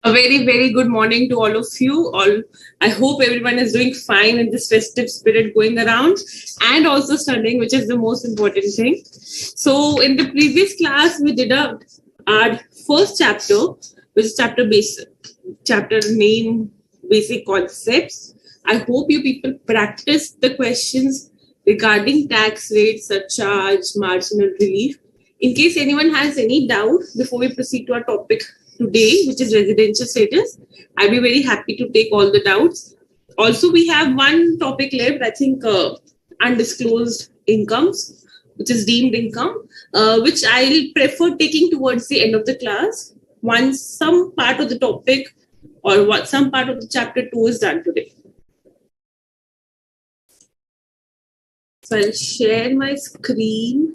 A very, very good morning to all of you. I hope everyone is doing fine in this festive spirit going around and also studying, which is the most important thing. So, in the previous class, we did our first chapter, which is chapter name, basic concepts. I hope you people practice the questions regarding tax rates, surcharge, marginal relief. In case anyone has any doubt before we proceed to our topic today, which is residential status, I'll be very happy to take all the doubts. Also, we have one topic left, I think undisclosed incomes, which is deemed income, which I'll prefer taking towards the end of the class once some part of the topic or some part of the chapter 2 is done today. So I'll share my screen.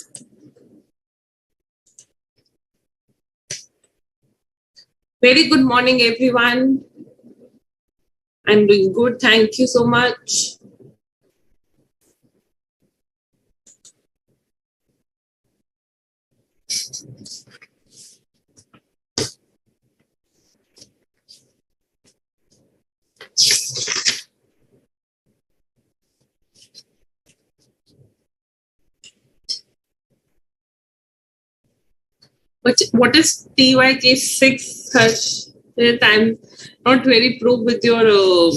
Very good morning, everyone. I'm doing good. Thank you so much. What is TYK6? Harsh? I'm not very pro with your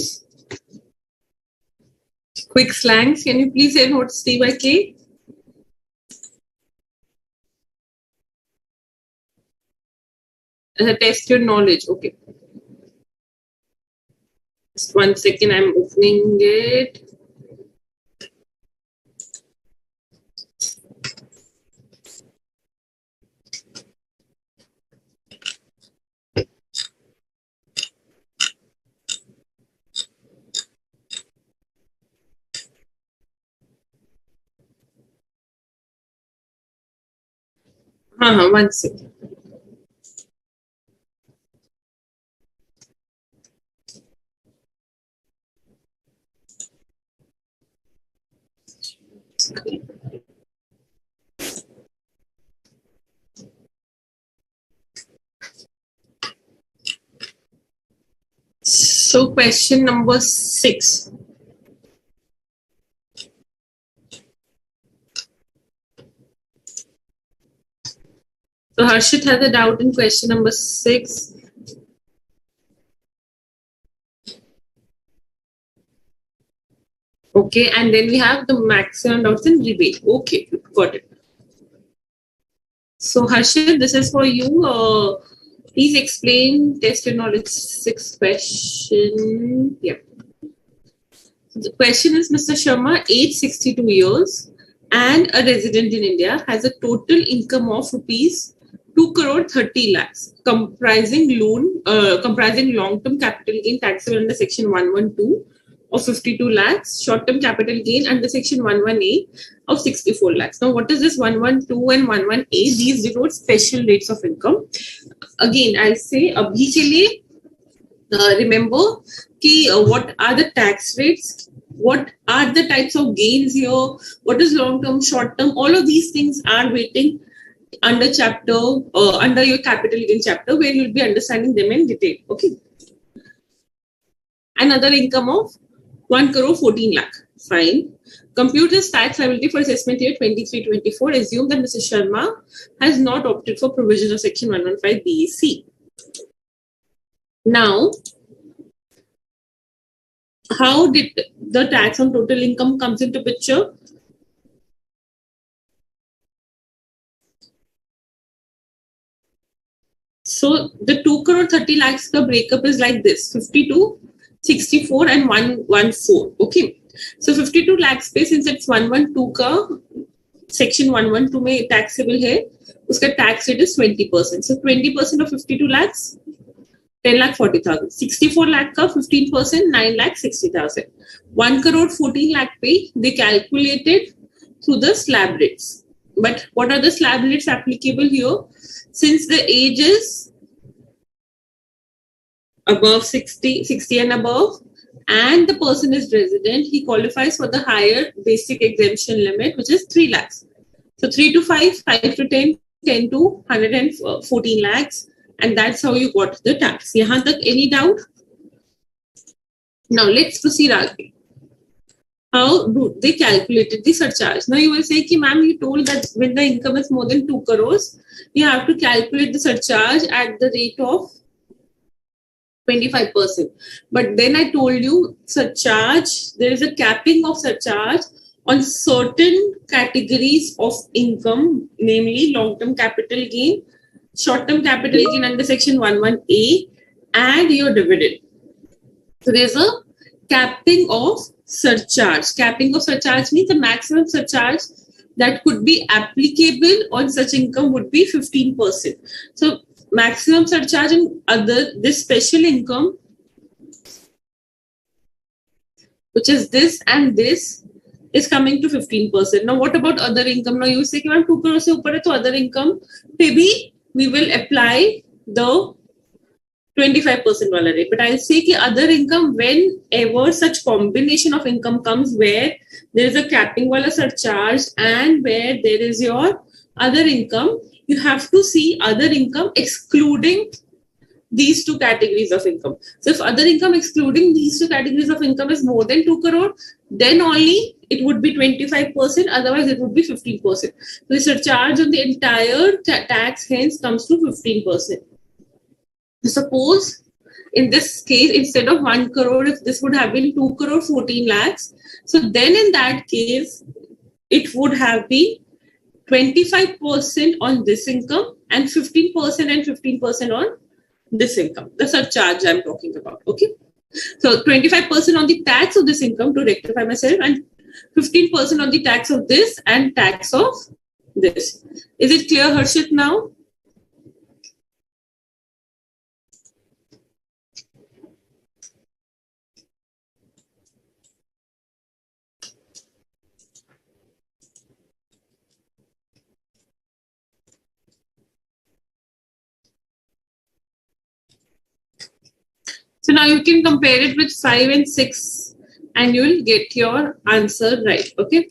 quick slangs. Can you please say what's TYK? Test your knowledge. Okay. Just 1 second. I'm opening it. One second. So question number 6. So Harshit has a doubt in question number 6. Okay, and then we have the maximum doubts in rebate. Okay, got it. So Harshit, this is for you. Please explain test your knowledge 6 question. Yeah. So the question is, Mr. Sharma, age 62 years and a resident in India, has a total income of rupees 2 crore 30 lakhs, comprising long-term capital gain taxable under section 112 of 52 lakhs, short-term capital gain under section 11A of 64 lakhs. Now, what is this 112 and 11A? These denote special rates of income. Again, I'll say, abhi ke liye, remember ki, what are the tax rates? What are the types of gains here? What is long-term, short-term? All of these things are waiting under your capital gain chapter, where you'll be understanding them in detail. Okay. Another income of 1 crore 14 lakh. Fine. Compute his tax liability for assessment year 23-24. Assume that Mr. Sharma has not opted for provision of section 115 BAC. Now, how did the tax on total income comes into picture? So the 2 crore 30 lakhs, the breakup is like this: 52, 64 and 114. Okay. So 52 lakhs पे, since it's 112 का section 112 में taxable है, उसका tax rate is 20%. So 20% of 52 lakhs, 10 lakh 40,000. 64 lakh का 15%, 9 lakh 60,000. 1 crore 14 lakh पे, they calculated through the slab rates. But what are the slab rates applicable here? Since the age is above 60 and above, and the person is resident, he qualifies for the higher basic exemption limit, which is 3 lakhs. So 3 to 5, 5 to 10, 10 to 114 lakhs, and that's how you got the tax. Yahan tak any doubt? Now let's proceed again. How do they calculated the surcharge? Now you will say, ki ma'am, you told that when the income is more than 2 crores, you have to calculate the surcharge at the rate of 25%. But then I told you surcharge, there is a capping of surcharge on certain categories of income, namely long-term capital gain, short-term capital gain under section 11A, and your dividend. So there's a capping of surcharge. Capping of surcharge means the maximum surcharge that could be applicable on such income would be 15%. So maximum surcharge in this special income, which is this and this, is coming to 15%. Now what about other income? Now you say, ma'am, 2 crores se upar hai, to other income, maybe we will apply the 25% wala rate. But I'll say ki other income, whenever such combination of income comes where there is a capping wala surcharge and where there is your other income, you have to see other income excluding these two categories of income. So if other income excluding these two categories of income is more than 2 crore, then only it would be 25%, otherwise it would be 15%. So the surcharge on the entire tax hence comes to 15%. Suppose in this case, instead of 1 crore, if this would have been 2 crore 14 lakhs, so then in that case, it would have been 25% on this income and 15% and 15% on this income. The surcharge I'm talking about. Okay. So 25% on the tax of this income to rectify myself and 15% on the tax of this and tax of this. Is it clear, Harshit, now? So now you can compare it with 5 and 6 and you will get your answer right. Okay.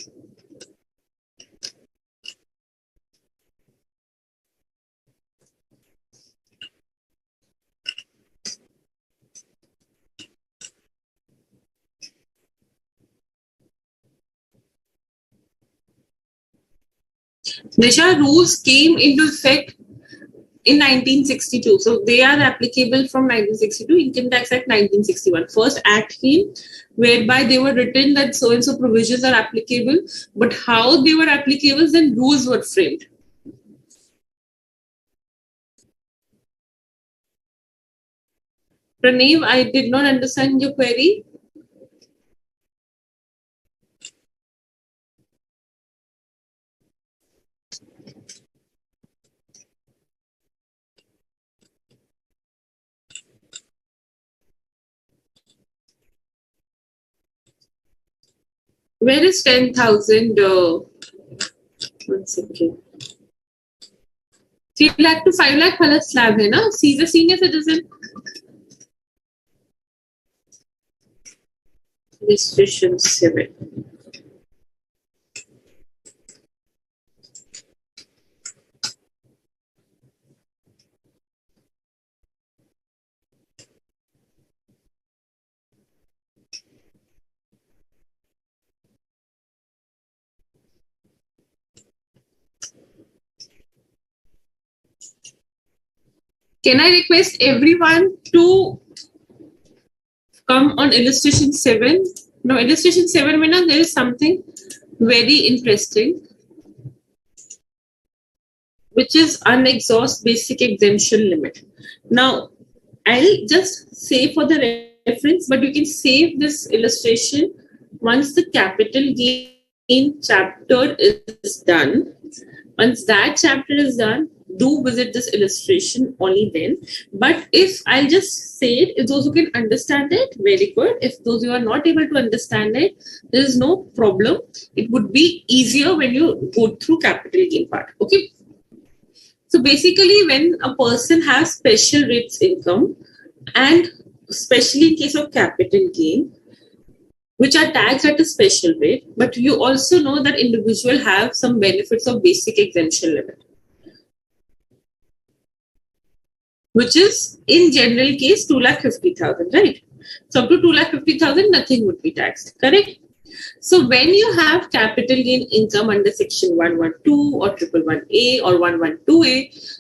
Disha, rules came into effect in 1962. So they are applicable from 1962, Income Tax Act 1961. First act came whereby they were written that so and so provisions are applicable, but how they were applicable, then rules were framed. Pranev, I did not understand your query. Where is 10,000? 1 second. 3 lakh to 5 lakh wala slab hai na? He's a senior citizen. Registration 7. Can I request everyone to come on illustration 7? Now, illustration 7, there is something very interesting, which is unexhaust basic exemption limit. Now, I'll just say for the reference, but you can save this illustration once the capital gain chapter is done. Once that chapter is done, do visit this illustration only then. But if I'll just say it, if those who can understand it, very good. If those who are not able to understand it, there is no problem. It would be easier when you go through capital gain part. Okay. So basically, when a person has special rates income, and especially in case of capital gain, which are taxed at a special rate, but you also know that individuals have some benefits of basic exemption limit. which is in general case 2,50,000, right? So up to 2,50,000, nothing would be taxed, correct? So when you have capital gain income under section 112 or 111A or 112A,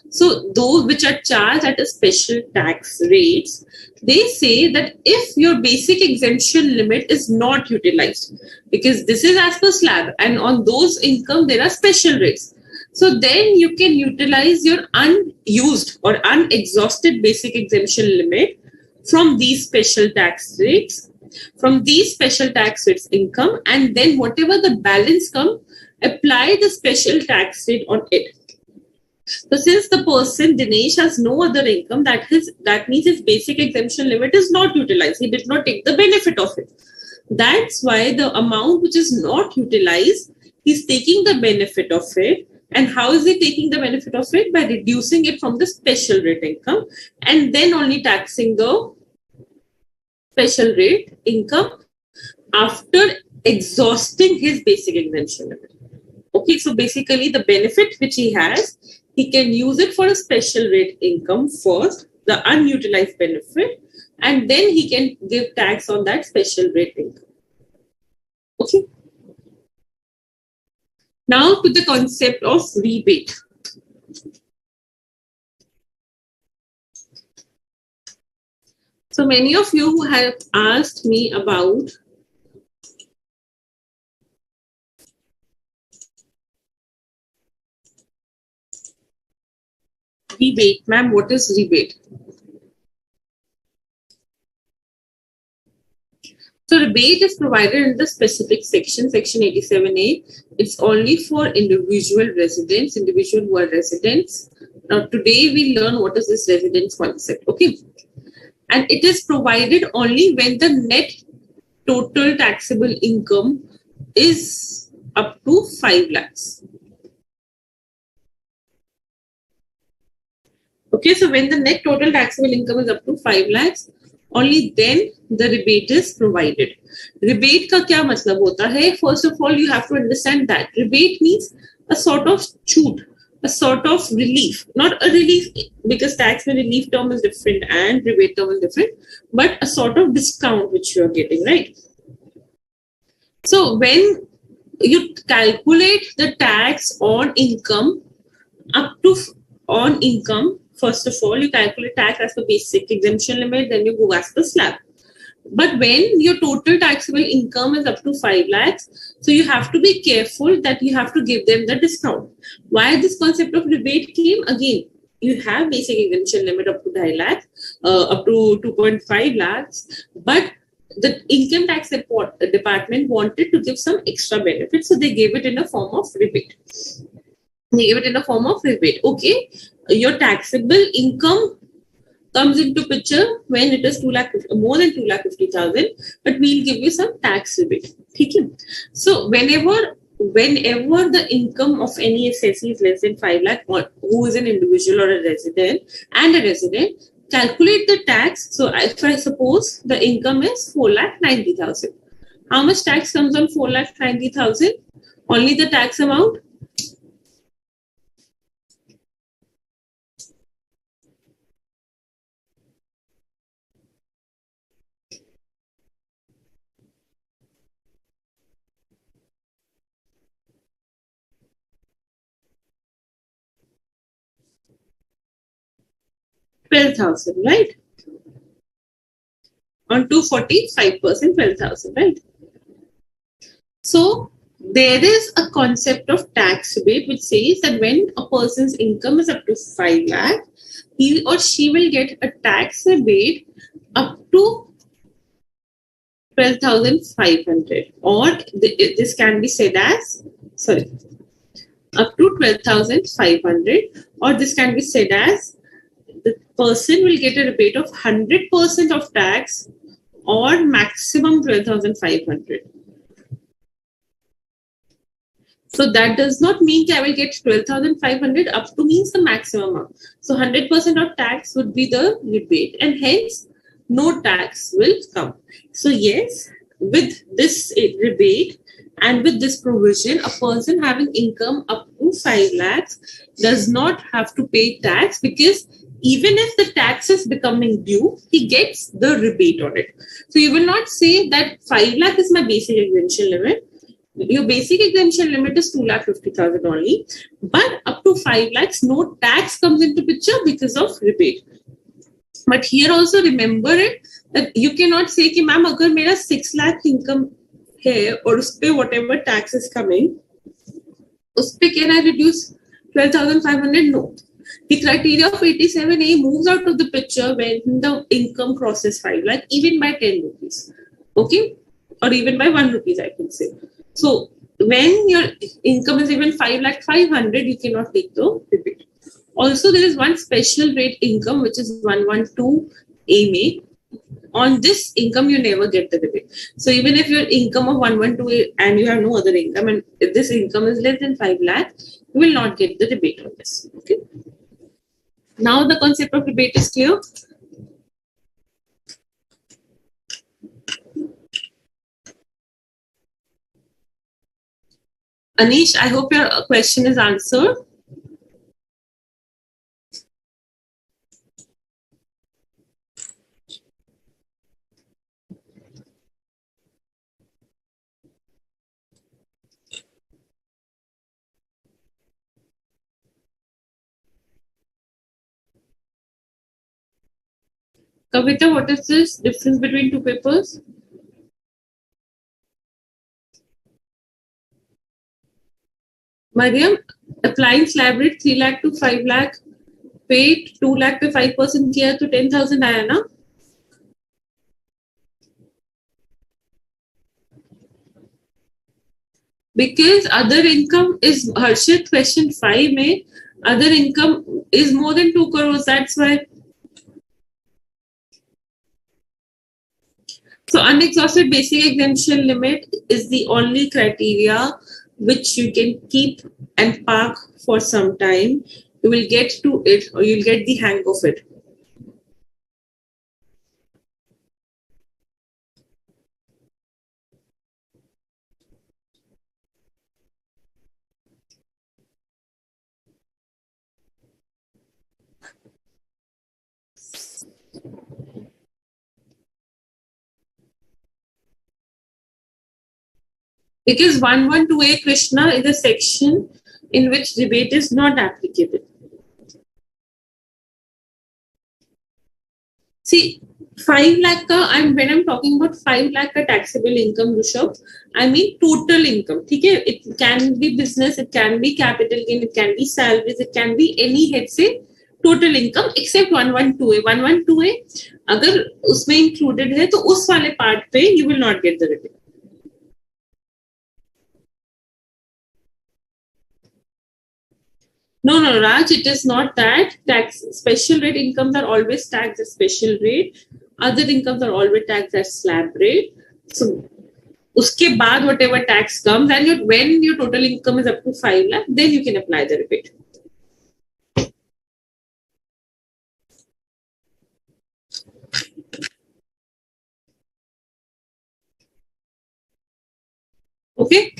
so those which are charged at a special tax rates, they say that if your basic exemption limit is not utilized, because this is as per slab, and on those income there are special rates. So then you can utilize your unused or unexhausted basic exemption limit from these special tax rates, income, and then whatever the balance come, apply the special tax rate on it. So since the person Dinesh has no other income, that means his basic exemption limit is not utilized. He did not take the benefit of it. That's why the amount which is not utilized, he's taking the benefit of it. And how is he taking the benefit of it? By reducing it from the special rate income and then only taxing the special rate income after exhausting his basic exemption limit. Okay, so basically the benefit which he has, he can use it for a special rate income first, the unutilized benefit, and then he can give tax on that special rate income. Okay. Now to the concept of rebate. So many of you who have asked me about rebate. Ma'am, what is rebate? So rebate is provided in the specific section, section 87A. It's only for individual residents, individual who are residents. Now today we learn what is this residence concept, okay? And it is provided only when the net total taxable income is up to 5 lakhs. Okay, so when the net total taxable income is up to 5 lakhs, only then the rebate is provided. Rebate का क्या मतलब होता है? First of all, you have to understand that rebate means a sort of छूट, a sort of relief, not a relief because tax and relief term is different and rebate term is different, but a sort of discount which you are getting, right? So when you calculate the tax on income first of all, you calculate tax as the basic exemption limit, then you go as the slab. But when your total taxable income is up to 5 lakhs, so you have to be careful that you have to give them the discount. Why this concept of rebate came? Again, you have basic exemption limit up to 2 lakhs, up to 2.5 lakhs, but the income tax department wanted to give some extra benefits, so they gave it in a form of rebate. Okay, your taxable income comes into picture when it is more than 2,50,000, but we'll give you some tax rebate. Okay? So whenever the income of any assessee is less than 5 lakh, or who is an individual or a resident, calculate the tax. So if I suppose the income is 4,90,000, how much tax comes on 4,90,000? Only the tax amount. $12,000, right? On 245%, 12,000, right? So there is a concept of tax rebate which says that when a person's income is up to 5 lakh, he or she will get a tax rebate up to 12,500, or this can be said as, up to 12,500, or this can be said as the person will get a rebate of 100% of tax or maximum 12,500. So that does not mean that I will get 12,500, up to means the maximum amount. So 100% of tax would be the rebate, and hence no tax will come. So yes, with this rebate and with this provision, a person having income up to 5 lakhs does not have to pay tax, because even if the tax is becoming due, he gets the rebate on it. So you will not say that 5 lakh is my basic exemption limit. Your basic exemption limit is 2,50,000 only, but up to 5 lakhs, no tax comes into picture because of rebate. But here also remember it that you cannot say कि ma'am अगर मेरा 6 lakh income है और उस पे whatever tax is coming, उस पे can I reduce 12,500? No. The criteria of 87A moves out of the picture when the income crosses 5 lakh, even by 10 rupees. Okay? Or even by 1 rupees, I can say. So when your income is even 5 lakh 500, you cannot take the rebate. Also, there is one special rate income which is 112A. On this income, you never get the rebate. So even if your income of 112A and you have no other income, and if this income is less than 5 lakh, you will not get the rebate on this. Okay. Now the concept of rebate is clear. Anish, I hope your question is answered. Kavita, what is this difference between two papers? Mariam, applying slab rate 3 lakh to 5 lakh, paid 2 lakh पे 5% किया तो 10,000 आया ना? Because other income is, Harshit, question 5 में, other income is more than 2 crores, that's why. So unexhausted basic exemption limit is the only criteria which you can keep and park for some time. You will get to it or you'll get the hang of it. Because 112A Krishna is a section in which rebate is not applicable. See, 5 lakh ka, when I'm talking about 5 lakh ka taxable income, Rishabh, I mean total income. Okay? It can be business, it can be capital gain, it can be salaries, it can be any head say total income except 112A. 112A, अगर उसमें included है तो उस वाले part पे you will not get the rebate. No, Raj, it is not that. Tax special rate incomes are always taxed as special rate. Other incomes are always taxed as slab rate. So, uske baad whatever tax comes, and when your total income is up to 5 lakh, then you can apply the rebate. Okay.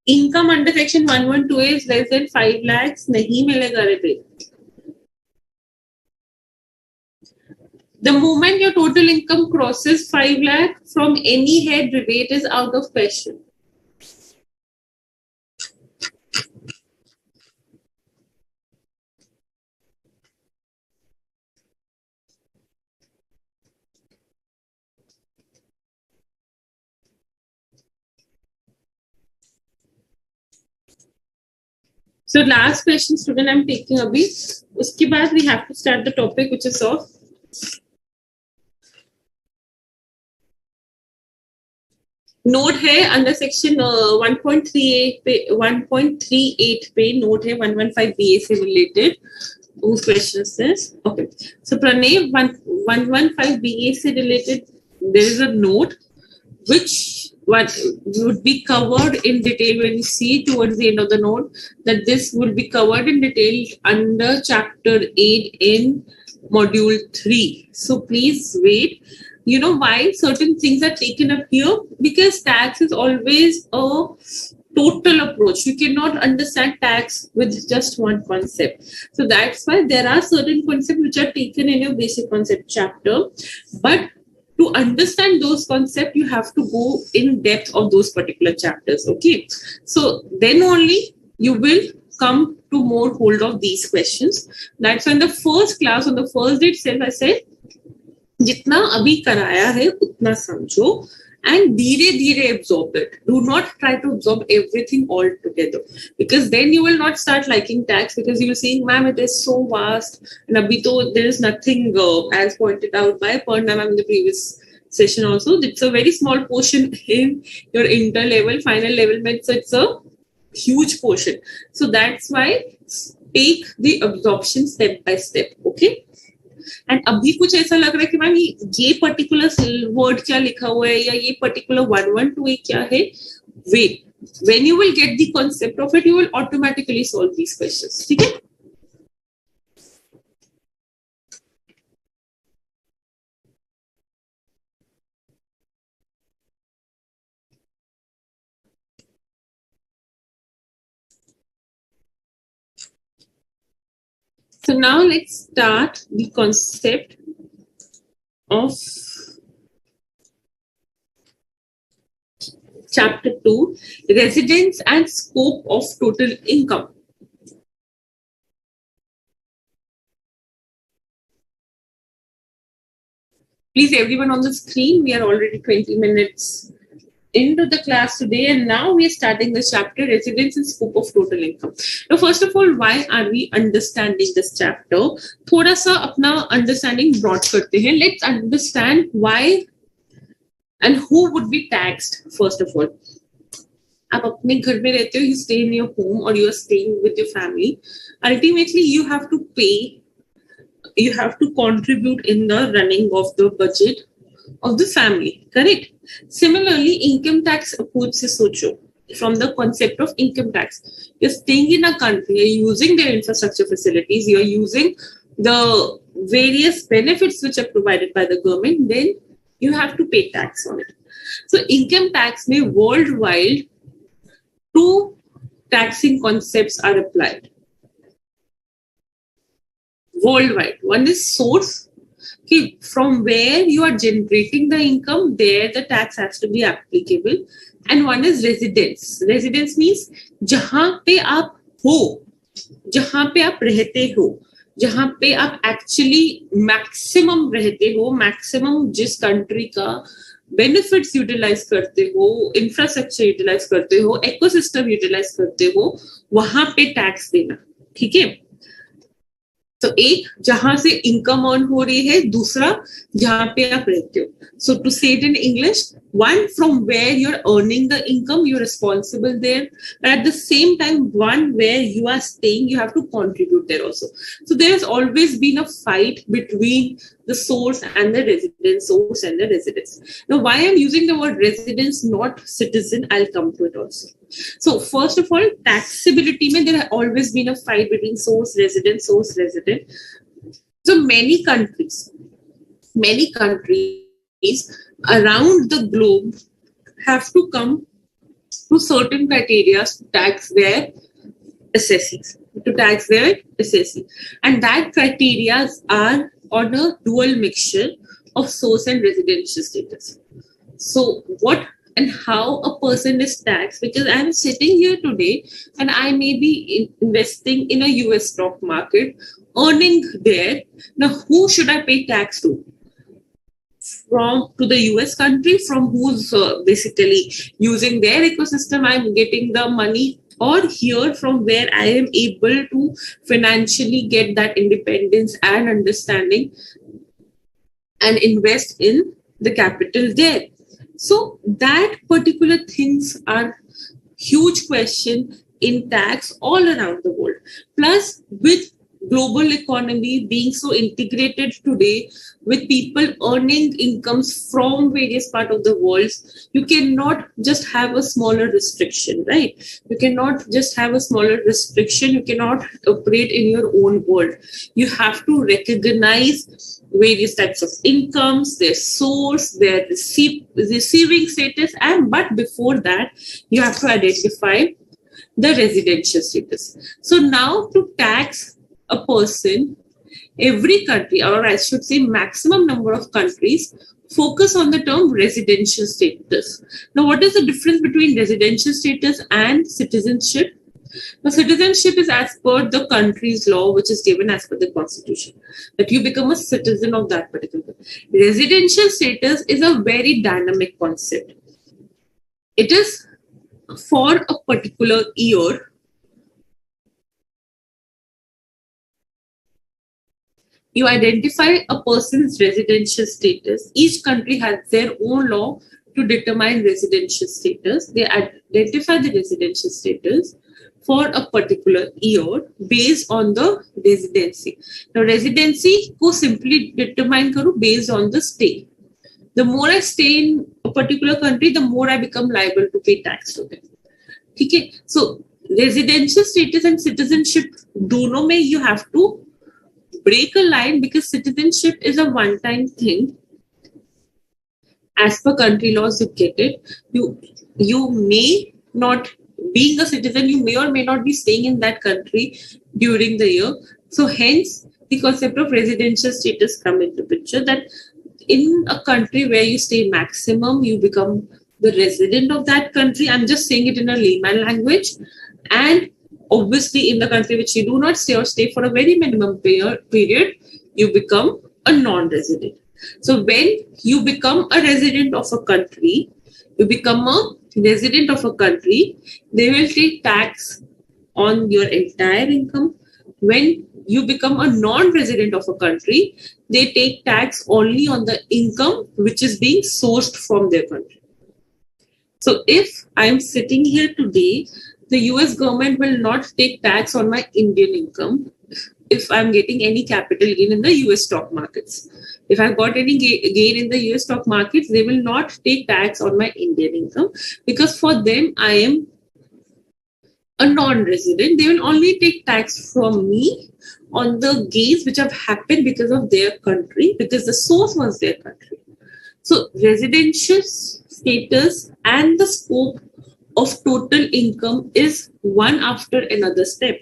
Income under section 112A is less than 5 lakhs, nahi milega rebate. The moment your total income crosses 5 lakh, from any head, rebate is out of question. So last question, student, I'm taking abhi. Uske baad we have to start the topic which is of note है under section 1.38 पे note है 115 BA से related whose question is this? Okay. So Pranay, 115 BA से related, there is a note which would be covered in detail when you see towards the end of the note that this will be covered in detail under chapter 8 in module 3. So please wait. You know why certain things are taken up here? Because tax is always a total approach. You cannot understand tax with just one concept. So that's why there are certain concepts which are taken in your basic concept chapter. But to understand those concepts, you have to go in depth of those particular chapters. Okay. So then only you will come to more hold of these questions. That's why in the first class, on the first day itself, I said, जितना अभी कराया है उतना समझो and धीरे धीरे absorb it. Do not try to absorb everything all together, because then you will not start liking tax, because you will see, ma'am, it is so vast and abhi to there is nothing, as pointed out by Parna ma'am in the previous session also, it's a very small portion in your inter level, final level maths, so it's a huge portion. So that's why take the absorption step by step. Okay. And अभी कुछ ऐसा लग रहा है कि ma'am ये particular word क्या लिखा हुआ है या ये पर्टिकुलर 112 क्या है, wait, when you will get the concept of it you will automatically solve these questions. ठीक है. So now let's start the concept of chapter 2, residence and scope of total income. Please, everyone on the screen, we are already 20 minutes into the class today, and now we are starting the chapter residence and scope of total income. Now, first of all, why are we understanding this chapter? थोड़ा सा अपना understanding broad करते हैं. Let's understand why and who would be taxed. First of all, आप अपने घर में रहते हो, you stay in your home or you are staying with your family. Ultimately, you have to pay, you have to contribute in the running of the budget of the family, correct? Similarly, income tax approach se socho, from the concept of income tax. You're staying in a country, you're using their infrastructure facilities, you're using the various benefits which are provided by the government, then you have to pay tax on it. So income tax may worldwide, two taxing concepts are applied. Worldwide. One is source. Okay, from where you are generating the income, there the tax has to be applicable. And one is residence. Residence means जहाँ पे आप हो, जहाँ पे आप रहते हो, जहाँ पे आप actually maximum रहते हो, maximum जिस country का benefits utilize करते हो, infrastructure utilize करते हो, ecosystem utilize करते हो, वहाँ पे tax देना. ठीक है. तो एक जहां से इनकम अर्न हो रही है, दूसरा जहां पे आप रहते हो. सो टू से it in English, one from where you're earning the income, you're responsible there, but at the same time, one where you are staying, you have to contribute there also. So there has always been a fight between the source and the residence, source and the residence. Now, why I'm using the word residence, not citizen, I'll come to it also. So first of all, taxability, mein, there has always been a fight between source, resident, source, resident. So many countries around the globe have to come to certain criteria to tax their assessees, and that criteria are on a dual mixture of source and residential status. So what and how a person is taxed, because I'm sitting here today and I may be investing in a US stock market, earning there. Now, who should I pay tax to? To the US country, from who's basically using their ecosystem, I'm getting the money, or here from where I am able to financially get that independence and understanding and invest in the capital there. So that particular things are huge question in tax all around the world. Plus, with global economy being so integrated today with people earning incomes from various parts of the world, you cannot just have a smaller restriction, right? You cannot just have a smaller restriction. You cannot operate in your own world. You have to recognize various types of incomes, their source, their receiving status, and but before that, you have to identify the residential status. So now to tax a person, every country, or I should say maximum number of countries, focus on the term residential status. Now, what is the difference between residential status and citizenship? Now, citizenship is as per the country's law, which is given as per the constitution, that you become a citizen of that particular country. Residential status is a very dynamic concept. It is for a particular year. You identify a person's residential status. Each country has their own law to determine residential status. They identify the residential status for a particular year based on the residency. Now, residency ko simply determine karo based on the stay. The more I stay in a particular country, the more I become liable to pay tax to them. Okay? So, residential status and citizenship, dono mein you have to break a line, because citizenship is a one-time thing. As per country laws, you get it. You may not, being a citizen, you may or may not be staying in that country during the year. So hence, the concept of residential status come into picture, that in a country where you stay maximum, you become the resident of that country. I'm just saying it in a layman language. And obviously, in the country which you do not stay or stay for a very minimum period, you become a non-resident. So when you become a resident of a country, they will take tax on your entire income. When you become a non-resident of a country, they take tax only on the income which is being sourced from their country. So if I'm sitting here today, the US government will not take tax on my Indian income if I'm getting any capital gain in the US stock markets. If I've got any gain in the US stock markets, they will not take tax on my Indian income, because for them, I am a non-resident. They will only take tax from me on the gains which have happened because of their country, because the source was their country. So residential status and the scope of total income is one after another step.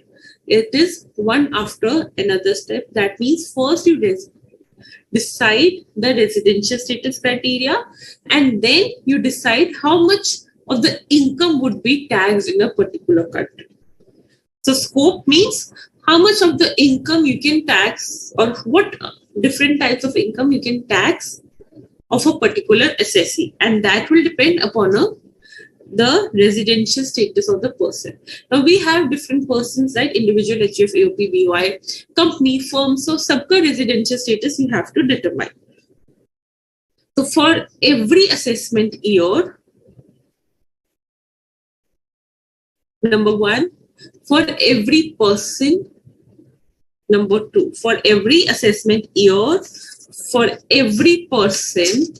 It is one after another step. That means first you decide the residential status criteria, and then you decide how much of the income would be taxed in a particular country. So scope means how much of the income you can tax, or what different types of income you can tax of a particular assessee, and that will depend upon the residential status of the person. Now we have different persons, like individual, HF, AOP, BY, company, firm. So सबका residential status you have to determine. So for every assessment year, number one, for every person, number two, for every assessment year, for every person,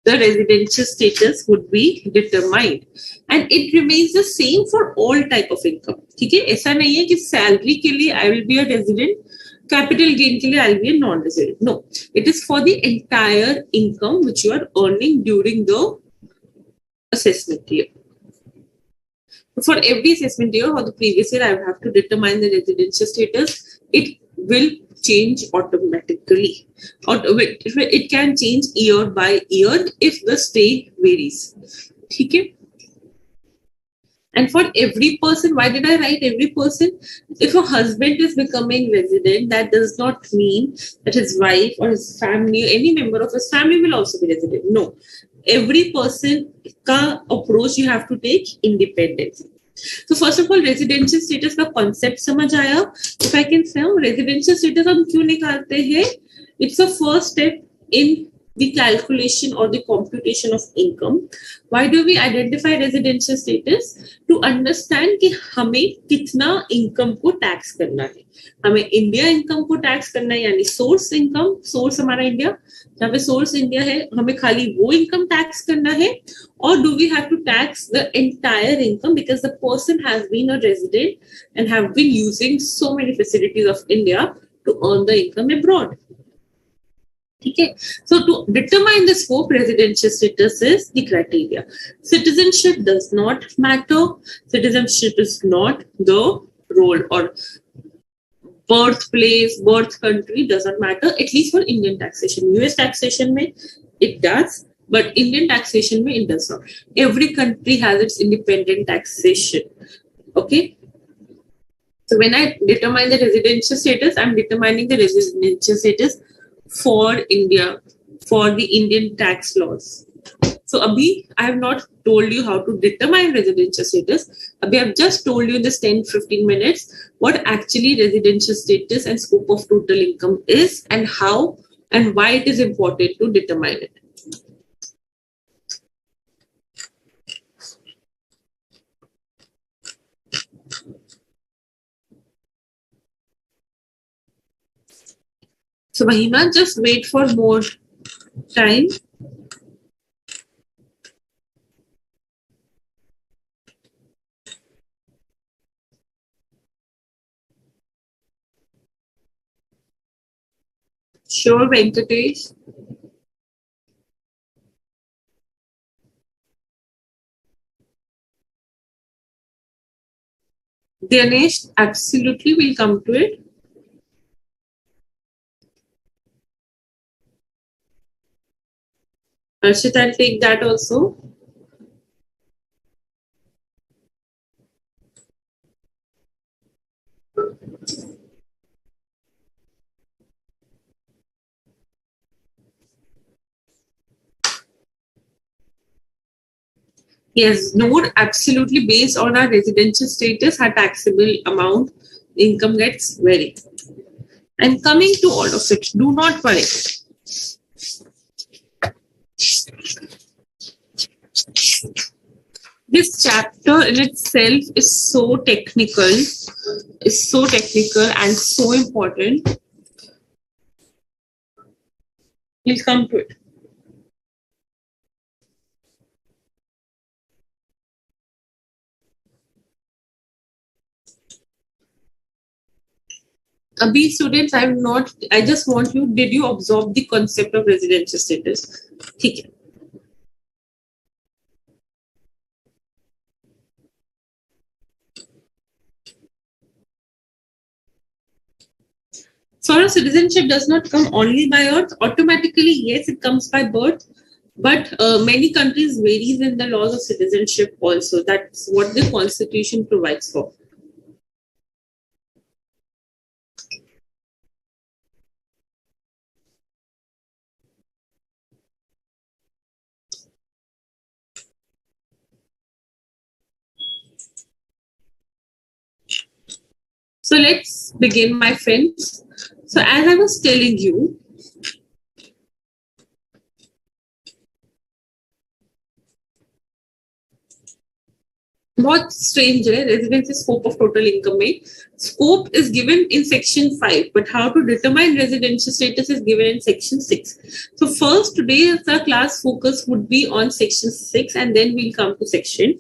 the residential status would be determined, and it remains the same for all type of income. ठीक है, ऐसा नहीं है कि salary के लिए I will be a resident, capital gain के लिए I will be a non-resident. No, it is for the entire income which you are earning during the assessment year. For every assessment year or the previous year, I will have to determine the residential status. It will change automatically, or it can change year by year if the stay varies. Okay? And for every person, why did I write every person? If a husband is becoming resident, that does not mean that his wife or his family, any member of his family will also be resident. No, every person ka approach you have to take independently. So first of all, residential status का concept समझ आया. If I can say, residential status हम क्यों निकालते हैं? It's a first step in the calculation or the computation of income. Why do we identify residential status? To understand कि हमें कितना income को tax करना है. हमें India income को tax करना है, यानी source income, source हमारा India, जहाँ पे source India है, हमें खाली वो income tax करना है, or do we have to tax the entire income because the person has been a resident and have been using so many facilities of India to earn the income abroad. Okay, so to determine the scope, residential status is the criteria. Citizenship does not matter. Citizenship is not the role, or birthplace, birth country does not matter, at least for Indian taxation. US taxation mein it does, but Indian taxation mein it does not. Every country has its independent taxation. Okay. So when I determine the residential status, I'm determining the residential status for India, for the Indian tax laws. So abhi, I have not told you how to determine residential status. Abhi, I've just told you in this 10-15 minutes what actually residential status and scope of total income is, and how and why it is important to determine it. So Mahima, just wait for more time. Sure, Venkatesh. Ganesh, absolutely, we'll come to it. Arshit, I'll take that also. Yes, Noor, absolutely, based on our residential status, our taxable amount, income gets varied. And coming to all of it, do not worry. This chapter in itself is so technical, and so important. We'll come to it. Abhi, students, I just want you, did you absorb the concept of residential status? Okay. So citizenship does not come only by birth. Automatically, yes, it comes by birth. But many countries varies in the laws of citizenship also. That's what the constitution provides for. So let's begin, my friends. So as I was telling you, बहुत strange है residence scope of total income में. Scope is given in section 5, but how to determine residential status is given in section 6. So first, today the class focus would be on section 6, and then we'll come to section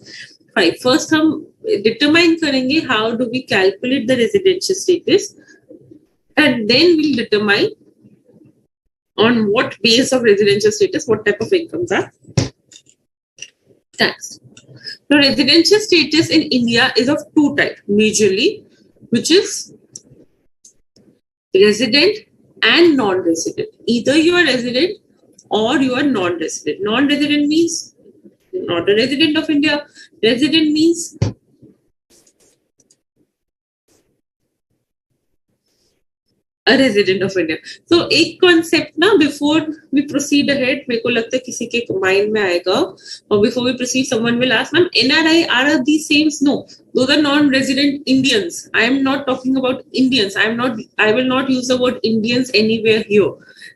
5. First हम determine करेंगे how do we calculate the residential status, and then we'll determine on what base of residential status what type of incomes are taxed. Now, residential status in India is of two types majorly, which is resident and non-resident. Either you are resident or you are non-resident. Non-resident means not a resident of India. Resident means a resident of India. So एक concept ना before we proceed ahead, मेरे को लगता है किसी के mind में आएगा, or before we proceed someone will ask, ma'am, NRI are these same? No, those are non-resident Indians. I am not talking about Indians. I will not use the word Indians anywhere here.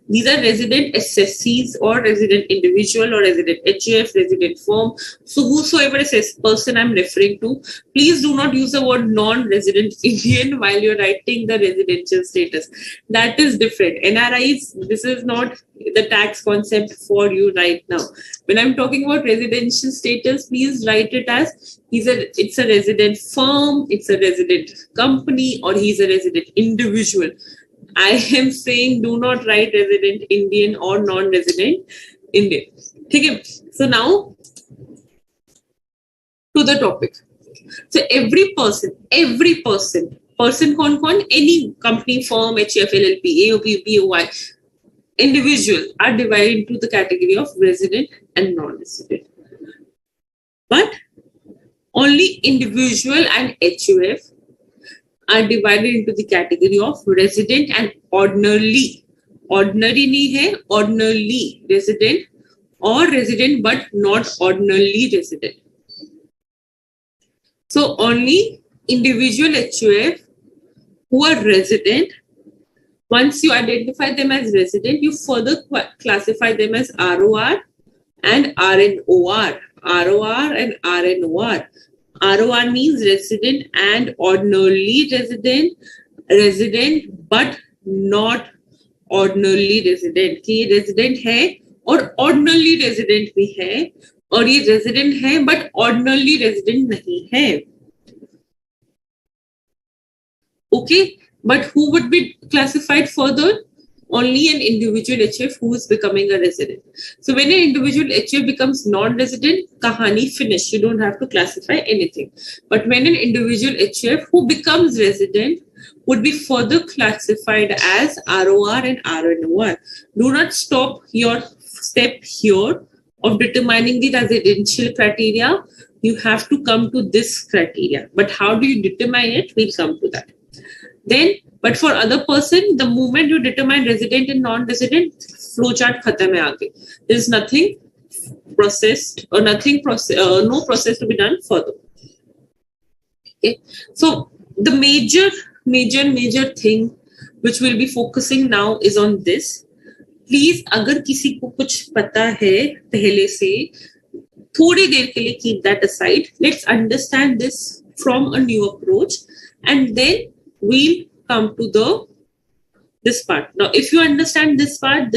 These are resident assessees or resident individual or resident HUF, resident firm. So whosoever assess person I'm referring to, please do not use the word non-resident Indian while you're writing the residential status. That is different. NRIs, this is not the tax concept for you right now. When I'm talking about residential status, please write it as it's a resident firm, it's a resident company, or he's a resident individual. I am saying do not write resident Indian or non-resident Indian. Okay. So now to the topic. So every person, person kon, any company, firm, HUF, LLP, AOP, BOI, individual are divided into the category of resident and non-resident. But only individual and HUF are divided into the category of resident and ordinarily. Ordinary nahi hai, ordinarily resident or resident but not ordinarily resident. So only individual HUF who are resident, once you identify them as resident, you further classify them as ROR and RNOR. ROR and RNOR. ROR means resident and ordinarily resident, resident but not ordinarily resident. कि ये resident है और ordinarily resident भी है और ये resident है but ordinarily resident नहीं है. Okay, but who would be classified further? Only an individual HUF who is becoming a resident. So when an individual HUF becomes non-resident, kahani finished. You don't have to classify anything. But when an individual HUF who becomes resident would be further classified as ROR and RNOR. Do not stop your step here of determining the residential criteria. You have to come to this criteria. But how do you determine it? We'll come to that. Then, but for other person, the moment you determine resident and non-resident, flowchart khatam hai aage. There is nothing processed or no process to be done further. Okay. So the major thing which we'll be focusing now is on this. Please, अगर किसी को कुछ पता है पहले से, थोड़ी देर के लिए keep that aside. Let's understand this from a new approach, and then we'll come to this part. Now, if you understand this part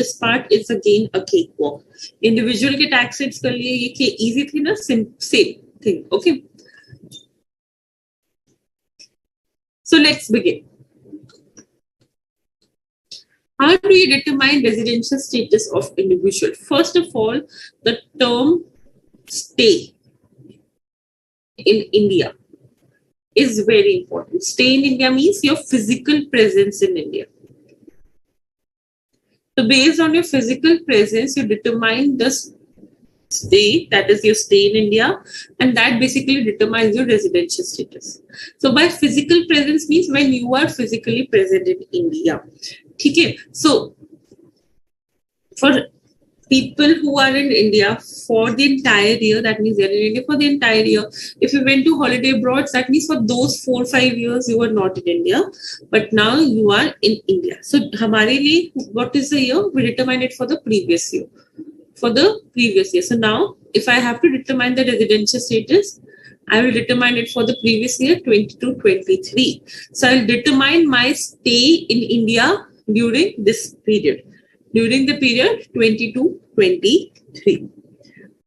is again a cakewalk. Individual के tax rates कर लिए ये easy थी ना, same thing. Okay. So let's begin. How do you determine residential status of individual? First of all, the term stay in India is very important. Stay in India means your physical presence in India. So based on your physical presence, you determine the stay, that is your stay in India, and that basically determines your residential status. So by physical presence means when you are physically present in India. Okay. So for people who are in India for the entire year, that means they're in India for the entire year. If you went to holiday abroad, that means for those 4 or 5 years you were not in India, but now you are in India. So hamare liye, what is the year? We determine it for the previous year. So now if I have to determine the residential status, I will determine it for the previous year 22-23. So I'll determine my stay in India during this period. During the period 22-23.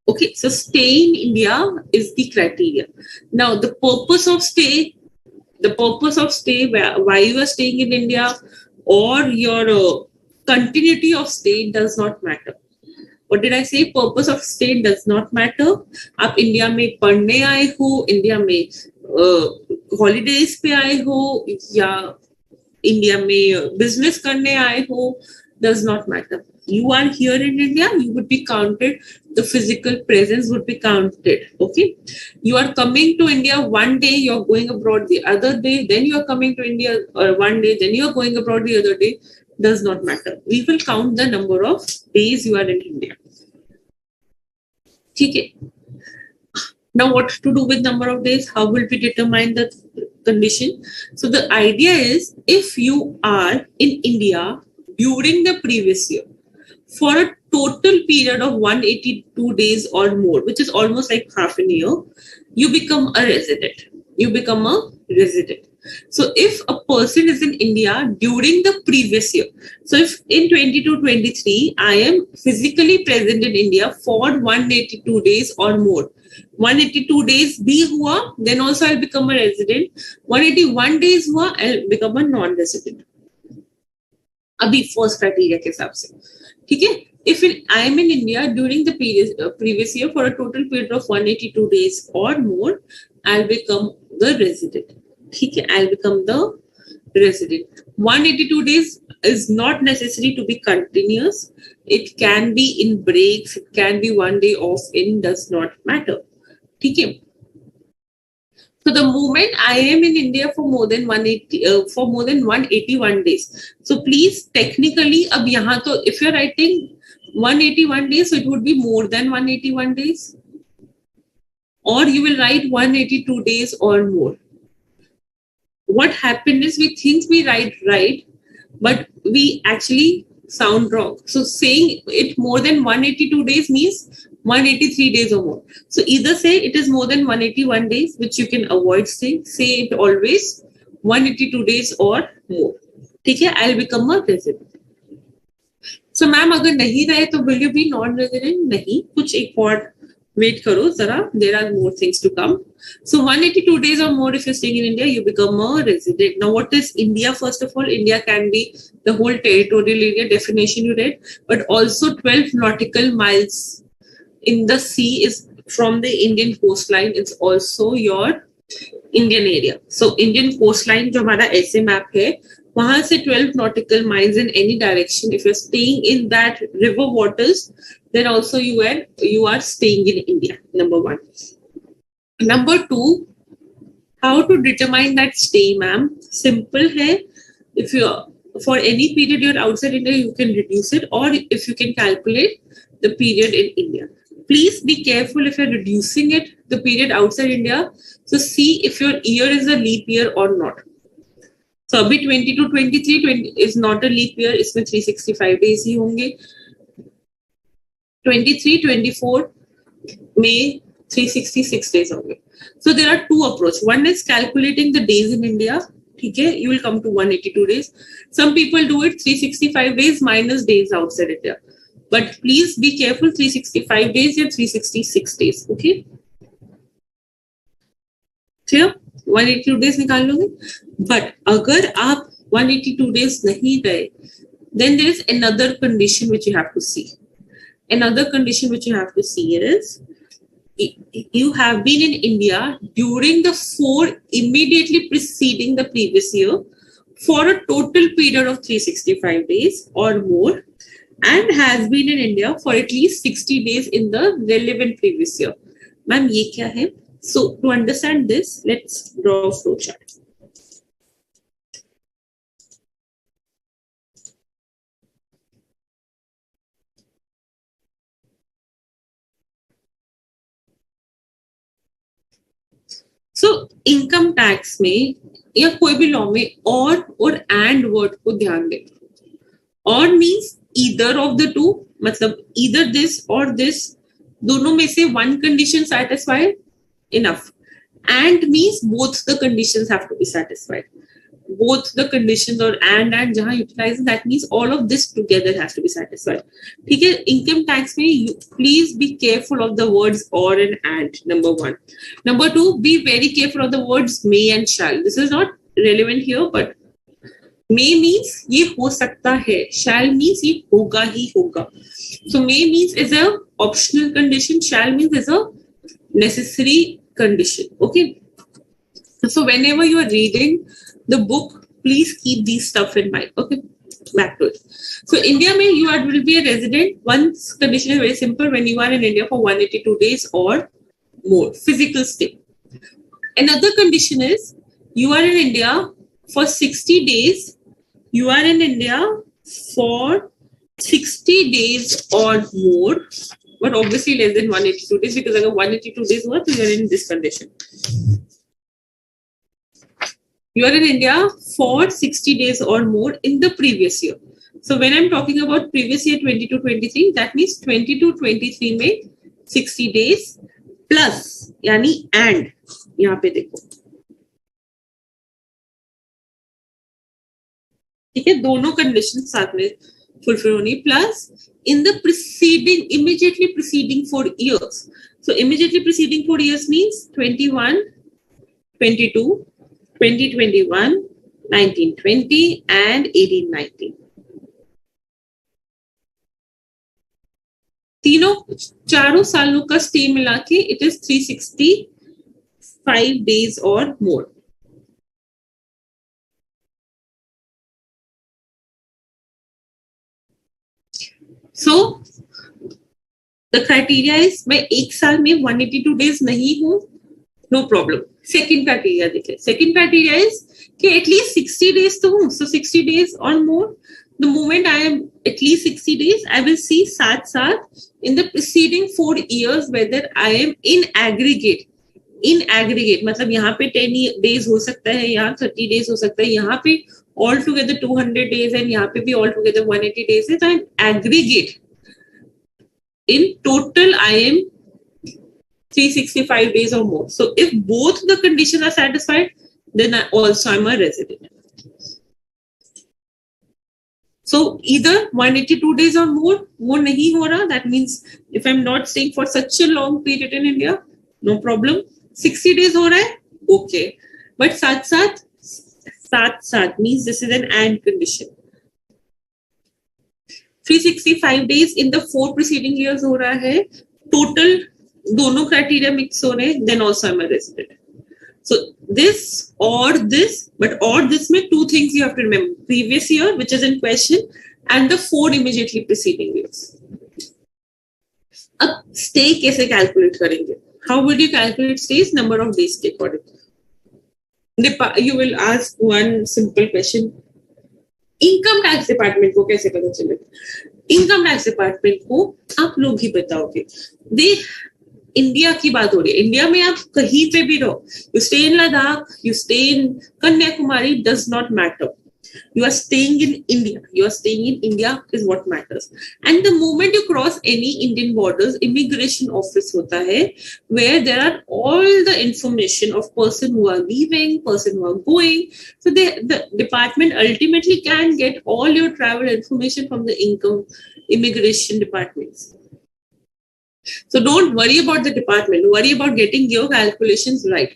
Okay, so stay in India is the criteria. Now, the purpose of stay, why you are staying in India or your continuity of stay does not matter. What did I say? Purpose of stay does not matter. आप India में पढ़ने आए हो, India में holidays पे आए हो या इंडिया में बिजनेस करने आए हो, does not matter. You are here in India, you would be counted, the physical presence would be counted. Okay. You are coming to India one day, you're going abroad the other day, then you're coming to India one day, then you're going abroad the other day. Does not matter. We will count the number of days you are in India. Okay. Now what to do with number of days? How will we determine the condition? So the idea is if you are in India during the previous year, for a total period of 182 days or more, which is almost like half a year, you become a resident. You become a resident. So if a person is in India during the previous year, so if in 22-23 I am physically present in India for 182 days or more, 182 days bhi hua, then also I'll become a resident. 181 days hua, I'll become a non-resident. अभी first criteria के हिसाब से, ठीक है. If I am in India during the previous year for a total period of 182 days or more, I'll become the resident. ठीक है, I'll become the resident. 182 days is not necessary to be continuous. It can be in breaks. It can be one day off in, does not matter. ठीक है. So the moment I am in India for more than 181 days. So please technically, अब यहाँ तो if you're writing 181 days, so it would be more than 181 days, or you will write 182 days or more. What happened is we think we write right, but we actually sound wrong. So saying it more than 182 days means 183 days or more. So either say it is more than 181 days, which you can avoid saying. Say it always 182 days or more. ठीक है, I'll become a resident. So ma'am अगर नहीं रहे तो will you be non-resident? नहीं, कुछ एक और wait करो जरा. There are more things to come. So 182 days or more if you're staying in India, you become a resident. Now what is India? First of all, India can be the whole territorial area definition you read, but also 12 nautical miles in the sea is from the Indian coastline. It's also your Indian area. So Indian coastline जो हमारा ऐसे map है, वहां से 12 nautical miles in any direction. If you're staying in that river waters, then also you are staying in India. Number one. Number two, how to determine that stay, ma'am? Simple है. If you for any period you're outside India, you can reduce it, or if you can calculate the period in India. Please be careful if you're reducing it, the period outside India. So see if your year is a leap year or not. So अभी 22-23 is not a leap year. इसमें 365 days ही होंगे. 23-24 में 366 days होंगे. So there are two approaches. One is calculating the days in India. ठीक है, you will come to 182 days. Some people do it 365 days minus days outside India. But please be careful, 365 days या 366 days. Okay? Clear? 182 days निकाल लोगे. But अगर आप 182 days नहीं गए, then there is another condition which you have to see. Another condition which you have to see is you have been in India during the 4 immediately preceding the previous year for a total period of 365 days or more, and has been in India for at least 60 days in the relevant previous year. Ma'am, ये क्या है? So to understand this, let's draw a flow chart. So income tax में या कोई भी law में और and word को ध्यान दें. और means either of the two, मतलब either this or this, दोनों में से one condition satisfied, enough. And means both the conditions have to be satisfied. Both the conditions or and जहाँ utilizing, that means all of this together has to be satisfied. ठीक है, income tax में please be careful of the words or and. Number one. Number two, be very careful of the words may and shall. This is not relevant here, but may means ये हो सकता है, shall means ये होगा ही होगा. So may means is a optional condition, shall means is a necessary condition. Okay. So whenever you are reading the book, please keep these stuff in mind. Okay, back to it. So India mein you will be a resident. One condition is very simple: when you are in India for 182 days or more, physical stay. Another condition is you are in India for 60 days. You are in India for 60 days or more, but obviously less than 182 days, because अगर 182 days हुआ तो you are in this condition. You are in India for 60 days or more in the previous year. So when I'm talking about previous year 22-23, that means 22-23 में 60 days plus यानी and यहाँ पे देखो, ठीक है, दोनों कंडीशन साथ में फुलफिल होनी, plus in the preceding, immediately preceding 4 years. So immediately preceding 4 years means 21, 22, 2021, 1920 and 1819. तीनों चारों सालों का स्टे मिला के it is 365 days or more. So the criteria is मैं एक साल में 182 days नहीं हूँ, no problem. Second criteria देखें, second criteria is कि at least 60 days तो हूँ, so 60 days or more. The moment I am at least 60 days, I will see साथ in the preceding 4 years whether I am in aggregate मतलब यहाँ पे 10 days हो सकता है, यहाँ 30 days हो सकता है, यहाँ पे all together 200 days and यहाँ पे भी all together 180 days है, तो in aggregate in total I am 365 days or more. So if both the conditions are satisfied, then also I'm a resident. So either 182 days or more, वो नहीं हो रहा, that means if I'm not staying for such a long period in India, no problem. 60 days हो रहा है, okay. But साथ means this is an and condition. 365 days in the 4 preceding years हो रहा है, total दोनों criteria mix हो रहे हैं, then also I'm a resident. So this or this, but or this में 2 things you have to remember: previous year, which is in question, and the 4 immediately preceding years. अब stay कैसे calculate करेंगे? How would you calculate stays? Number of days के according. You will ask one simple question: income tax department को कैसे पता चलेगा? Income tax department को आप लोग ही बताओगे. दे इंडिया की बात हो रही है, इंडिया में आप कहीं पे भी रहो, you stay in Ladakh, you stay in Kanyakumari, does not matter. You are staying in India. You are staying in India is what matters. And the moment you cross any Indian borders, immigration office hota hai, where there are all the information of person who are leaving, person who are going. So the department ultimately can get all your travel information from the immigration departments. So don't worry about the department. Worry about getting your calculations right.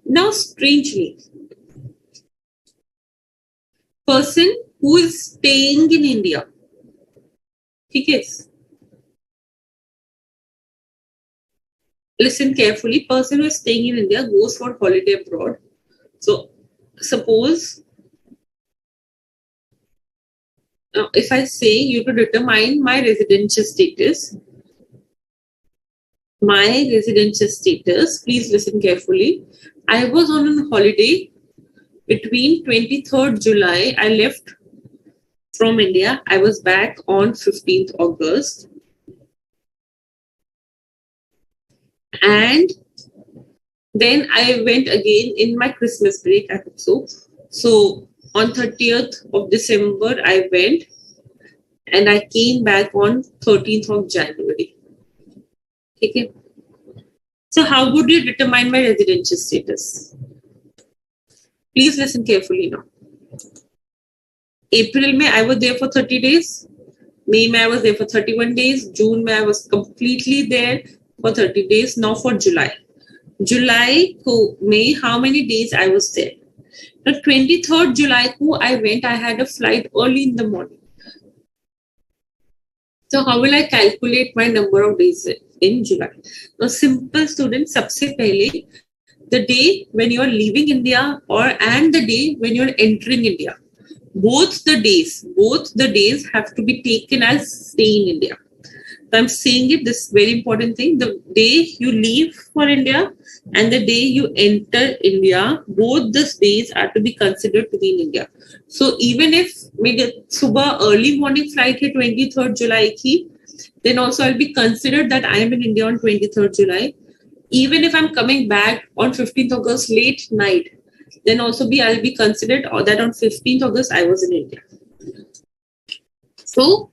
Now, strangely, person who is staying in India, okay, listen carefully, person who is staying in India goes for holiday abroad. So suppose if I say you to determine my residential status, please listen carefully. I was on a holiday between 23rd July, I left from India. I was back on 15th August. And then I went again in my Christmas break, I hope so. So on 30th of December, I went and I came back on 13th of January. Okay. So how would you determine my residential status? Please listen carefully now. April में I was there for 30 days. May में I was there for 31 days. June में I was completely there for 30 days. Now for July. July को में how many days I was there? Now 23rd July को I went. I had a flight early in the morning. So how will I calculate my number of days in July? Now simple students, सबसे पहले the day when you are leaving India and the day when you are entering India, both the days have to be taken as stay in India. So I'm saying it, this very important thing: the day you leave for India and the day you enter India, both these days are to be considered to be in India. So even if maybe subah early morning flight है 23rd July की, then also I'll be considered that I am in India on 23rd July. Even if I'm coming back on 15th August late night, then also I'll be considered that on 15th August I was in India. So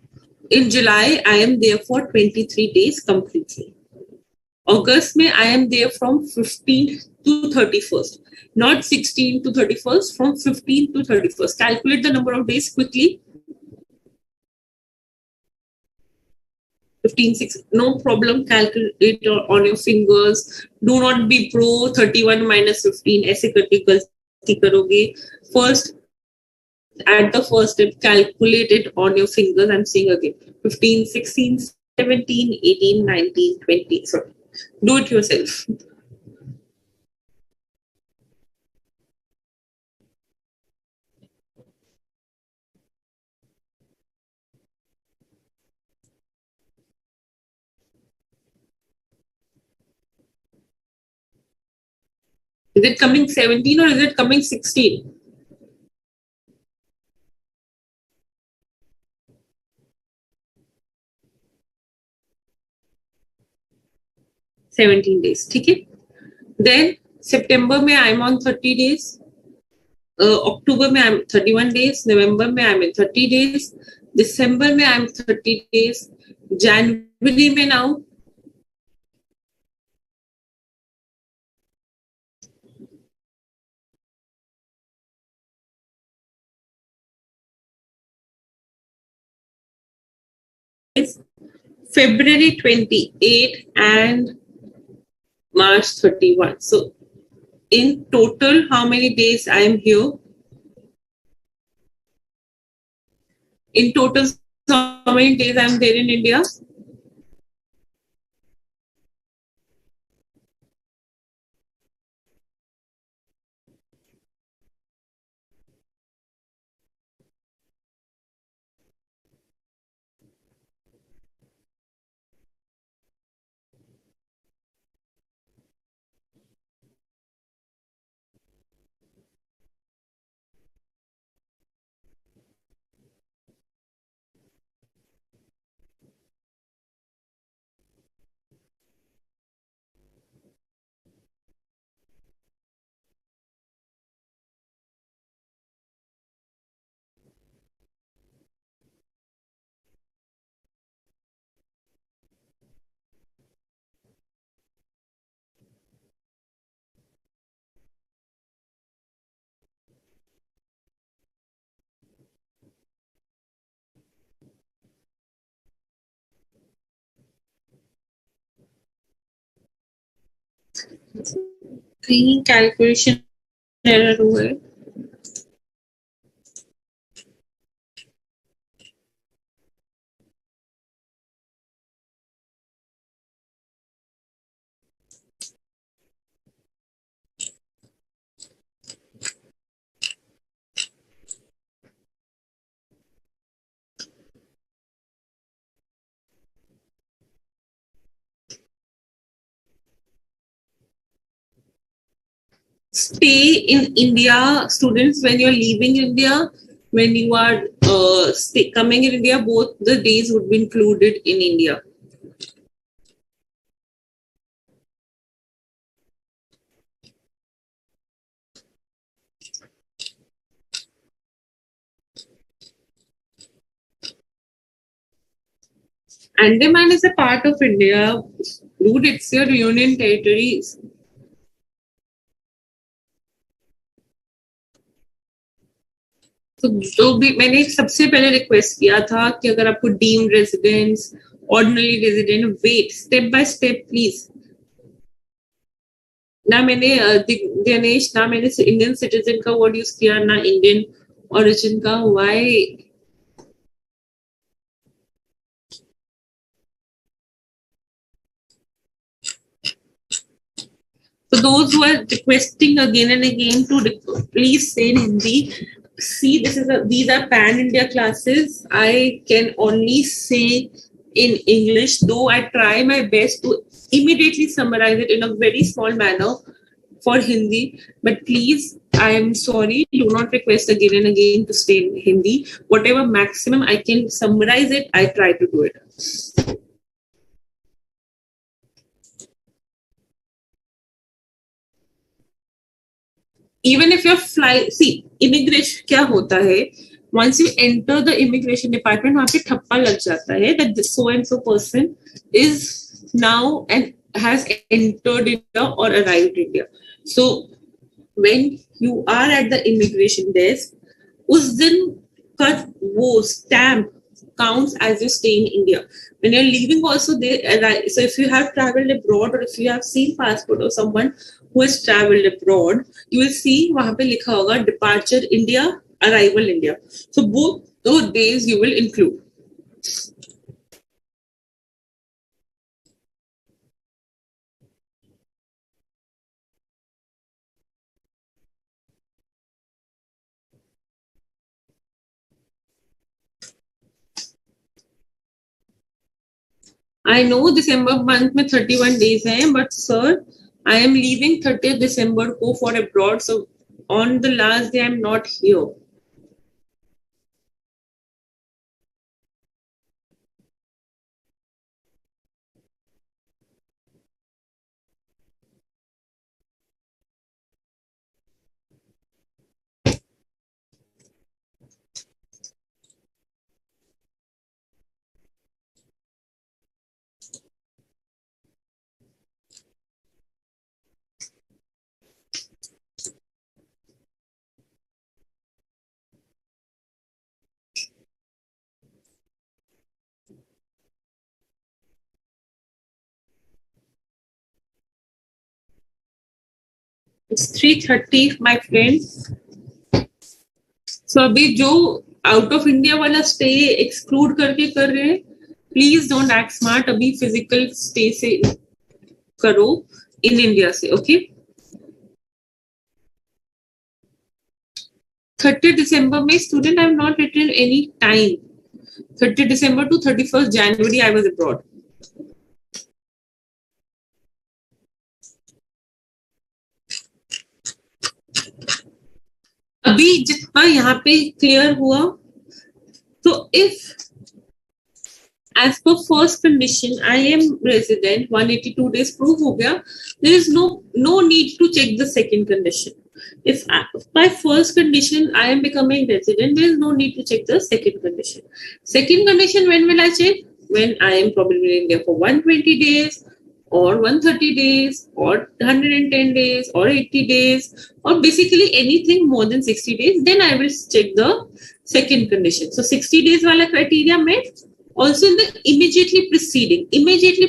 in July, I am there for 23 days completely. August में I am there from 15th to 31st, not 16th to 31st, from 15th to 31st. Calculate the number of days quickly. 15, 6, no problem. Calculate on your fingers. Do not be pro 31 minus 15. ऐसे करके गलती करोगे. First, at the first step, calculate it on your fingers. I'm saying again 15, 16, 17, 18, 19, 20. Sorry. Do it yourself. Is it coming 17 or is it coming 16? 17 days. ठीक है. Then September में I'm on 30 days. October में I'm 31 days. November में I'm in 30 days. December में I'm 30 days. January में now February 28 and March 31. So in total, how many days I am here? In total, how many days I am there in India? कहीं calculation error हुआ है. Stay in India, students, when you're leaving India, when you are coming in India, both the days would be included in India. Andaman is a part of India. Dude, it's your union territories. तो जो भी मैंने सबसे पहले request किया था कि अगर आपको deemed residence, ordinary resident, wait step by step please. ना मैंने गणेश, ना मैंने इंडियन सिटीजन का वर्ड यूज किया, ना इंडियन ओरिजिन का. Why? So those who are requesting again and again to please say in Hindi, see, these are pan India classes. I can only say in English, though I try my best to immediately summarize it in a very small manner for Hindi. But please, I am sorry, do not request again and again to stay in Hindi. Whatever maximum I can summarize it, I try to do it. Even if you're flying, see, immigration क्या होता है? once you enter the immigration department, वहाँ पे ठप्पा लग जाता है that this so and so person is now and has entered India or arrived India. So when you are at the immigration desk, उस दिन का वो stamp counts as you stay in India. When you're leaving also, they arrive. So if you have traveled abroad or if you have seen passport of someone who has traveled abroad, you will see वहाँ पे लिखा होगा departure India, arrival India. So both those days you will include. I know December month में 31 days हैं, but sir, I am leaving 30th December को for abroad. So on the last day, I'm not here. It's 3:30, my friend. So अभी जो out of India वाला stay exclude करके कर रहे हैं, प्लीज डोंट एक्ट स्मार्ट. अभी फिजिकल स्टे से करो इन इंडिया से. ओके 30 दिसंबर में student I have not written any time. 30 December to 31 January I was abroad. अभी जितना यहाँ पे क्लियर हुआ, तो if as per first condition I am resident, 182 days proof हो गया, there is no need to check the second condition. If by first condition I am becoming resident, there is no need to check the second condition. Second condition, when will I check? When I am probably in India for 120 days or 130 days or 110 days or 80 days or basically anything more than 60 days, then I will check the second condition. So 60 days wala criteria met. Also in the immediately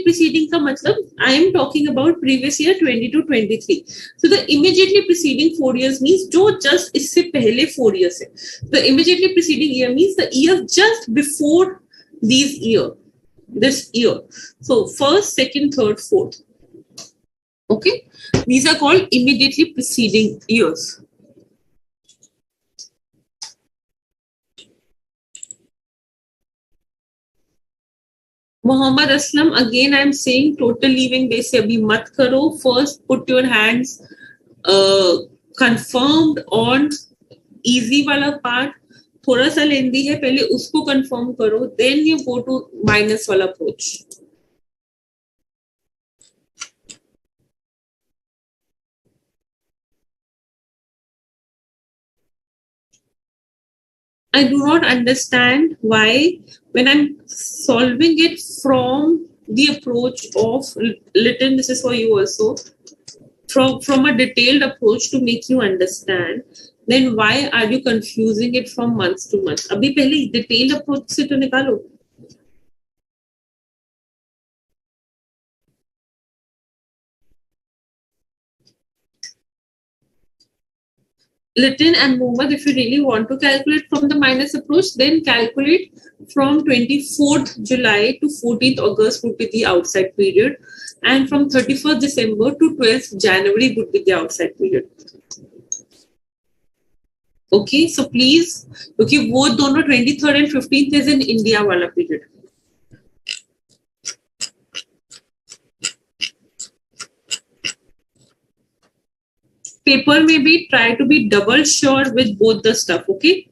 preceding ka matlab, I am talking about previous year 20 to 23. So the immediately preceding 4 years means jo just isse pehle 4 years hai. The immediately preceding year means the year just before this year. So first, second, third, fourth. Okay, these are called immediately preceding years. Mohammad Aslam, again I am saying total leaving day से अभी मत करो. First put your hands confirmed on easy वाला part. थोड़ा सा लेंदी है, पहले उसको confirm करो, then you go to minus वाला approach. I do not understand why when I'm solving it from the approach of Lytton, this is for you also, from a detailed approach to make you understand, then why are you confusing it from month to month? अभी पहले detailed approach से तो निकालो. Lytton and Mohammad, if you really want to calculate from the minus approach, then calculate from 24th July to 14th August would be the outside period, and from 31st December to 12th January would be the outside period. Okay, so please, क्योंकि वो दोनों 23rd and 15th is in India वाला period. Paper में भी try to be double sure with both the stuff. Okay.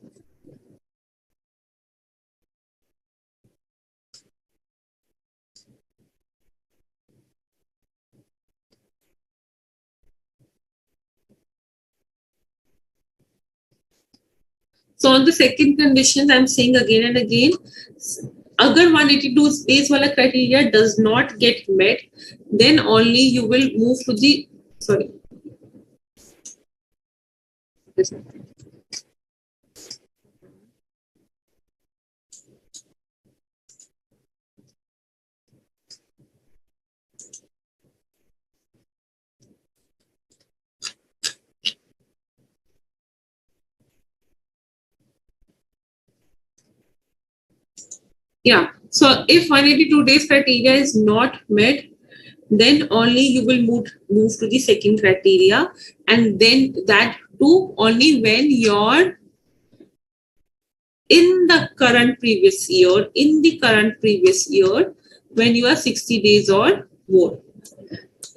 So on the second condition, I'm saying again and again, agar 182 days wala criteria does not get met, then only you will move to the, sorry. Yeah, so if 182 days criteria is not met, then only you will move to the second criteria, and then that too only when you're in the current previous year, when you are 60 days or more.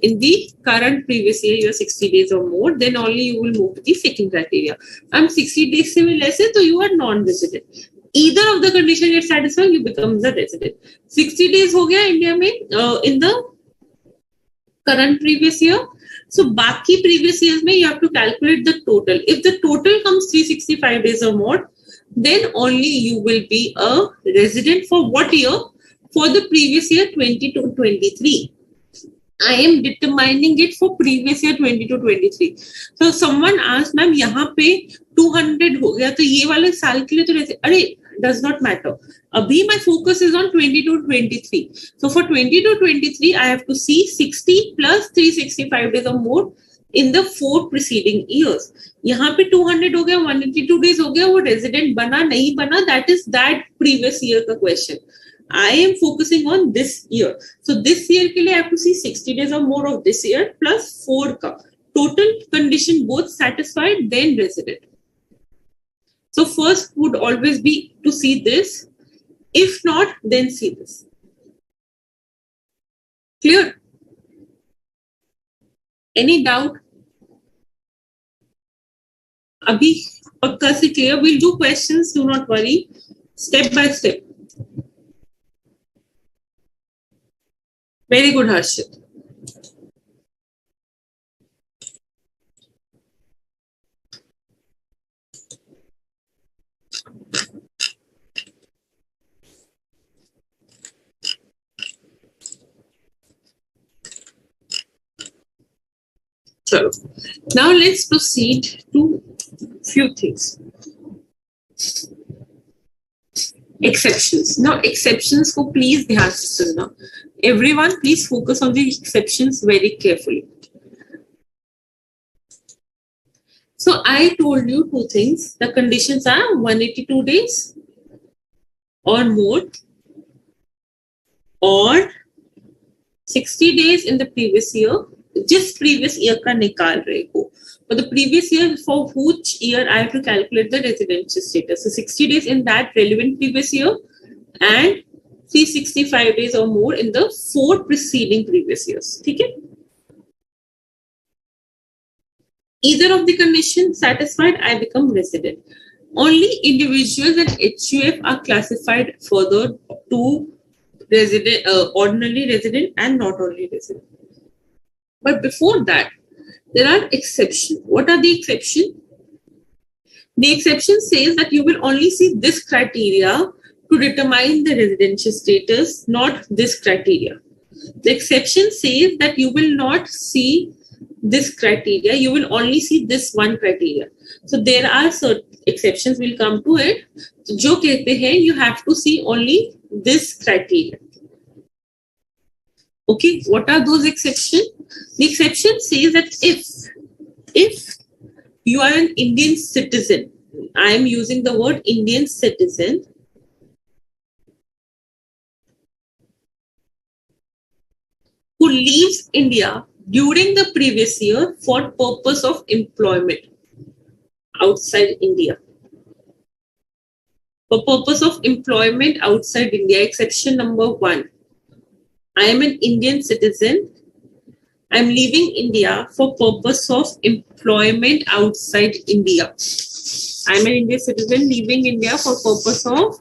In the current previous year, you are 60 days or more, then only you will move to the second criteria. And 60 days se less, so you are non-resident. Either of the condition gets satisfied, you become the resident. 60 days ho gaya India mein, in the current previous year. So baki previous years mein, you have to calculate the total. If the total comes 365 days or more, then only you will be a resident for what year? For the previous year 20 to 23. I am determining it for previous year 20 to 23. So someone asked, ma'am, यहाँ पे 200 हो गया तो ये वाले साल के लिए तो रहते, अरे does not matter. Abhi my focus is on 20 to 23. So for 20 to 23, I have to see 60 plus 365 days or more in the 4 preceding years. यहाँ पे 200 हो गया, 182 days हो गया, वो resident बना नहीं बना, that is that previous year का question. I am focusing on this year. So this year के लिए I have to see 60 days or more of this year plus 4 का. Total condition both satisfied, then resident. So first would always be to see this. If not, then see this. Clear? Any doubt? Abhi pakka se clear. We'll do questions, do not worry. Step by step. Very good, Harshit. So now let's proceed to few things. Exceptions. Now exceptions को please ध्यान से सुनना. Everyone, please focus on the exceptions very carefully. So I told you 2 things. The conditions are 182 days or more, or 60 days in the previous year. Just previous year का निकाल रहे हो. For the previous year, for which year I have to calculate the residential status. So 60 days in that relevant previous year and 365 days or more in the 4 preceding previous years. Okay? Either of the conditions satisfied, I become resident. Only individuals and HUF are classified further to resident, ordinary resident and not only resident. But before that, there are exceptions. What are the exceptions? The exception says that you will only see this criteria to determine the residential status, not this criteria. The exception says that you will not see this criteria, you will only see this one criteria. So there are certain exceptions, we'll come to it. So जो कहते हैं, you have to see only this criteria. Okay, what are those exceptions? The exception says that if you are an Indian citizen, I am using the word Indian citizen, who leaves India during the previous year for purpose of employment outside India. For purpose of employment outside India, exception number 1. I am an Indian citizen. I am leaving India for purpose of employment outside India. I am an Indian citizen leaving India for purpose of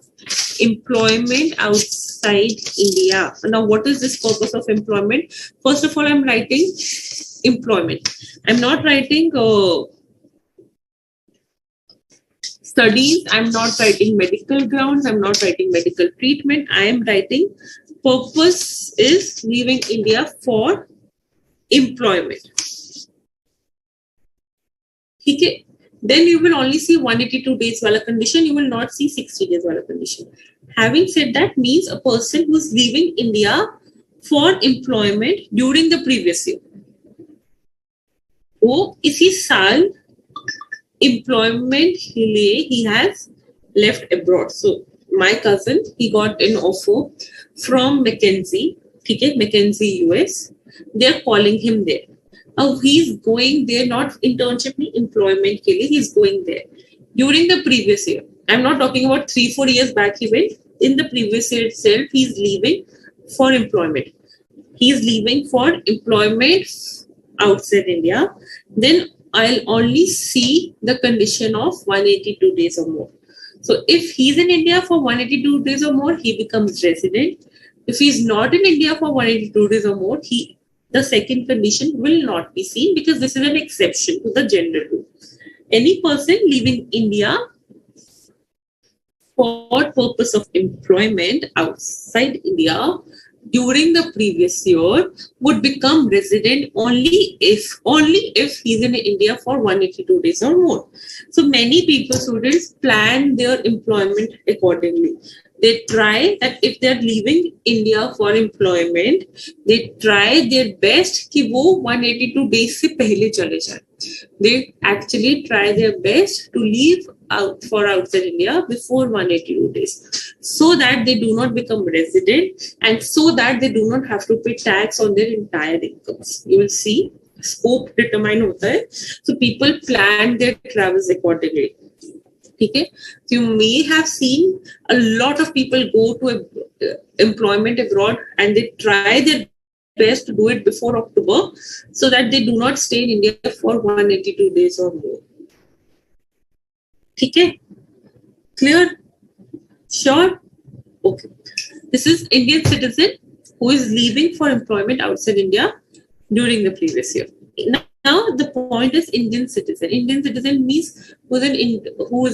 employment outside India. Now, what is this purpose of employment? First of all, I am writing employment. I am not writing studies. I'm not writing medical grounds. I'm not writing medical treatment. I am writing purpose is leaving India for employment. Okay. Then you will only see 182 days wala condition. You will not see 60 days wala condition. Having said that, means a person who is leaving India for employment during the previous year. वो इसी साल employment के लिए he has left abroad. So my cousin, he got an offer from McKinsey, ठीक है, McKinsey US. They're calling him there. He's going there, not internship, employment के लिए, he's going there. During the previous year, I'm not talking about 3-4 years back he went. In the previous year itself, he's leaving for employment. He's leaving for employment outside India. Then I'll only see the condition of 182 days or more. So if he's in India for 182 days or more, he becomes resident. If he's not in India for 182 days or more, the second condition will not be seen because this is an exception to the general rule. Any person leaving India for purpose of employment outside India during the previous year would become resident only if he's in India for 182 days or more. So many people, students, plan their employment accordingly. They try that if they're leaving India for employment, they try their best कि वो 182 days से पहले चले जाए. They actually try their best to leave out for outside India before 182 days, so that they do not become resident and so that they do not have to pay tax on their entire incomes. You will see scope determine होता है. So people plan their travels accordingly. Okay, so you may have seen a lot of people go to employment abroad and they try their best to do it before October so that they do not stay in India for 182 days or more. Okay, clear? Sure? Okay. This is Indian citizen who is leaving for employment outside India during the previous year. Now the point is Indian citizen. Indian citizen means who is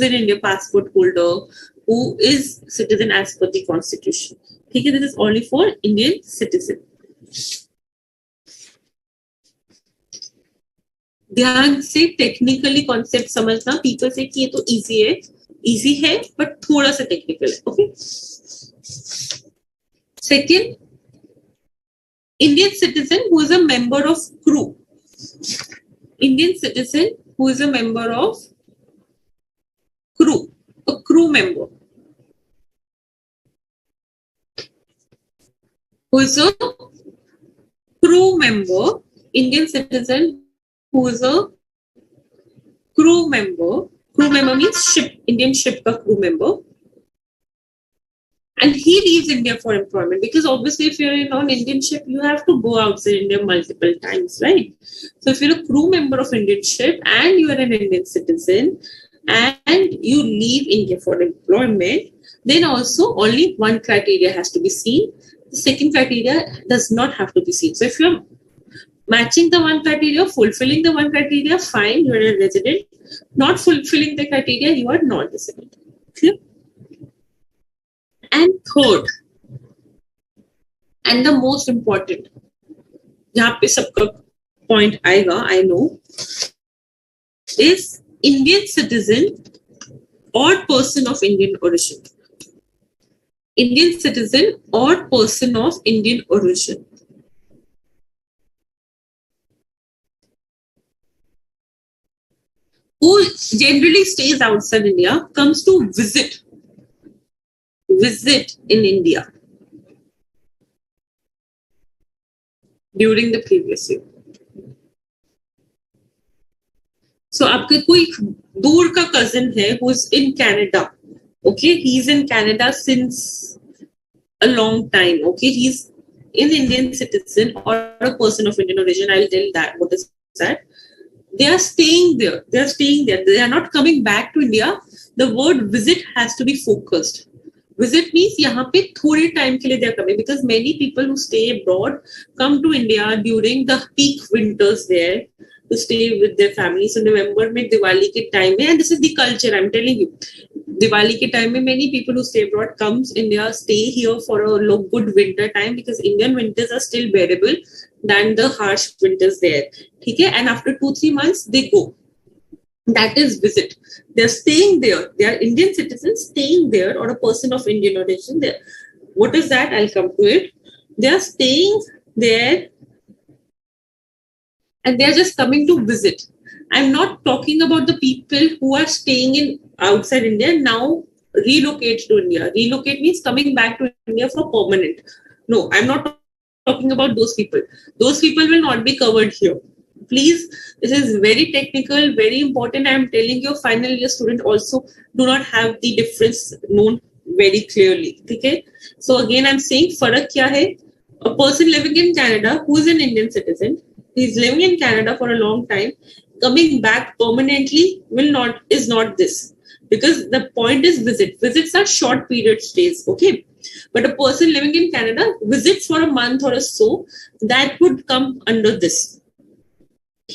an Indian passport holder, who is citizen as per the constitution. Okay, this is only for Indian citizen. ध्यान से technically concept समझना. People से कि ये तो easy है but थोड़ा सा टेक्निकल है. Okay. Second, Indian citizen who is a member of crew. Indian citizen who is a member of crew, a crew member. Who is a crew member, Indian citizen who is a crew member. Crew member means ship, Indian ship ka crew member. And he leaves India for employment because obviously if you're in an Indian ship, you have to go outside India multiple times, right? So if you're a crew member of Indian ship and you are an Indian citizen and you leave India for employment, then also only one criteria has to be seen. The second criteria does not have to be seen. So if you're matching the one criteria, fulfilling the one criteria, fine, you're a resident. Not fulfilling the criteria, you are not resident. Clear? And third, and the most important, यहाँ पे सबका point आएगा, I know, is Indian citizen or person of Indian origin. Indian citizen or person of Indian origin. Who generally stays outside India, comes to visit in India during the previous year. So आपके कोई दूर का cousin है who is in Canada. Okay, he's in Canada since a long time. Okay, he's an Indian citizen or a person of Indian origin. I'll tell that. What is that? They are staying there. They are not coming back to India. The word visit has to be focused. Visit means यहाँ पे थोड़े time के लिए they are coming because many people who stay abroad come to India during the peak winters there to stay with their family. So November में दिवाली के time में, and this is the culture I'm telling you. Diwali ke time mein many people who stay abroad comes India, stay here for a good winter time because Indian winters are still bearable than the harsh winters there. Okay? And after 2-3 months they go. That is visit. They're staying there. They are Indian citizens staying there, or a person of Indian origin there. What is that? I'll come to it. They are staying there and they are just coming to visit. I'm not talking about the people who are staying in outside India now relocate to India. Relocate means coming back to India for permanent. No, I'm not talking about those people. Those people will not be covered here. Please, this is very technical, very important. I'm telling you, final year student also do not have the difference known very clearly. Okay? So again, I'm saying, farak kya hai? A person living in Canada who is an Indian citizen, he's living in Canada for a long time, coming back permanently is not this, because the point is visits are short period stays, okay, but a person living in Canada visits for a month or so, that would come under this,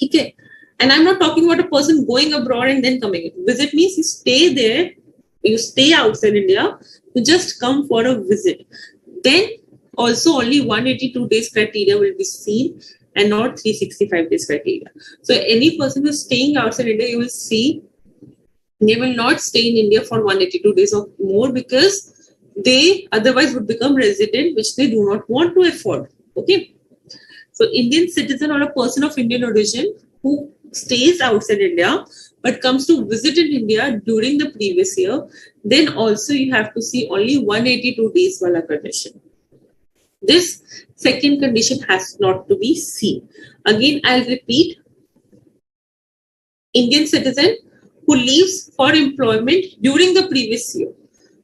okay. And I'm not talking about a person going abroad and then coming in. Visit means you stay there, you stay outside India, you just come for a visit. Then also only 182 days criteria will be seen and not 365 days criteria. So any person who is staying outside India, you will see they will not stay in India for 182 days or more, because they otherwise would become resident, which they do not want to afford. Okay. So Indian citizen or a person of Indian origin who stays outside India but comes to visit in India during the previous year, then also you have to see only 182 days wala condition. This second condition has not to be seen. Again, I'll repeat. Indian citizen who leaves for employment during the previous year.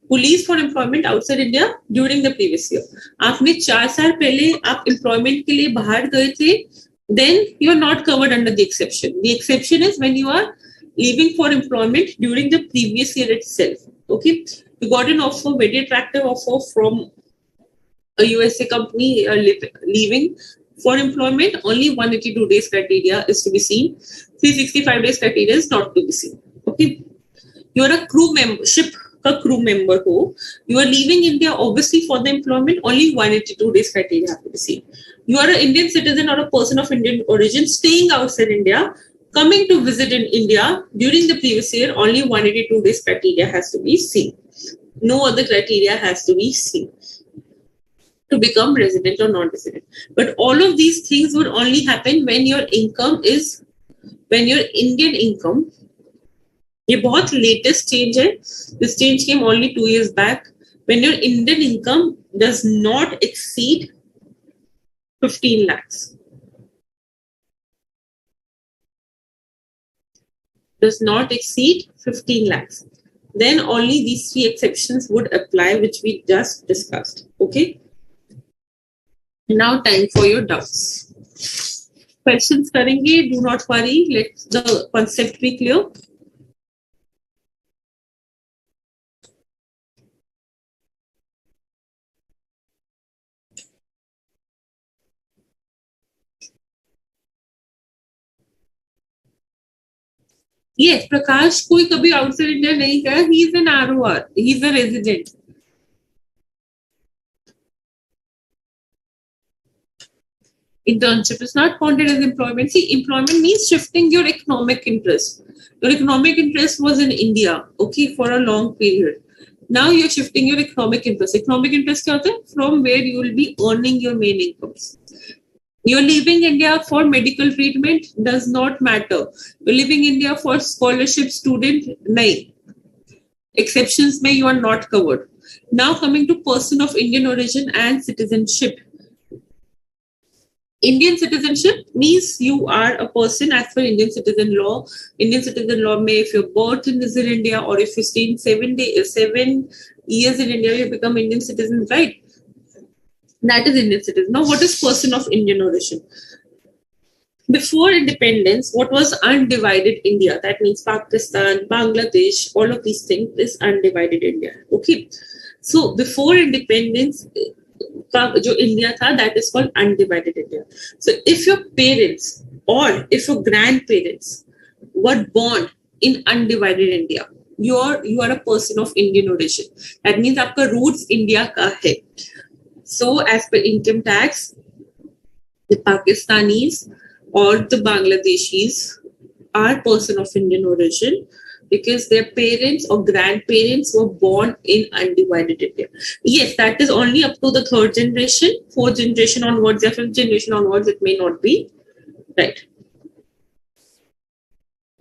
Who leaves for employment outside India during the previous year. आपने 4 साल पहले आप employment के लिए बाहर गए थे, then you are not covered under the exception. The exception is when you are leaving for employment during the previous year itself. Okay, you got an offer, very attractive offer from a USA company, leaving for employment, only 182 days criteria is to be seen. 365 days criteria is not to be seen. Okay, you are a crew membership. Crew member who you are leaving India obviously for the employment, only 182 days criteria have to be seen. You are an Indian citizen or a person of Indian origin staying outside India, coming to visit in India during the previous year, only 182 days criteria has to be seen. No other criteria has to be seen to become resident or non-resident. But all of these things would only happen when your income is, when your Indian income, ये बहुत latest change है. This change came only 2 years back. When your Indian income does not exceed 15 lakhs. Does not exceed 15 lakhs. Then only these 3 exceptions would apply, which we just discussed. Okay. Now time for your doubts. Questions करेंगे. Do not worry. Let the concept be clear. Yes, Prakash कोई कभी outside India नहीं गया. He is an ROR. He is a resident. Internship is not counted as employment. See, employment means shifting your economic interest. Your economic interest was in India, okay, for a long period. Now you're shifting your economic interest. Economic interest क्या होता है? From where you will be earning your main incomes. You're leaving India for medical treatment, does not matter. You're leaving India for scholarship student, nahi. Exceptions may you are not covered. Now coming to person of Indian origin and citizenship. Indian citizenship means you are a person as per Indian citizen law. Indian citizen law may, if you're born in India or if you stay in 7 years in India, you become Indian citizen, right? That is Indian citizen. Now, what is person of Indian origin? Before independence, what was undivided India? That means Pakistan, Bangladesh, all of these things is undivided India. Okay. So before independence, जो India था, that is called undivided India. So if your parents or if your grandparents were born in undivided India, you are a person of Indian origin. That means आपका roots India का है. So as per income tax, the Pakistanis or the Bangladeshis are person of Indian origin because their parents or grandparents were born in undivided India. Yes, that is only up to the third generation. Fourth generation onwards, or fifth generation onwards, it may not be right.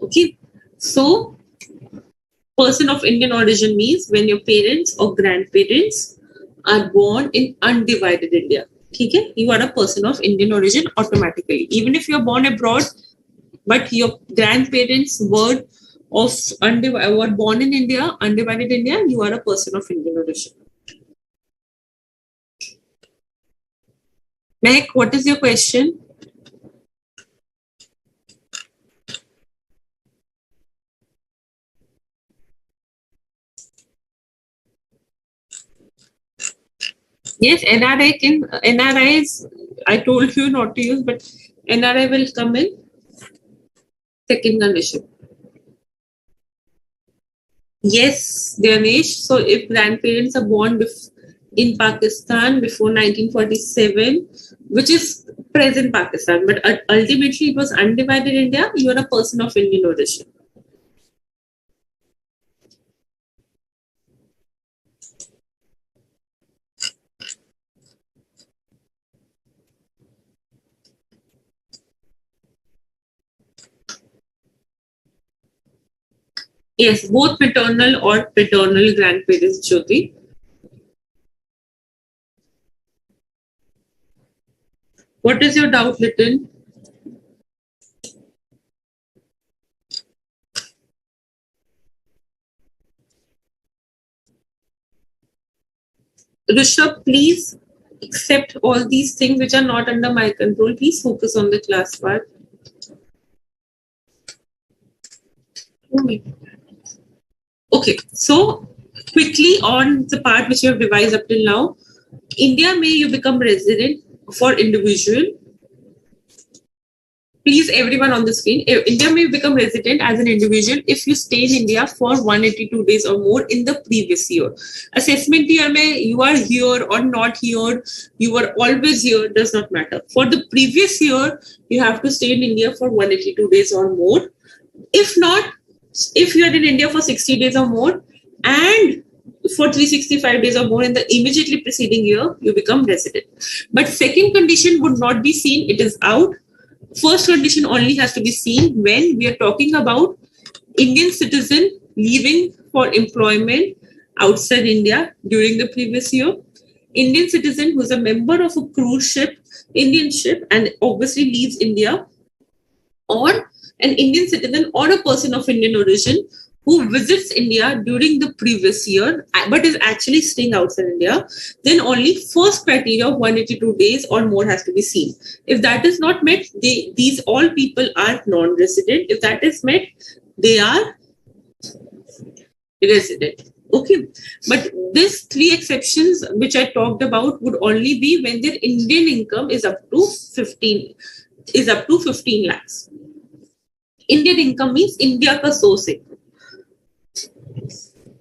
Okay, so person of Indian origin means when your parents or grandparents are born in undivided India. Okay, you are a person of Indian origin automatically. Even if you are born abroad, but your grandparents were born in India, undivided India, you are a person of Indian origin. Meg, what is your question? Yes, NRIs, I told you not to use, but NRI will come in second condition. Yes, Ganesh. So if grandparents are born in Pakistan before 1947, which is present Pakistan, but ultimately it was undivided India, you are a person of Indian origin. Yes, both maternal or paternal grandparents, Jyoti. What is your doubt, Litin? Rishabh, please accept all these things which are not under my control. Please focus on the class part. Okay, so quickly on the part which you have devised up till now. India may you become resident for individual. Please, everyone on the screen, India may become resident as an individual if you stay in India for 182 days or more in the previous year. Assessment year mein you are here or not here, you were always here, does not matter. For the previous year, you have to stay in India for 182 days or more. If not, if you are in India for 60 days or more and for 365 days or more in the immediately preceding year, you become resident. But second condition would not be seen, it is out. First condition only has to be seen when we are talking about Indian citizen leaving for employment outside India during the previous year. Indian citizen who is a member of a cruise ship, Indian ship, and obviously leaves India, or an Indian citizen or a person of Indian origin who visits India during the previous year but is actually staying outside India, then only first criteria of 182 days or more has to be seen. If that is not met, these all people are non-resident. If that is met, they are resident. Okay, but these three exceptions which I talked about would only be when their Indian income is up to 15 lakhs. Indian income means India का source income.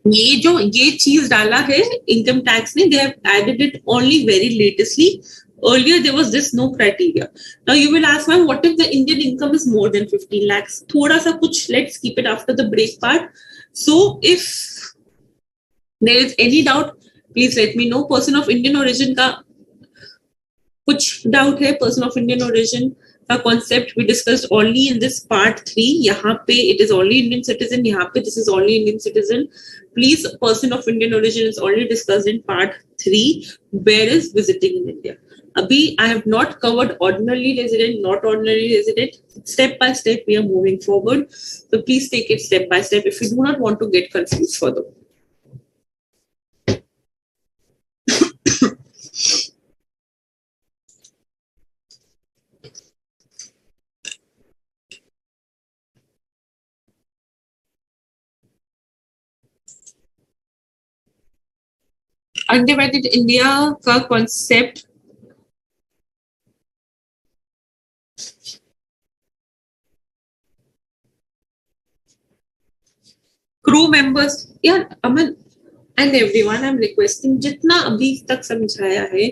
ये चीज डाला है income tax ने, they have added it only very latestly. Earlier there was this no criteria. Now you will ask, ma'am, what if the Indian income is more than 15 lakhs? थोड़ा सा कुछ, let's keep it after the break part. So if there is any doubt, please let me know. Person of Indian origin का कुछ doubt है? Person of Indian origin का concept we discussed only in this part 3. यहाँ पे it is only Indian citizen, यहाँ पे this is only Indian citizen. Please, person of Indian origin is already discussed in part 3. Where is visiting in India? Abhi I have not covered ordinary resident, not ordinary resident. Step by step we are moving forward. So please take it step by step if you do not want to get confused further. Undivided India का concept crew members, yeah, Aman and everyone, I'm requesting जितना अभी तक समझाया है,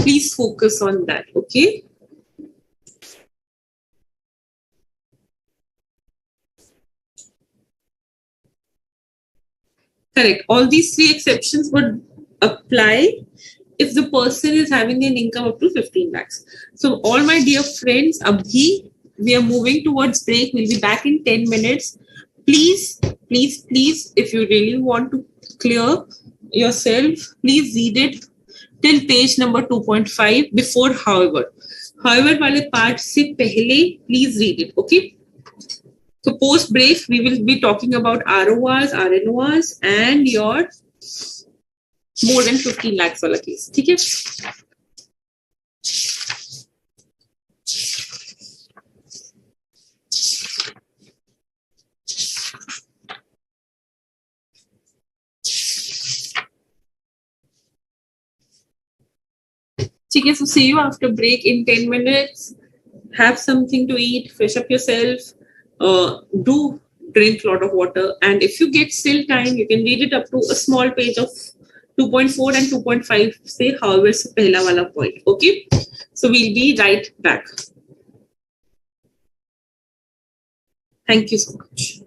please focus on that, okay? Correct. All these three exceptions would apply if the person is having an income up to 15 lakhs. So, all my dear friends, abhi we are moving towards break. We'll be back in 10 minutes. Please, please, please, if you really want to clear yourself, please read it till page number 2.5 before however. However, वाले part से पहले please read it. Okay. So post break, we will be talking about RORs, RNORs, and your more than 15 lakhs वाला case. ठीक है? ठीक है? So see you after break in 10 minutes. Have something to eat, fresh up yourself, do drink a lot of water, and if you get still time, you can read it up to a small page of 2.4 and 2.5, say however se pehla wala point. Okay, so we'll be right back. Thank you so much.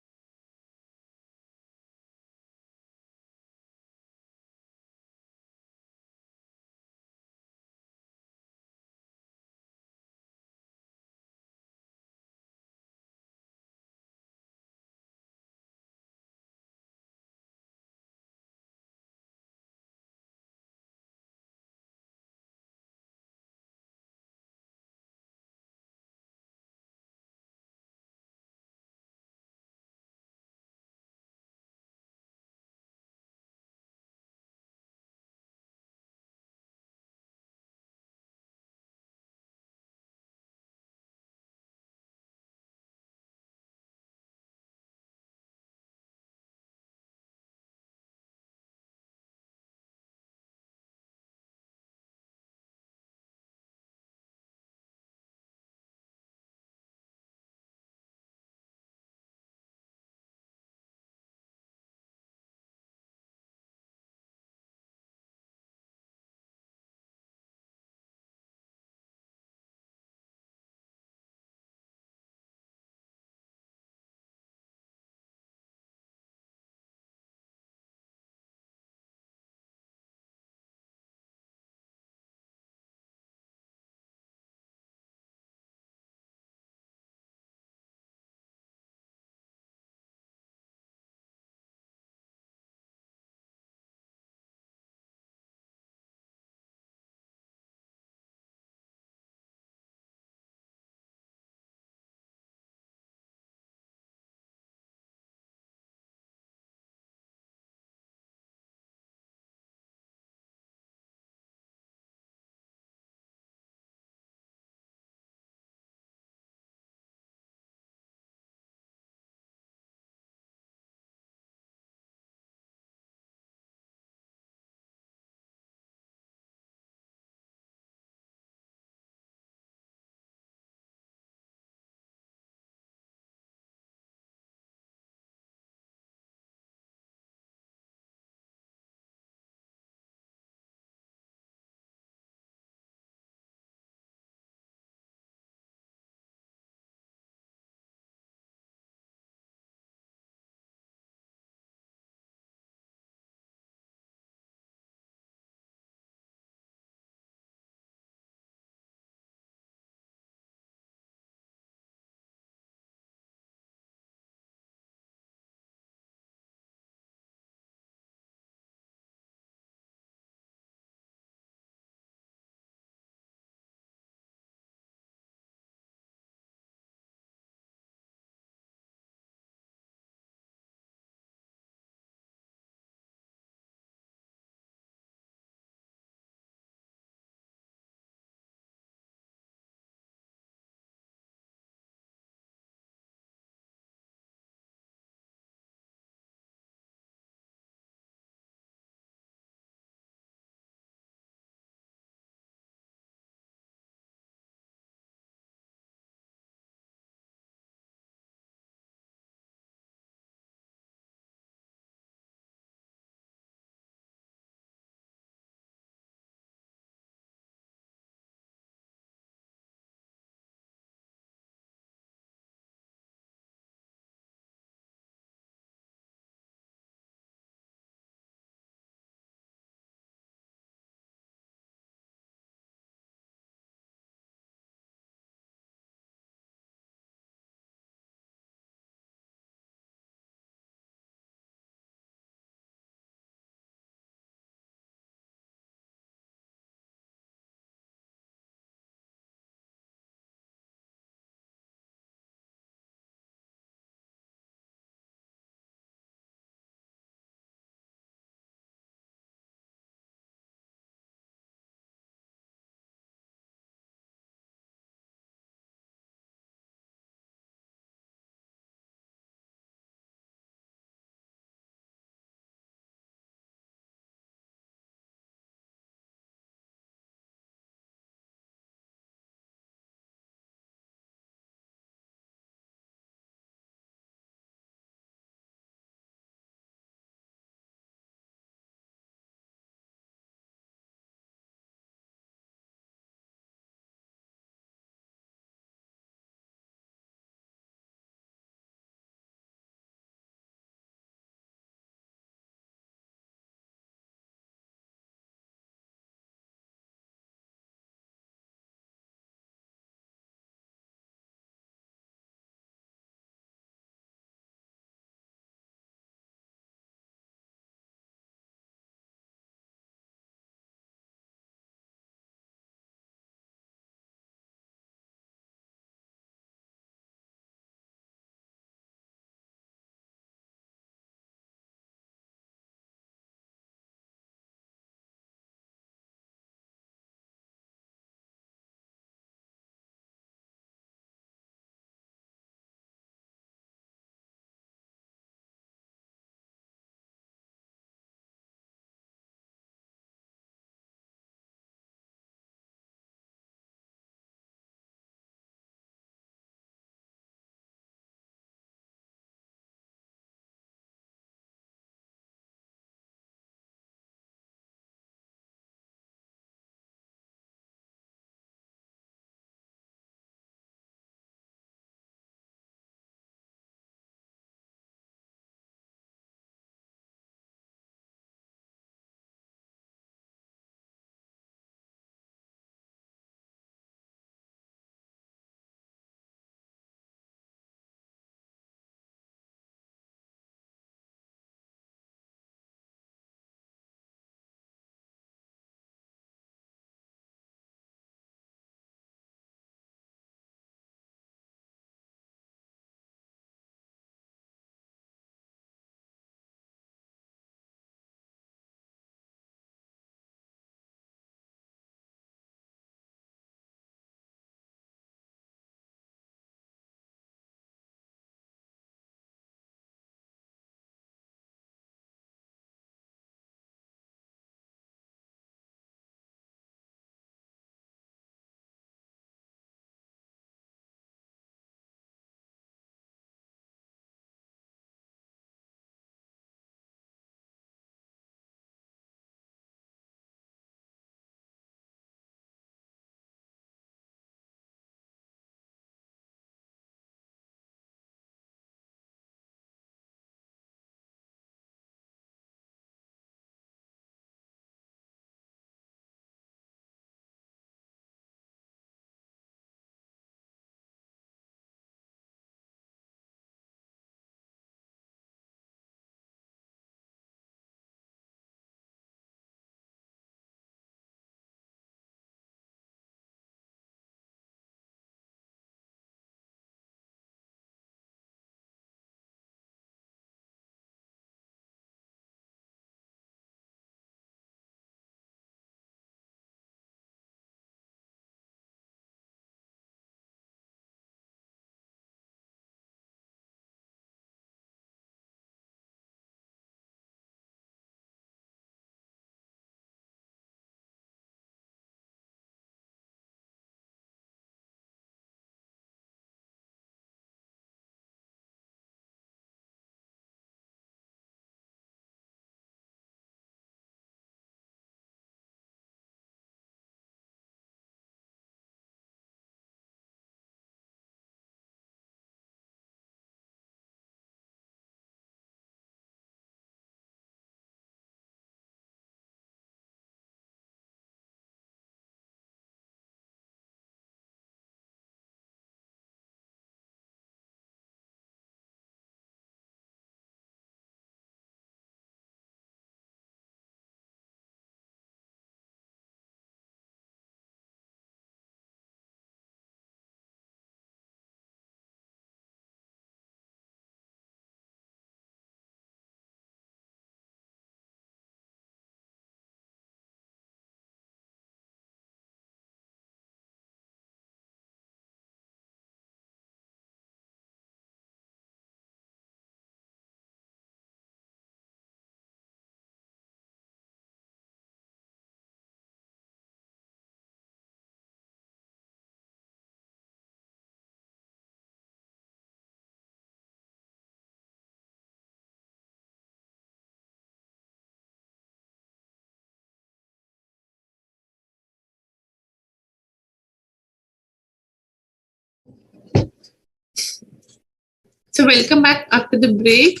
So welcome back after the break.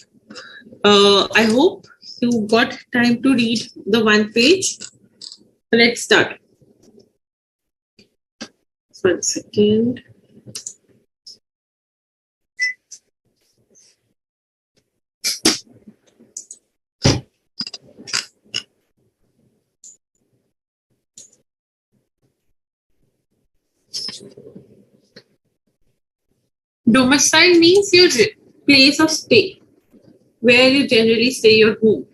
I hope you got time to read the one page. Let's start. 1 second. Domicile means your place of stay, where you generally stay, your home.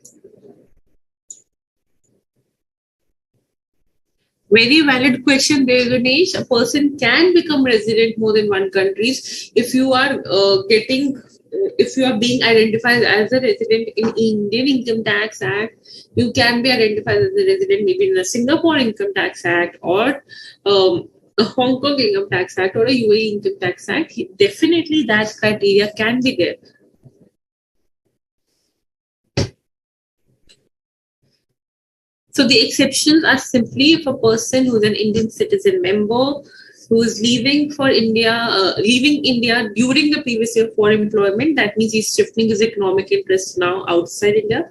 Very valid question there, Ganesh. A person can become resident more than one countries if you are if you are being identified as a resident in Indian Income Tax Act. You can be identified as a resident maybe in the Singapore Income Tax Act or a Hong Kong Income Tax Act or a UAE Income Tax Act. Definitely that criteria can be there. So the exceptions are simply if a person who is an Indian citizen member who is leaving India during the previous year for employment, that means he's shifting his economic interest now outside India,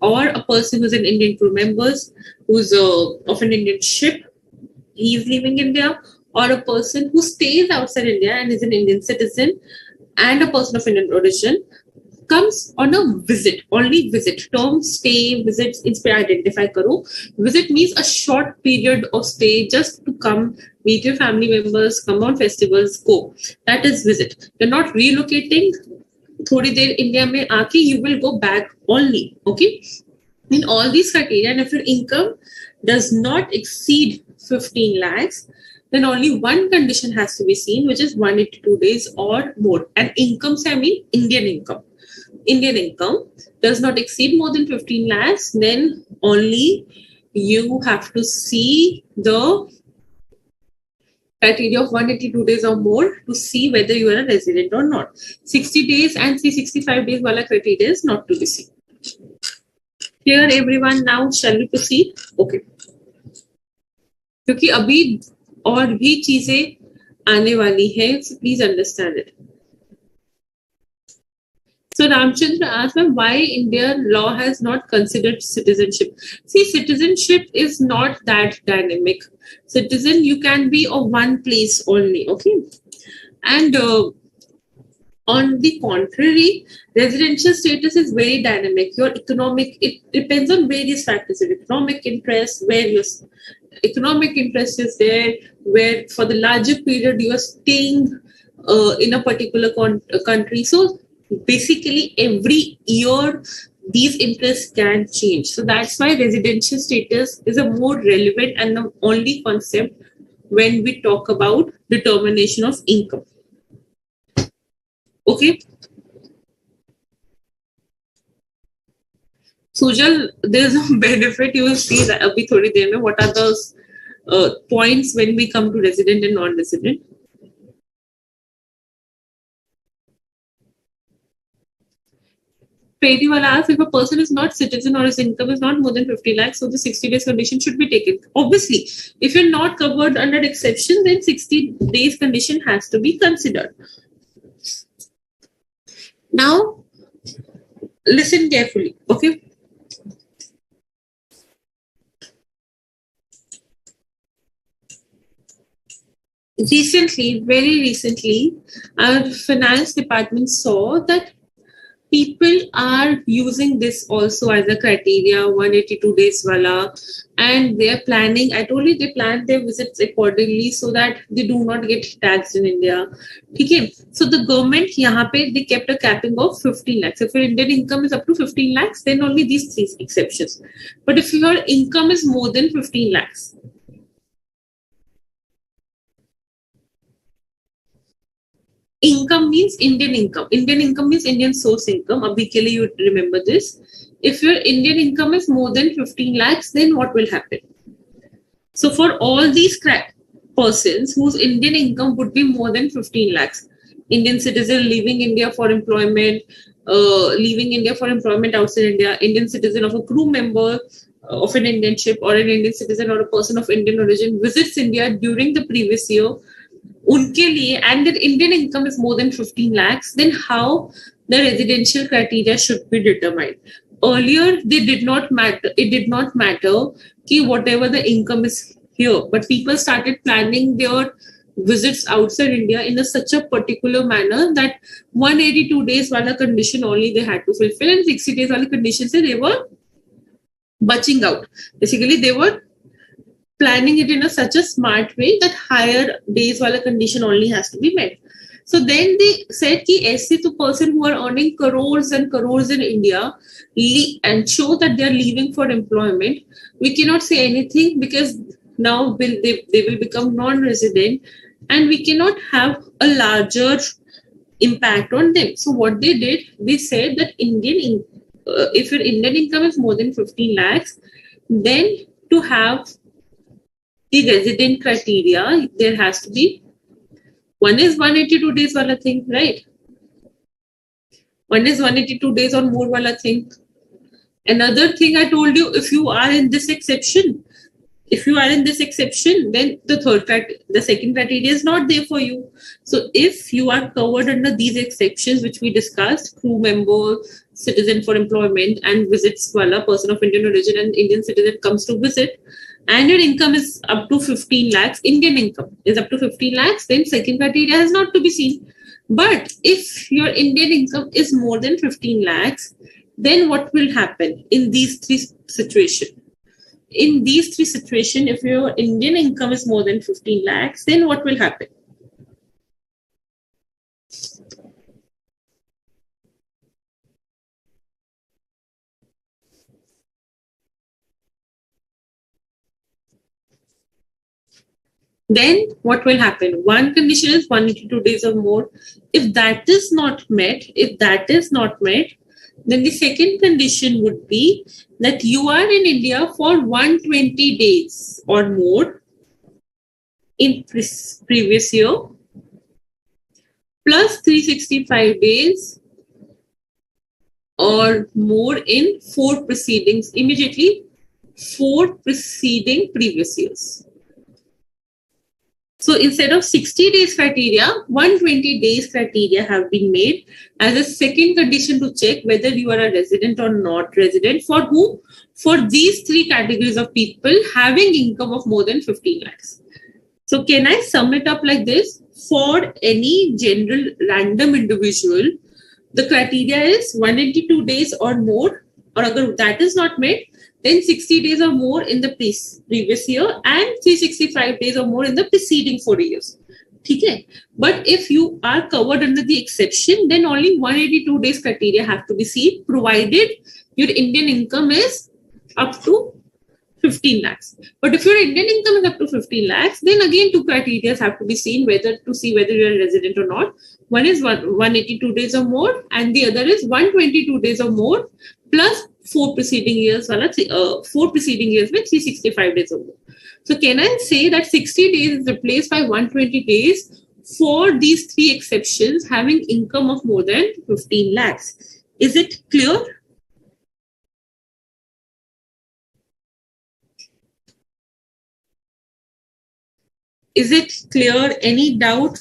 or a person who's an Indian crew members who's of an Indian ship, he's leaving India, or a person who stays outside India and is an Indian citizen and a person of Indian origin comes on a visit, only visit. Term stay, visits, इस identify करो. Visit means a short period of stay just to come, meet your family members, come on festivals, go. That is visit. You're not relocating. थोड़ी देर India में आके you will go back only. Okay. In all these criteria, and if your income does not exceed 15 lakhs, then only one condition has to be seen, which is 182 days or more. And income, I mean Indian income. Indian income does not exceed more than 15 lakhs, then only you have to see the criteria of 182 days or more to see whether you are a resident or not. 60 days and 365 days wala criteria is not to be seen. Clear everyone now? Shall we proceed? Okay. क्योंकि अभी और भी चीजें आने वाली है, so please understand it. So Ramchandra asked me why Indian law has not considered citizenship. See, citizenship is not that dynamic. Citizen, you can be of one place only, okay? And on the contrary, residential status is very dynamic. Your economic, it depends on various factors. Your economic interest, where your economic interest is there, where for the larger period you are staying in a particular country. So basically every year these interests can change. So that's why residential status is a more relevant and the only concept when we talk about determination of income. Okay. Sujal, there's a benefit. You will see that abhi thodi der mein, what are those points when we come to resident and non-resident. Wala asks if a person is not citizen or his income is not more than 50 lakhs, so the 60 days condition should be taken. Obviously, if you're not covered under exception, then 60 days condition has to be considered. Now, listen carefully, okay? Very recently, our finance department saw that people are using this also as a criteria, 182 days wala, and they're planning, I told you they plan their visits accordingly so that they do not get taxed in India. Okay. So the government, they kept a capping of 15 lakhs. If your Indian income is up to 15 lakhs, then only these three exceptions. But if your income is more than 15 lakhs, income means Indian income. Indian income means Indian source income. Abhikele, you remember this. If your Indian income is more than 15 lakhs, then what will happen? So for all these persons whose Indian income would be more than 15 lakhs, Indian citizen leaving India for employment, outside India, Indian citizen of a crew member of an Indian ship, or an Indian citizen or a person of Indian origin visits India during the previous year, उनके लिए and their Indian income is more than 15 lakhs, then how the residential criteria should be determined. Earlier, they did not matter. It did not matter कि whatever the income is here, but people started planning their visits outside India in such a particular manner that 182 days wala condition only they had to fulfill, and 60 days wala condition se they were butching out. Basically, they were planning it in such a smart way that higher days wala condition only has to be met. So then they said कि ऐसे तो person who are earning crores and crores in India and show that they are leaving for employment, we cannot say anything because now they will become non-resident and we cannot have a larger impact on them. So what they did, they said that if your Indian income is more than 15 lakhs, then to have the resident criteria, there has to be one is 182 days wala thing, right? One is 182 days or more wala thing. Another thing I told you, if you are in this exception, then the second criteria is not there for you. So if you are covered under these exceptions, which we discussed, crew member, citizen for employment, and visits wala person of Indian origin and Indian citizen comes to visit, and your income is up to 15 lakhs, Indian income is up to 15 lakhs, then second criteria has not to be seen. But if your Indian income is more than 15 lakhs, then what will happen in these three situations? In these three situations, if your Indian income is more than 15 lakhs, then what will happen? Then what will happen? One condition is 182 days or more. If that is not met, then the second condition would be that you are in India for 120 days or more in previous year, plus 365 days or more in 4 preceding previous years. So instead of 60 days criteria, 120 days criteria have been made as a second condition to check whether you are a resident or not resident. For whom? For these three categories of people having income of more than 15 lakhs. So can I sum it up like this? For any general random individual, the criteria is 182 days or more, or agar that is not met, then 60 days or more in the previous year and 365 days or more in the preceding 4 years. Okay? But if you are covered under the exception, then only 182 days criteria have to be seen, provided your Indian income is up to 15 lakhs. But if your Indian income is up to 15 lakhs, then again 2 criteria have to be seen whether you're a resident or not. One is 182 days or more, and the other is 122 days or more plus 4 preceding years with 365 days or more. So can I say that 60 days is replaced by 120 days for these 3 exceptions having income of more than 15 lakhs? Is it clear? Is it clear? Any doubt?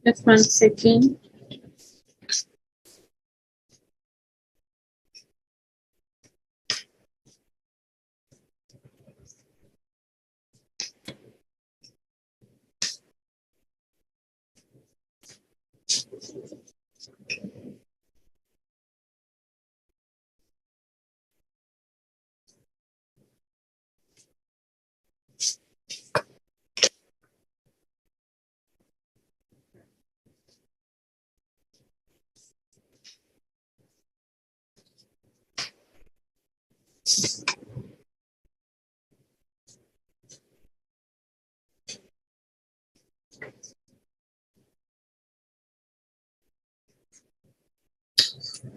Just 1 second.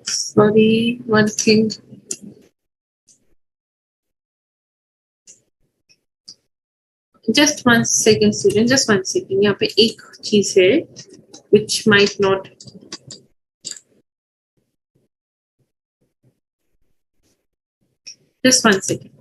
Sorry, one thing. Just 1 second, student. Just 1 second. यहाँ पे एक चीज है which might not. Just 1 second.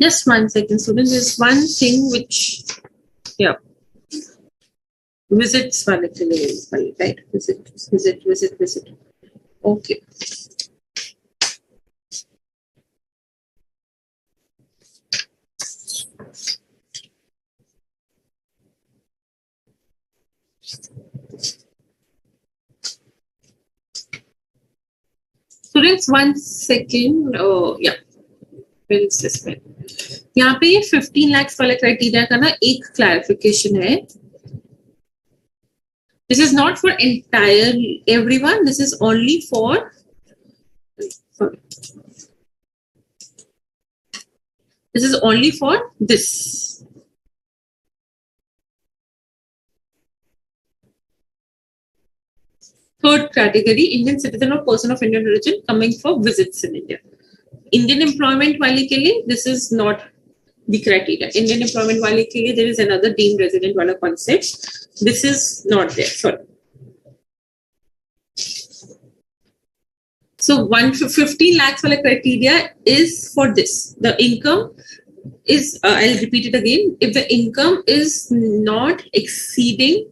Just 1 second, students. There's one thing which, yeah, visits वाले के लिए right? Visit. Okay. Students, 1 second. Yeah. Where is this pen? यहाँ पे ये 15 lakhs वाले क्राइटेरिया का ना एक क्लैरिफिकेशन है. This is not for entire everyone. This is only for. Sorry. This is only for this. Third category, Indian citizen or person of Indian origin coming for visits in India. Indian employment wale ke liye, this is not the criteria. Indian employment wale ke liye, there is another deemed resident wala concept. This is not there. Sorry. So 15 lakhs wala criteria is for this. The income is, I'll repeat it again. If the income is not exceeding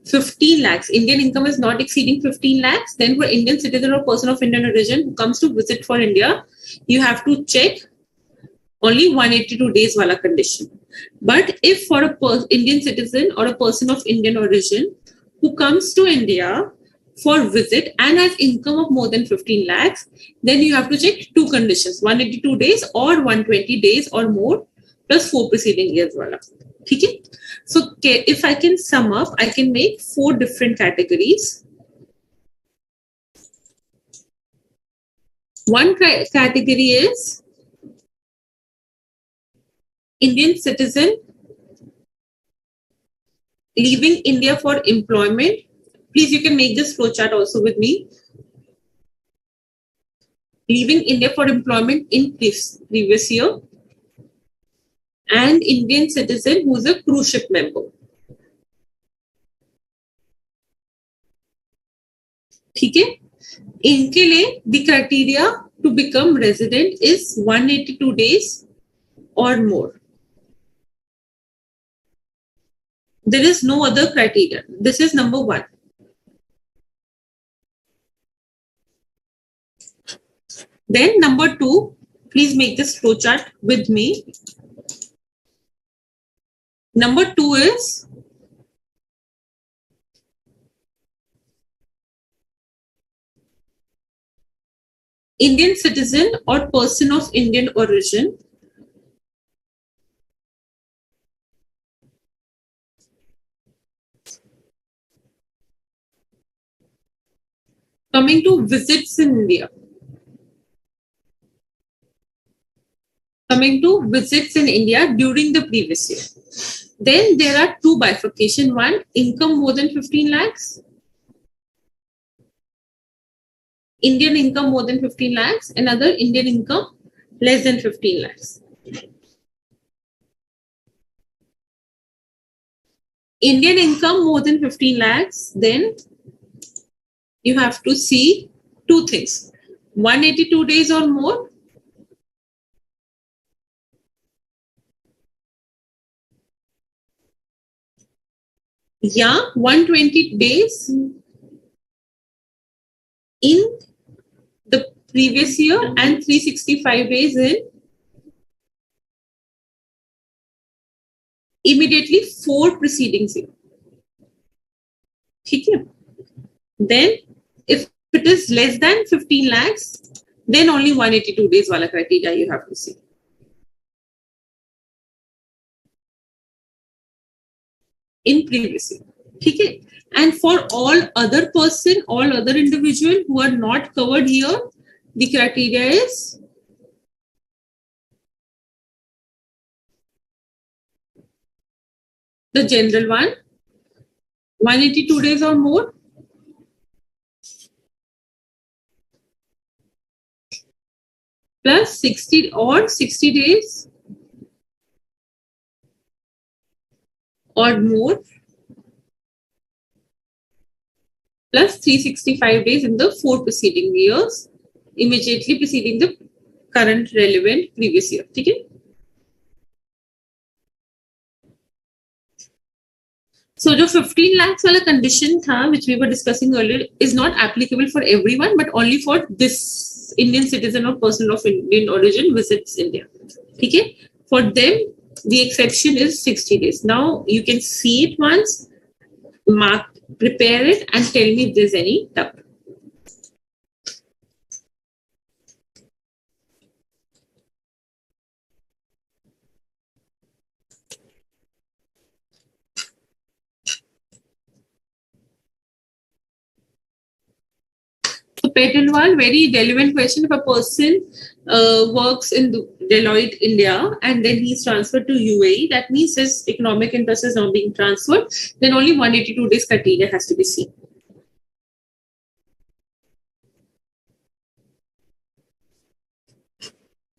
15 lakhs, Indian income is not exceeding 15 lakhs, then for Indian citizen or person of Indian origin who comes to visit for India, you have to check only 182 days wala condition. But if for a Indian citizen or a person of Indian origin who comes to India for visit and has income of more than 15 lakhs, then you have to check two conditions, 182 days or 120 days or more plus 4 preceding years wala. Okay? So if I can sum up, I can make 4 different categories. One category is Indian citizen leaving India for employment. Please, you can make this flowchart also with me. Leaving India for employment in previous year. And Indian citizen who is a cruise ship member. ठीक है? इनके लिए the criteria to become resident is 182 days or more. There is no other criteria. This is number 1. Then number 2, please make this flowchart with me. Number 2 is Indian citizen or person of Indian origin coming to visits in India. Coming to visits in India during the previous year. Then there are 2 bifurcation. One, income more than 15 lakhs. Indian income more than 15 lakhs. Another, Indian income less than 15 lakhs. Indian income more than 15 lakhs, then you have to see 2 things. 182 days or more. Yeah, 120 days in the previous year and 365 days in immediately 4 preceding year. Okay. Then if it is less than 15 lakhs, then only 182 days wala criteria you have to see. In previous year. Okay. And for all other person, all other individual who are not covered here, the criteria is The general one, 182 days or more, plus 60 or 60 days or more, plus 365 days in the 4 preceding years, immediately preceding the current relevant previous year. ठीक है? So जो 15 lakhs वाला condition था, which we were discussing earlier, is not applicable for everyone, but only for this Indian citizen or person of Indian origin visits India. ठीक है? For them, the exception is 60 days. Now you can see it once, mark, prepare it, and tell me if there's any doubt. So patent wall, very relevant question. If a person works in Deloitte, India, and then he's transferred to UAE, that means his economic interest is now being transferred, then only 182 days criteria has to be seen.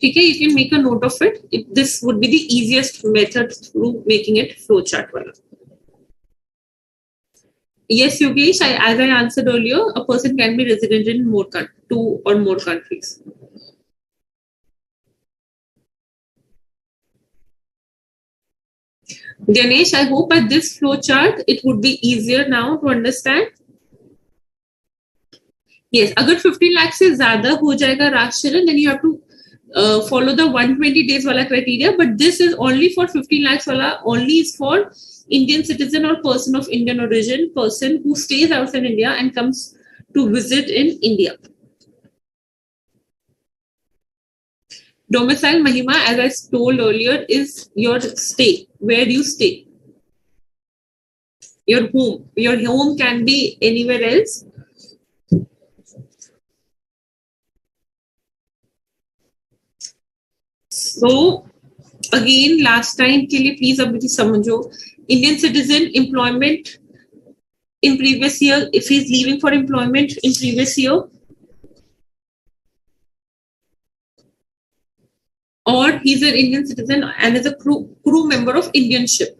Okay, you can make a note of it. This would be the easiest method through making it flowchart. Yes, Yogesh, as I answered earlier, a person can be resident in two or more countries. Ganesh, I hope at this flowchart, it would be easier now to understand. Yes, अगर 15 लाख से ज़्यादा हो जाएगा राष्ट्रीय, then you have to follow the 120 days wala criteria, but this is only for 15 lakhs wala, only is for Indian citizen or person of Indian origin, person who stays outside India and comes to visit in India. Domicile, Mahima, as I told earlier, is your stay, where you stay. Your home. Your home can be anywhere else. So, again, last time के लिए please अब मुझे समझो. Indian citizen employment in previous year, if he's leaving for employment in previous year, or he's an Indian citizen and is a crew member of Indian ship,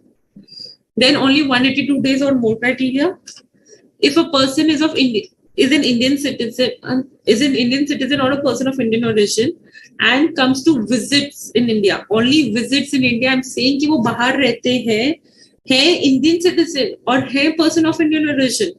then only 182 days or more criteria. If a person is an Indian citizen or a person of Indian origin and comes to visits in India, only visits in India, I'm saying कि वो बाहर रहते हैं Indian citizen or है person of Indian origin,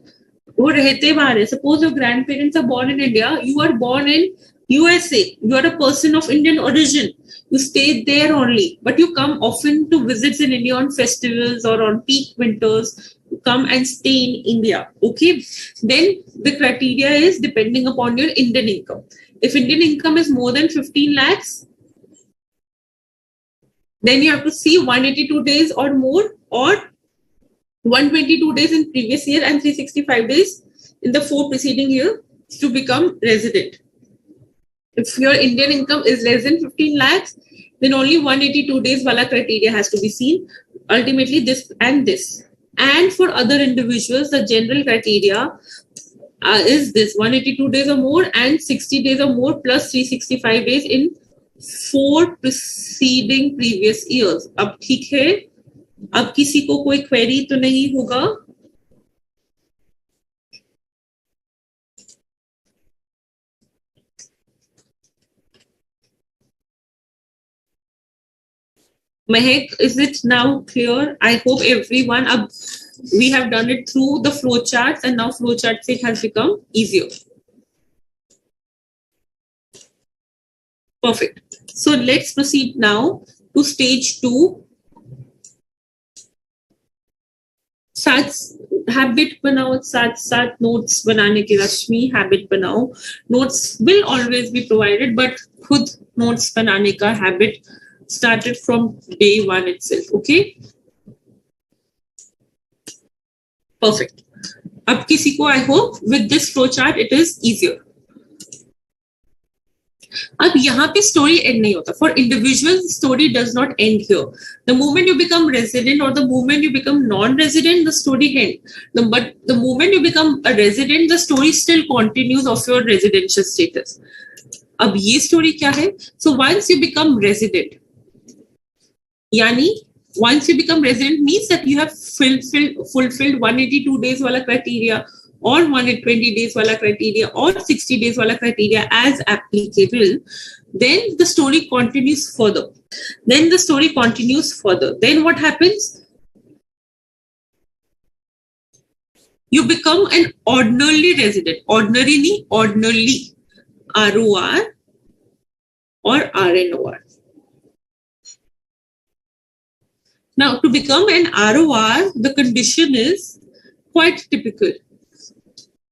वो रहते बाहर है. Suppose your grandparents are born in India, you are born in USA, you are a person of Indian origin, you stay there only, but you come often to visits in India on festivals or on peak winters, you come and stay in India. Okay, then the criteria is depending upon your Indian income. If Indian income is more than 15 lakhs, then you have to see 182 days or more, or 122 days in previous year and 365 days in the 4 preceding year to become resident. If your Indian income is less than 15 lakhs, then only 182 days wala criteria has to be seen. Ultimately, this and this. And for other individuals, the general criteria is this: 182 days or more and 60 days or more plus 365 days in 4 preceding previous years. अब ठीक है, अब किसी को कोई query तो नहीं होगा? Mahek, is it now clear? I hope everyone, we have done it through the flow charts, and now flow charts it has become easier. Perfect. So let's proceed now to stage 2. Habit बनाओ, साथ notes बनाने की रश्मि, habit बनाओ. Notes will always be provided, but खुद notes बनाने का habit started from day 1 itself. Okay, perfect. अब किसी को, I hope with this flowchart it is easier. अब यहाँ पे स्टोरी एंड नहीं होता. For individual story does not end here. The moment you become resident और the moment you become non resident, the story end. But the moment you become a resident, the story still continues of your residential status. अब ये story क्या है? So once you become resident, यानी once you become resident means that you have fulfilled 182 days wala criteria or 120 days wala criteria or 60 days wala criteria as applicable. Then the story continues further. Then what happens? You become an ordinarily resident. Ordinarily. ROR or RNOR. Now, to become an ROR, the condition is quite typical.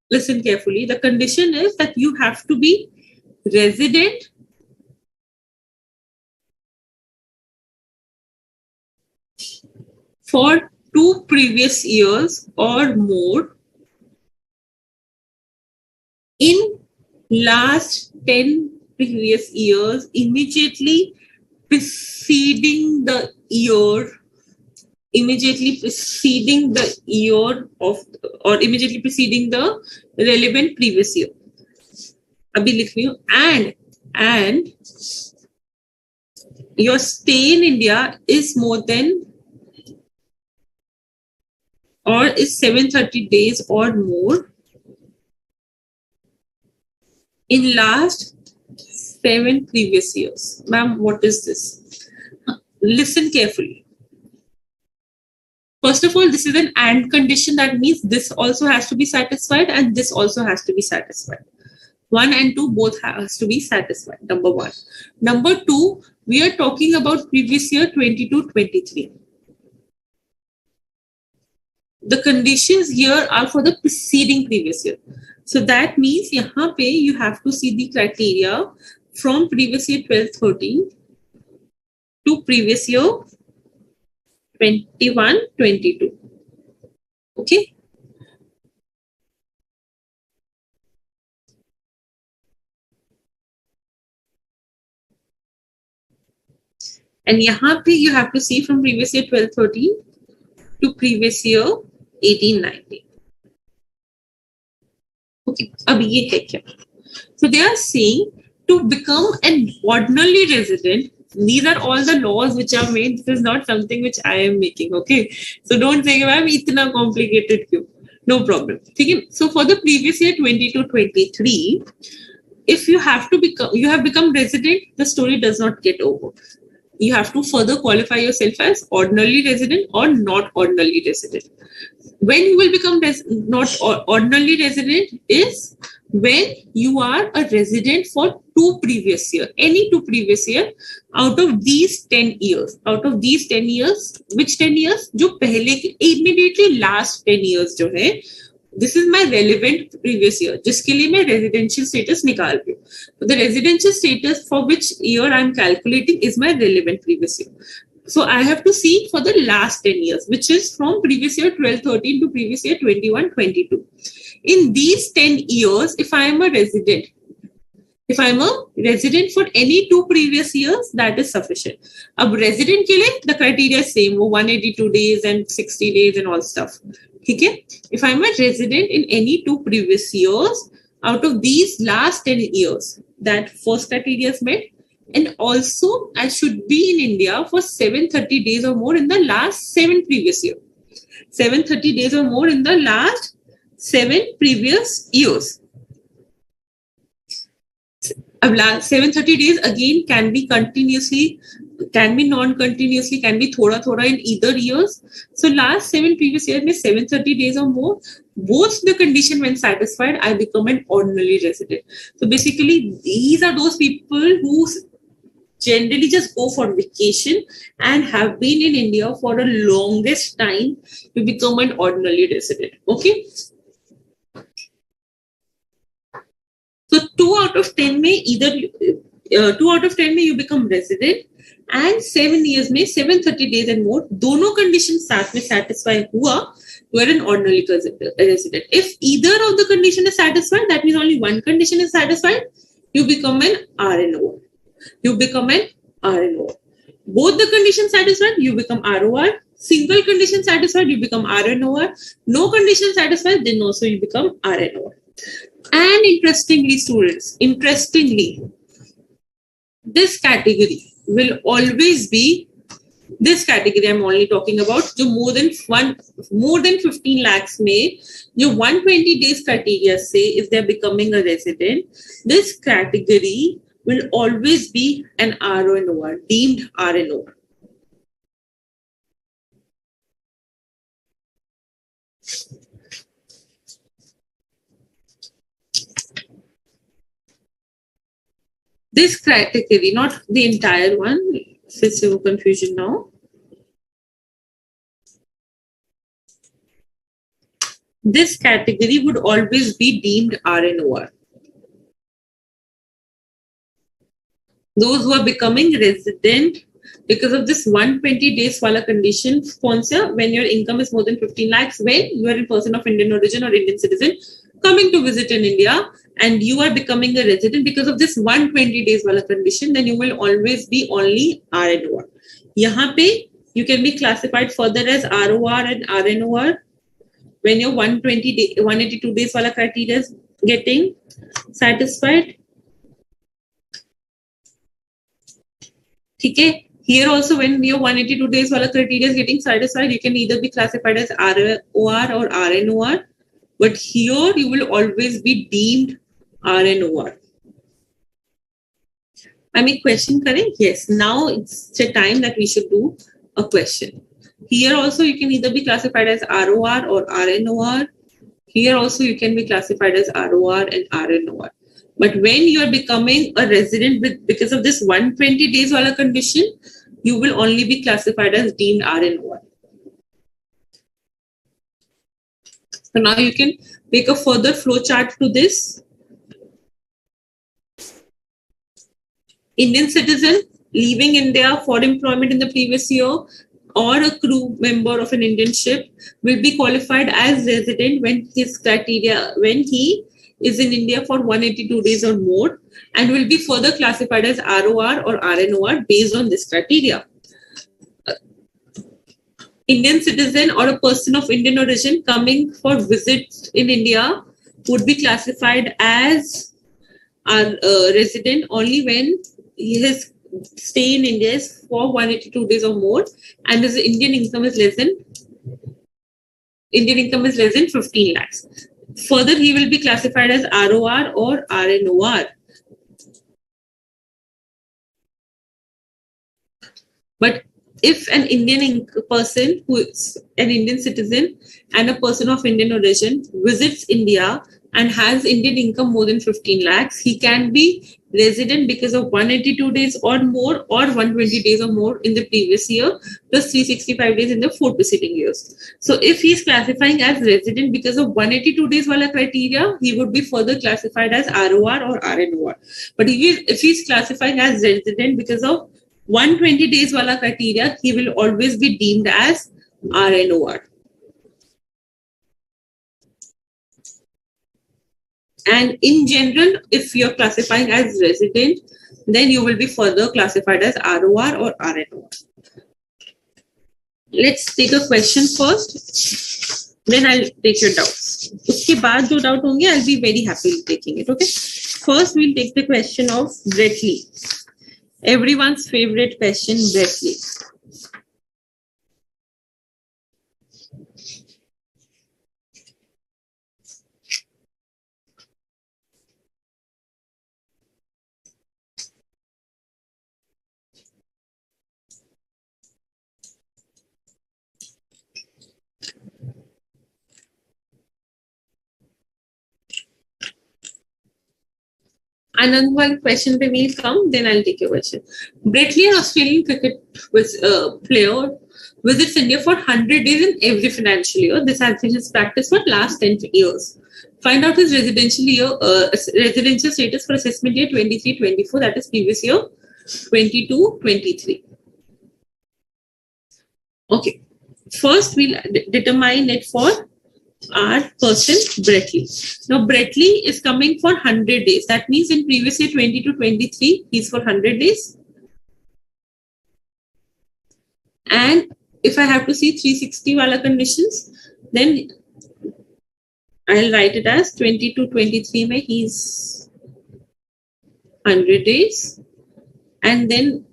Listen carefully. The condition is that you have to be resident for 2 previous years or more in last 10 previous years immediately preceding the year of, or immediately preceding the relevant previous year. Abhi likh rahi hu. And your stay in India is more than or is 730 days or more in last 7 previous years. Ma'am, what is this? Listen carefully. First of all, this is an and condition. That means this also has to be satisfied and this also has to be satisfied. 1 and 2 both has to be satisfied. Number 1. Number 2, we are talking about previous year 22-23. The conditions here are for the preceding previous year. So that means yahan pe you have to see the criteria from previous year 12-13 to previous year 21-22. Okay. And yahan pe you have to see from previous year 12-13 to previous year 18-19. Okay. Ab ye hai kya? So they are saying to become an ordinary resident. These are all the laws which are made. This is not something which I am making. Okay. So don't say, ma'am, itna complicated kyun? No problem. Okay. So for the previous year 22-23, if you have become resident, the story does not get over. You have to further qualify yourself as ordinarily resident or not ordinarily resident. When you will become not ordinarily resident is when you are a resident for 2 previous years, any 2 previous years out of these 10 years. Out of these 10 years, which 10 years? जो पहले के immediately last 10 years जो है, this is my relevant previous year, जिसके लिए मैं residential status निकाल रही हूँ. So the residential status for which year I am calculating is my relevant previous year. So I have to see for the last 10 years, which is from previous year 12-13 to previous year 21-22. In these 10 years, if I am a resident for any 2 previous years, that is sufficient. Ab resident ke liye, the criteria is same, 182 days and 60 days and all stuff. Okay? If I am a resident in any 2 previous years, out of these last 10 years, that first criteria is met. And also, I should be in India for 730 days or more in the last 7 previous years. 730 days or more in the last 7 previous years. 730 days again can be continuously, can be non-continuously, can be thoda in either years. So last 7 previous years में 730 days or more, both the condition when satisfied, I become an ordinary resident. So basically, these are those people who generally just go for vacation and have been in India for the longest time to become an ordinary resident. Okay. So 2 out of 10 may either 2 out of 10 may you become resident and 7 years may 730 days and more. दोनों conditions साथ में satisfy हुआ, you are an ordinary resident. If either of the condition is satisfied, that means only one condition is satisfied. you become an RNOR. You become an RNOR. Both the conditions satisfied, you become ROR. Single condition satisfied, you become RNOR. No condition satisfied, then also you become RNOR. And interestingly, students, this category will always be, this category I'm only talking about, जो more than 15 lakhs में जो 120 days criteria say if they're becoming a resident, this category will always be an RNOR, deemed RNOR. This category, not the entire one, since you have confusion now. This category would always be deemed RNOR. Those who are becoming resident because of this 120 days wala condition, sponsor, when your income is more than 15 lakhs, when you are a person of Indian origin or Indian citizen coming to visit in India, and you are becoming a resident because of this 120 days wala condition, then you will always be only RNOR. Yahan pe, you can be classified further as ROR and RNOR when your 182 days wala criteria is getting satisfied. Okay. Here also, when your 182 days wala criteria is getting satisfied, you can either be classified as ROR or RNOR. But here you will always be deemed RNOR. I mean, question correct? Yes. Now it's the time that we should do a question. Here also you can either be classified as ROR or RNOR. Here also you can be classified as ROR and RNOR. But when you are becoming a resident because of this 120 days wala condition, you will only be classified as deemed RNOR. So now you can make a further flow chart to this. Indian citizen leaving India for employment in the previous year or a crew member of an Indian ship will be qualified as resident when he is in India for 182 days or more, and will be further classified as ROR or RNOR based on this criteria. Indian citizen or a person of Indian origin coming for visit in India would be classified as a resident only when his stay in India is for 182 days or more, and his Indian income is less than 15 lakhs. Further, he will be classified as ROR or RNOR. But if an Indian person who is an Indian citizen and a person of Indian origin visits India and has Indian income more than 15 lakhs, he can be resident because of 182 days or more, or 120 days or more in the previous year, plus 365 days in the 4 preceding years. So if he is classifying as resident because of 182 days wala criteria, he would be further classified as ROR or RNOR. But if he is classifying as resident because of 120 days wala criteria, he will always be deemed as RNOR. And in general, if you're classifying as resident, then you will be further classified as ROR or RNOR. Let's take a question first, then I'll take your doubts. Uske baad jo doubt honge, I'll be very happy taking it, okay? First, we'll take the question of Brett Lee. Everyone's favorite question, Brett Lee. Anand, one question will come, then I'll take your question. Brett Lee, an Australian cricket player, visits India for 100 days in every financial year. This has been his practice for the last 10 years. Find out his residential status for assessment year 23-24, that is previous year 22-23. Okay. First, we'll determine it for our person Bretley. Now Bretley is coming for 100 days. That means in previous year 20 to 23, he's for 100 days. And if I have to see 360 wala conditions, then I'll write it as 20 to 23 mein he's 100 days. And then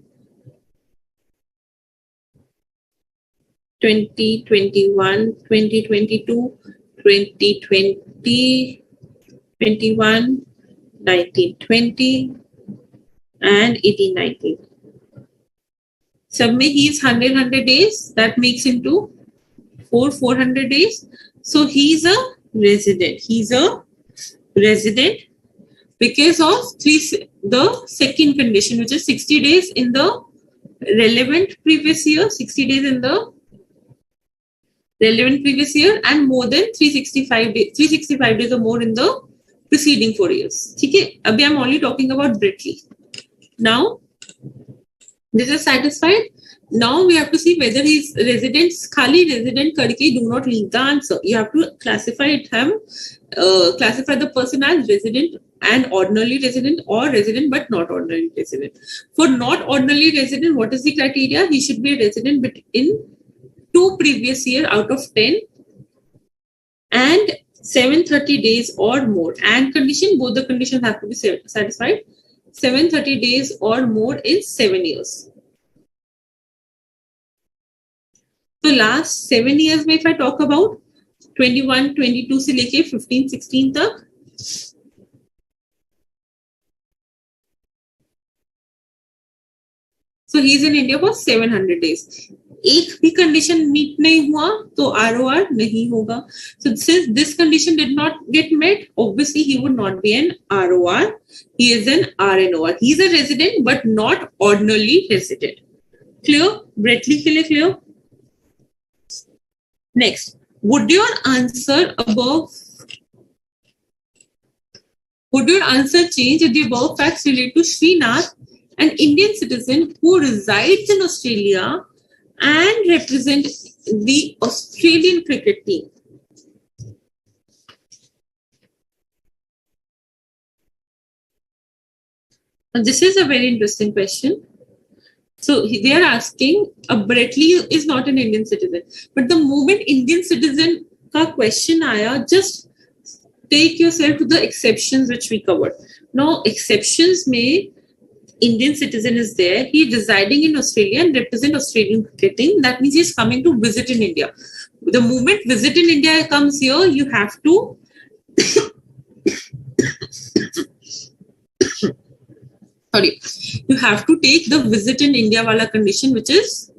2021, 2022, 2020, 21, 19, 20, and 18, 19. Sub mein he is 100 days. That makes into 400 days. So he's a resident. He's a resident because of the second condition, which is 60 days in the relevant previous year, 60 days in the relevant previous year, and more than 365 days, 365 days or more in the preceding 4 years. Okay, abhi I'm only talking about Bretley. Now, this is satisfied. Now we have to see whether his residents, khali resident karke do not leave the answer. You have to classify classify the person as resident and ordinarily resident, or resident but not ordinarily resident. For not ordinarily resident, what is the criteria? He should be a resident in 2 previous year out of 10 and 730 days or more. And condition, both the conditions have to be satisfied. 730 days or more in 7 years. So last 7 years में if I talk about 21, 22 से लेके 15, 16 तक, so he is in India for 700 days. एक भी condition meet नहीं हुआ तो ROR नहीं होगा. So since this condition did not get met, obviously he would not be an ROR. He is an RNOR. He is a resident but not ordinarily resident. Clear? Bretley के लिए clear? Next, would your answer change if the above facts relate to Srinath, an Indian citizen who resides in Australia and represents the Australian cricket team? And this is a very interesting question. So they are asking, Bretley is not an Indian citizen, but the moment Indian citizen ka question aaya, just take yourself to the exceptions which we covered. Now exceptions may Indian citizen is there, he is residing in Australia and represent Australian cricket team. That means he is coming to visit in India. The moment visit in India comes here, you have to sorry, you have to take the visit in India wala condition, which is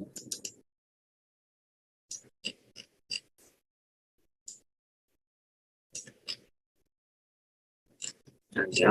India.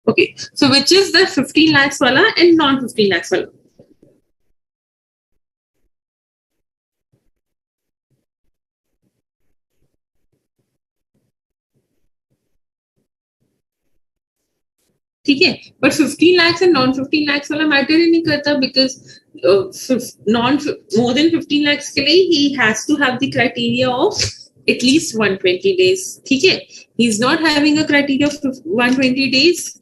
Okay, so which is the 15 lakhs wala and non 15 lakhs wala? ठीक है, but 15 lakhs and non 15 lakhs वाला matter ही नहीं करता, because more than 15 lakhs के लिए he has to have the criteria of at least 120 days. ठीक है, he is not having a criteria of 120 days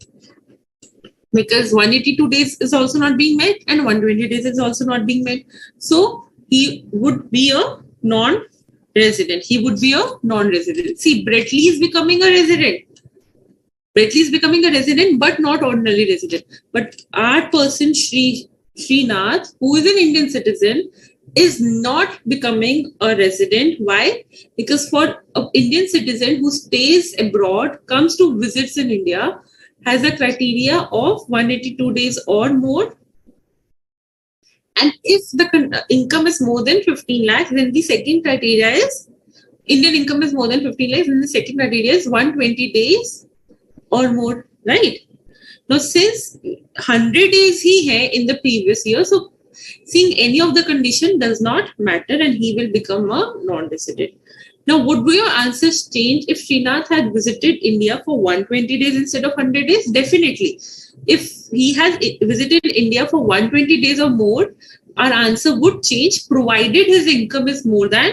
because 182 days is also not being met and 120 days is also not being met. So he would be a non-resident. He would be a non-resident. See, Bretley is becoming a resident. Bretley is becoming a resident, but not ordinary resident. But our person, Srinath, who is an Indian citizen, is not becoming a resident. Why? Because for an Indian citizen who stays abroad, comes to visits in India, has a criteria of 182 days or more. And if the income is more than 15 lakhs, then the second criteria is Indian income is more than 15 lakhs, and the second criteria is 120 days or more, right? Now, since 100 days he had in the previous year, so seeing any of the condition does not matter and he will become a non-resident. Now, would your answers change if Srinath had visited India for 120 days instead of 100 days? Definitely. If he has visited India for 120 days or more, our answer would change provided his income is more than,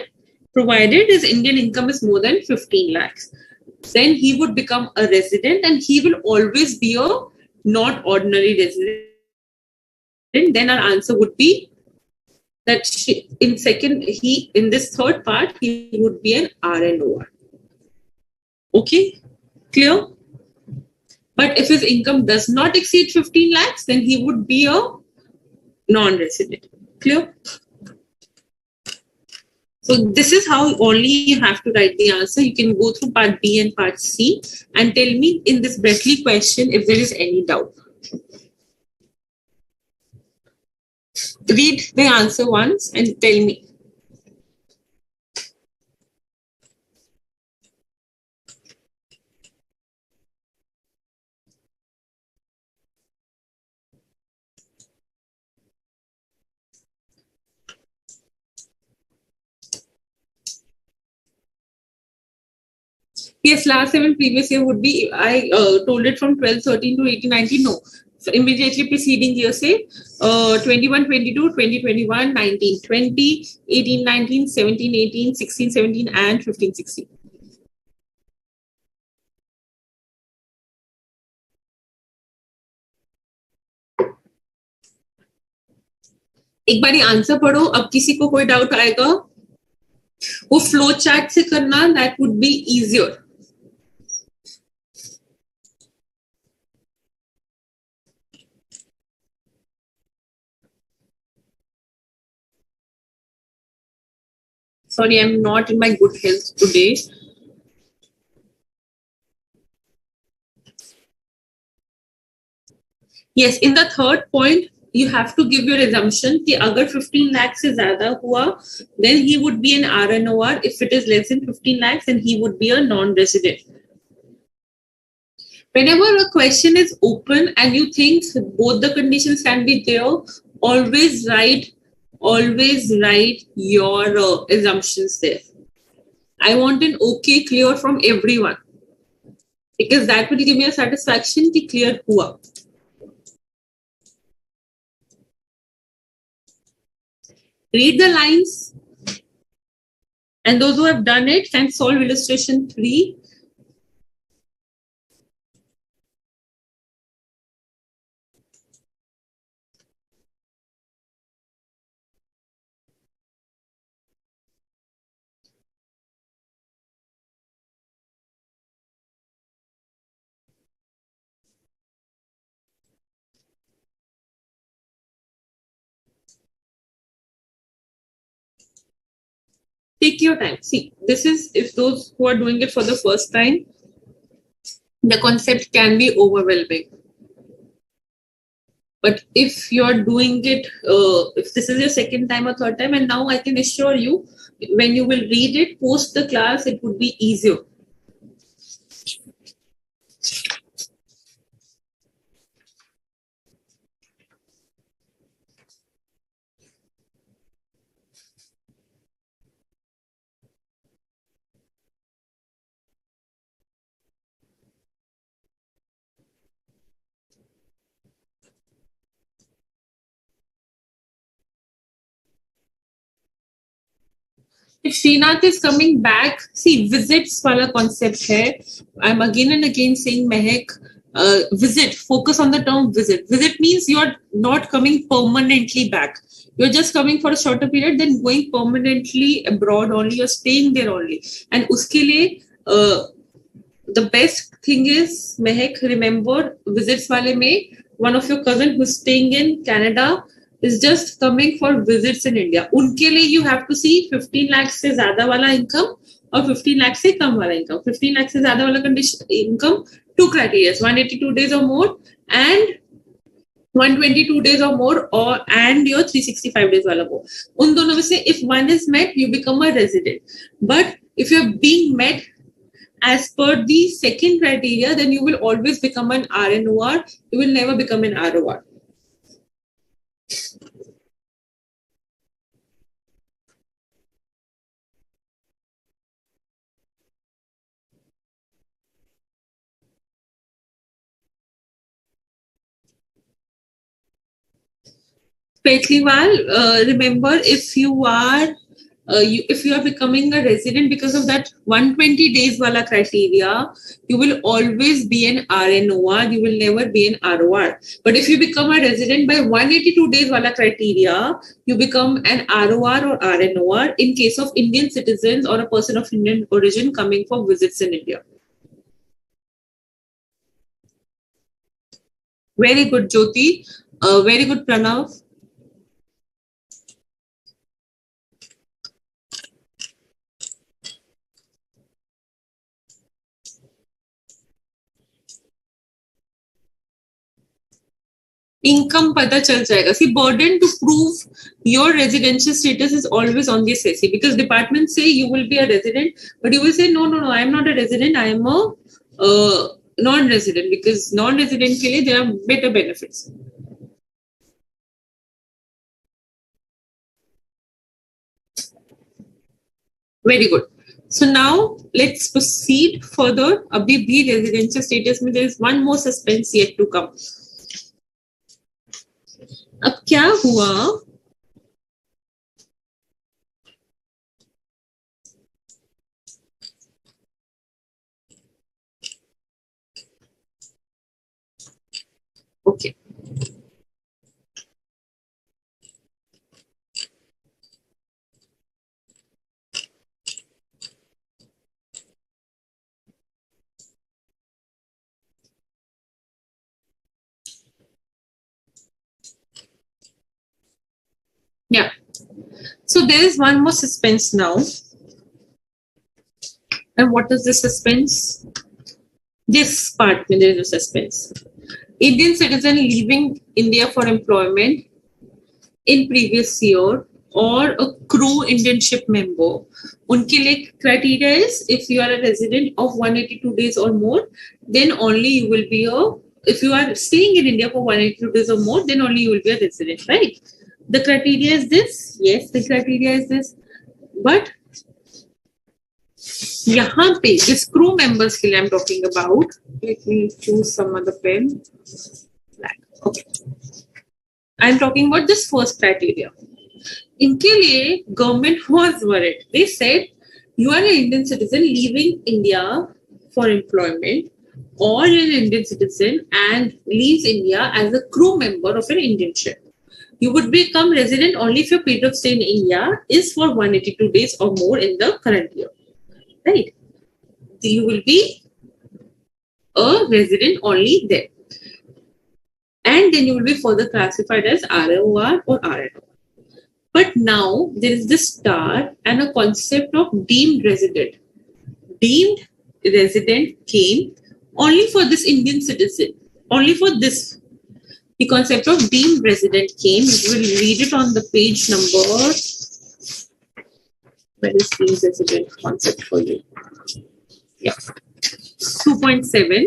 provided his Indian income is more than 15 lakhs. Then he would become a resident and he will always be a not ordinary resident. Then our answer would be that in this third part, he would be an RNOR. Okay, clear? But if his income does not exceed 15 lakhs, then he would be a non-resident. Clear? So this is how only you have to write the answer. You can go through part B and part C and tell me in this Bretley question if there is any doubt. Read the answer once and tell me. Yes, last 7 previous year would be, I told it from 12-13 to 18-19, no. So immediately preceding year, say 21-22, 20-21, 19-20, 18-19, 17-18, 16-17 and 15-16. एक बारी answer पढ़ो, अब किसी को कोई doubt आएगा वो flow chart से करना, that would be easier. Sorry, I'm not in my good health today. Yes, in the third point, you have to give your assumption कि अगर 15 lakhs से ज़्यादा हुआ, then he would be an RNOR. If it is less than 15 lakhs, then he would be a non-resident. Whenever a question is open and you think both the conditions can be there, always write your assumptions there. I want an okay clear from everyone because that will give me a satisfaction कि clear हुआ. Read the lines and those who have done it can solve illustration 3. Take your time. See, this is if those who are doing it for the first time, the concept can be overwhelming. But if you're doing it, if this is your second time or third time, and now I can assure you, when you will read it post the class, it would be easier. If Srinath is coming back, see, visits wala concept hai. I'm again and again saying, Mehak, visit, focus on the term visit. Visit means you're not coming permanently back. You're just coming for a shorter period, then going permanently abroad only, you're staying there only. And uske liye, the best thing is, Mehak, remember, visits wale mein, one of your cousin who's staying in Canada, is just coming for visits in India. उनके लिए you have to see 15 lakhs से ज़्यादा वाला income और 15 lakhs से कम वाला income. 15 lakhs से ज़्यादा वाला condition income, 2 criteria, 182 days or more and 122 days or more, or and your 365 days वाला वो. उन दोनों में से if one is met, you become a resident. But if you're being met as per the second criteria, then you will always become an RNOR. You will never become an ROR. Petliwal, remember, if you are becoming a resident because of that 120 days wala criteria, you will always be an RNOR. You will never be an ROR. But if you become a resident by 182 days wala criteria, you become an ROR or RNOR in case of Indian citizens or a person of Indian origin coming for visits in India. Very good, Jyoti. Very good, Pranav. Income पता चल जाएगा. See, burden to prove your residential status is always on the assessee, because departments say you will be a resident, but you will say no, I am not a resident, I am a non-resident, because non-resident के लिए there are better benefits. Very good. So now let's proceed further. अभी भी residential status में there is one more suspense yet to come. अब क्या हुआ? Okay. Yeah. So there is one more suspense now. And what is the suspense? This part में there is a suspense. Indian citizen leaving India for employment in previous year or a crew Indian ship member. उनके लिए criteria is if you are a resident of 182 days or more, then only you will be if you are staying in India for 182 days or more, then only you will be a resident, right? The criteria is this. Yes, the criteria is this. But यहाँ पे this crew members के लिए I'm talking about. Let me choose some other pen. Okay. I'm talking about this first criteria. इनके लिए government was worried. They said you are an Indian citizen leaving India for employment, or you're an Indian citizen and leaves India as a crew member of an Indian ship. You would become resident only if your period of stay in India is for 182 days or more in the current year. Right? You will be a resident only there. And then you will be further classified as ROR or RNO. But now there is this star and a concept of deemed resident. Deemed resident came only for this Indian citizen, only for this. The concept of deemed resident came. You will read it on the page number. Where is deemed resident concept for you? Yeah. 2.7.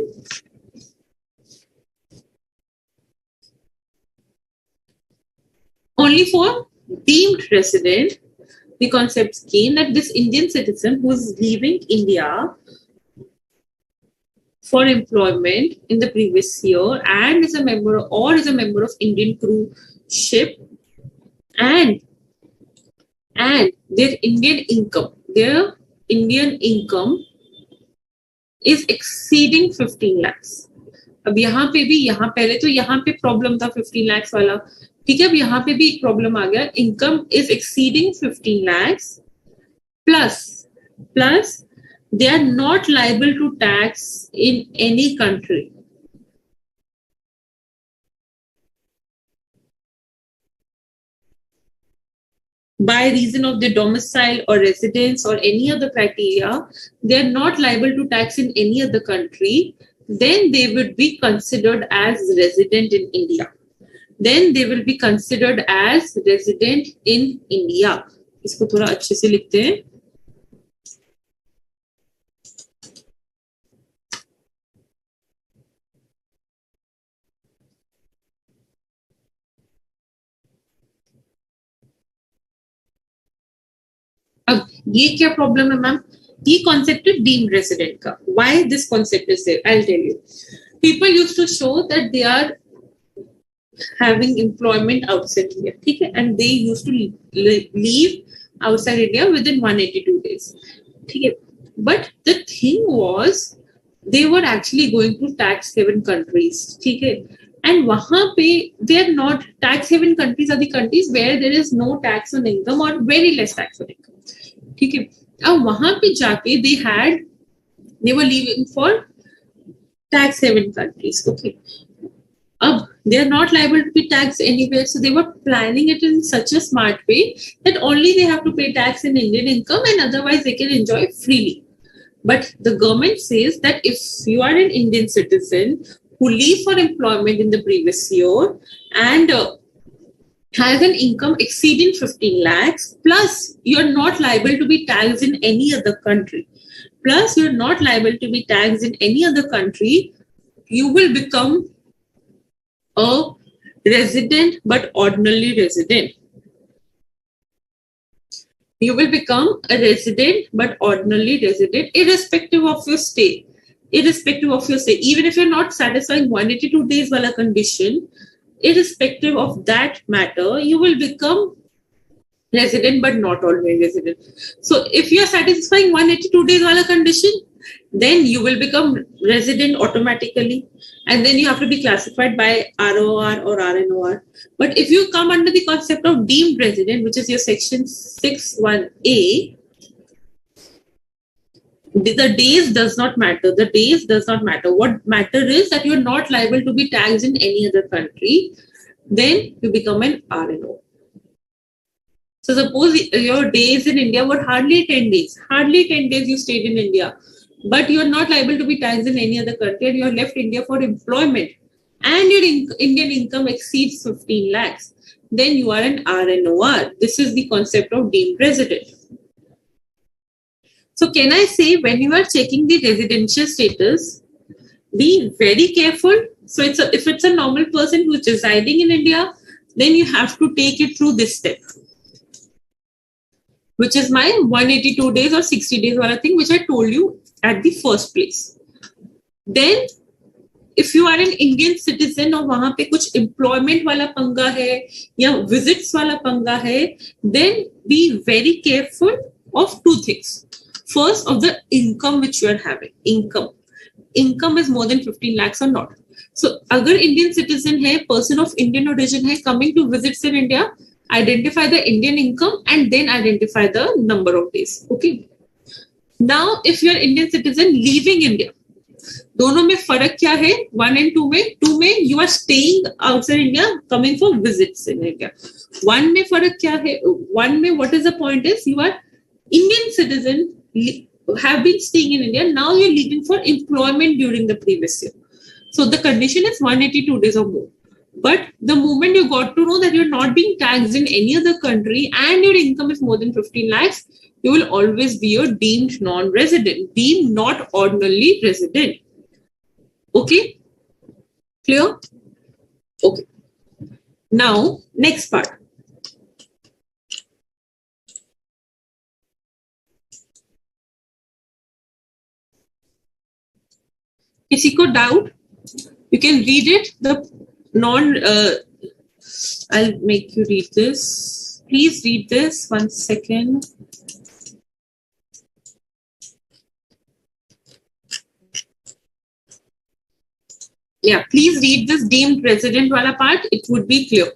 Only for deemed resident, the concept came that this Indian citizen who is leaving India for employment in the previous year and is a member of Indian crew ship, and their Indian income is exceeding 15 lakhs. अब यहाँ पे भी पहले तो यहाँ पे problem था 15 lakhs वाला, ठीक है. अब यहाँ पे भी एक प्रॉब्लम आ गया. Income is exceeding 15 lakhs plus they are not liable to tax in any country. By reason of their domicile or residence or any other criteria, they are not liable to tax in any other country. Then they would be considered as resident in India. Then they will be considered as resident in India. इसको थोड़ा अच्छे से लिखते हैं. ये क्या problem है ma'am? ये कॉन्सेप्ट है डीम्ड रेजिडेंट का. Why this concept is there? I will tell you. People used to show that they are having employment outside India, ठीक है, and they used to leave outside India within 182 days, ठीक है. But the thing was they were actually going to tax haven countries, ठीक है, and वहाँ पे they are not tax haven countries are the countries where there is no tax on income or very less tax on income, ठीक है. अब वहाँ पे जाके they were leaving for tax haven countries, okay. They are not liable to be taxed anywhere, so they were planning it in such a smart way that only they have to pay tax in Indian income and otherwise they can enjoy freely. But the government says that if you are an Indian citizen who leave for employment in the previous year and has an income exceeding 15 lakhs, plus you're not liable to be taxed in any other country, you will become a resident but ordinarily resident. You will become a resident but ordinarily resident irrespective of your stay. Even if you're not satisfying 182 days wala condition, irrespective of that matter, you will become resident but not ordinary resident. So if you are satisfying 182 days wala condition, then you will become resident automatically, and then you have to be classified by ROR or RNOR. But if you come under the concept of deemed resident, which is your section 61A, the days does not matter. What matter is that you are not liable to be taxed in any other country. Then you become an RNO. So suppose your days in India were hardly 10 days. Hardly 10 days you stayed in India. But you are not liable to be taxed in any other country and you have left India for employment and your Indian income exceeds 15 lakhs. Then you are an RNOR. This is the concept of deemed resident. So can I say, when you are checking the residential status, be very careful. So if it's a normal person who is residing in India, then you have to take it through this step, which is my 182 days or 60 days wala thing, which I told you at the first place. Then if you are an Indian citizen और वहाँ पे कुछ employment वाला पंगा है या visits वाला पंगा है, then be very careful of two things. First, of the income which you are having. Income is more than 15 lakhs or not. So अगर Indian citizen है, person of Indian origin है, coming to visits in India, identify the Indian income and then identify the number of days. Okay. Now, if you are Indian citizen leaving India, दोनों में फर्क क्या है? 1 and 2 में? 2 में you are staying outside India, coming for visits in India. 1 में फर्क क्या है? 1 में what is the point is, you are Indian citizen, have been staying in India, now you're leaving for employment during the previous year. So the condition is 182 days or more. But the moment you got to know that you're not being taxed in any other country and your income is more than 15 lakhs, you will always be a deemed non-resident, deemed not ordinarily resident. Okay? Clear? Okay. Now, next part. किसी को doubt? You can read it. I'll make you read this. Please read this. 1 second. Yeah, please read this deemed resident wala part. It would be clear.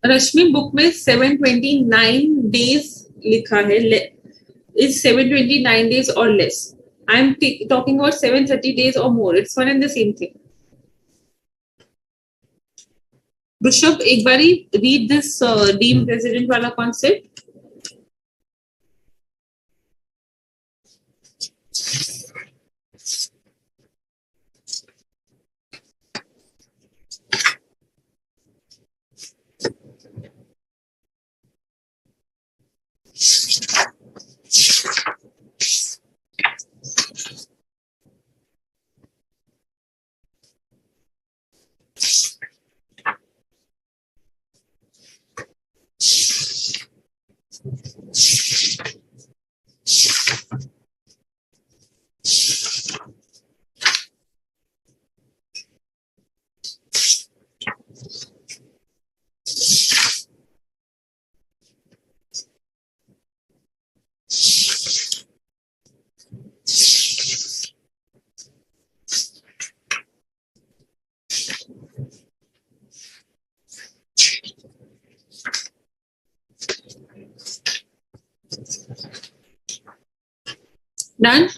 Rashmi book में 729 days लिखा है, is 729 days or less. I am talking about 730 days or more. It's one and the same thing. Rushabh, एक बारी read this deemed resident वाला concept. Done?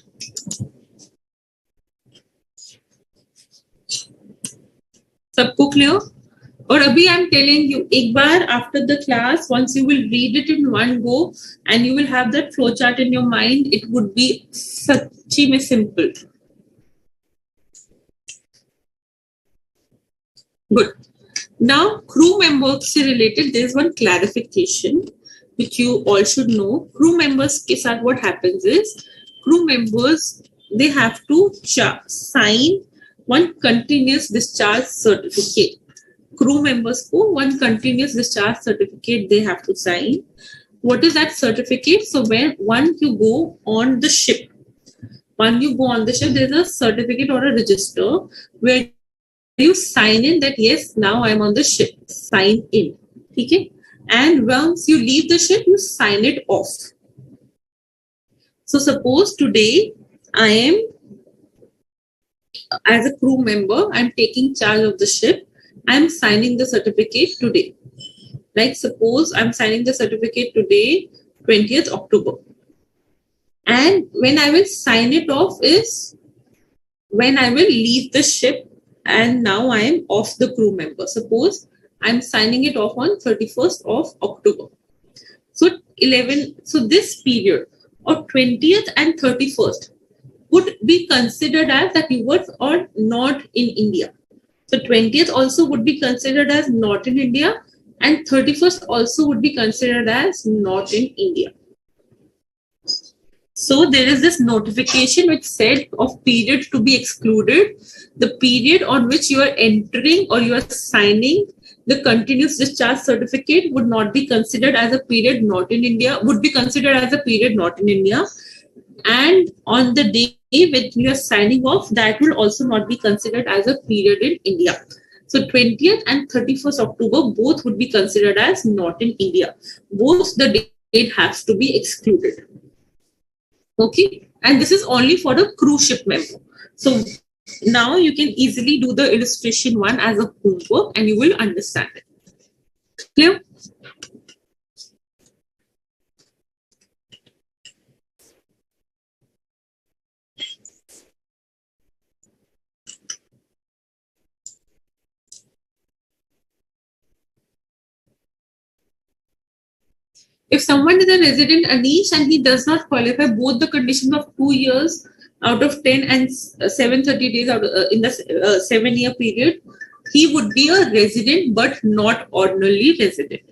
सबको clear? और अभी I am telling you एक बार after the class once you will read it in one go and you will have that flow chart in your mind, it would be सच्ची में simple. Good. Now crew members से related there is one clarification which you all should know. Crew members के साथ what happens is crew members they have to sign one continuous discharge certificate. Crew members को one continuous discharge certificate they have to sign. What is that certificate? So when once you go on the ship, there is a certificate or a register where you sign in that yes, now I am on the ship. Sign in. Okay? And once you leave the ship, you sign it off. So suppose today I am as a crew member, I am taking charge of the ship. I am signing the certificate today. Like suppose I am signing the certificate today, 20th October. And when I will sign it off is when I will leave the ship and now I am off the crew member. Suppose I am signing it off on 31st of October. So this period of 20th and 31st would be considered as that you were or not in India. So 20th also would be considered as not in India and 31st also would be considered as not in India. So there is this notification which said of period to be excluded. The period on which you are entering or you are signing the continuous discharge certificate would not be considered as a period not in India, would be considered as a period not in India. And on the day when you are signing off, that will also not be considered as a period in India. So 20th and 31st October, both would be considered as not in India. Both the date has to be excluded. Okay. And this is only for the cruise ship member. So now you can easily do the illustration one as a homework and you will understand it. Clear? If someone is a resident Anish and he does not qualify both the conditions of 2 years out of 10 and 730 days out in the 7-year period, he would be a resident but not ordinarily resident.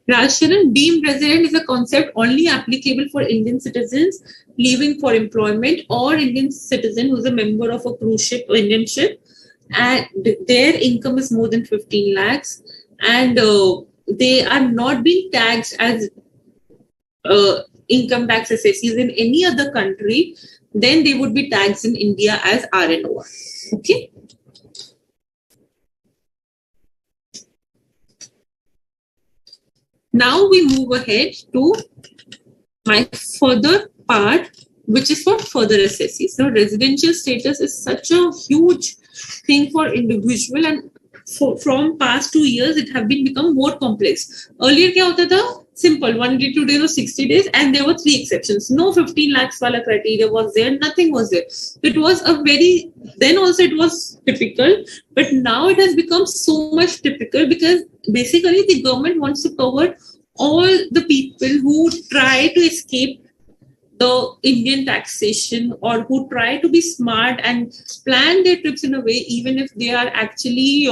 Rajsharan, deemed resident is a concept only applicable for Indian citizens leaving for employment or Indian citizen who is a member of a cruise ship or Indian ship and their income is more than 15 lakhs and they are not being taxed as income tax assessees in any other country, then they would be taxed in India as RNOR. Okay. Now we move ahead to my further part, which is for further assessees. So residential status is such a huge thing for individual and from past 2 years, it have become more complex. Earlier, क्या होता था? Simple, 182 days or 60 days, and there were 3 exceptions. No 15 lakhs wala criteria was there, nothing was there. It was then also it was typical, but now it has become so much typical because basically the government wants to cover all the people who try to escape the Indian taxation or who try to be smart and plan their trips in a way, even if they are actually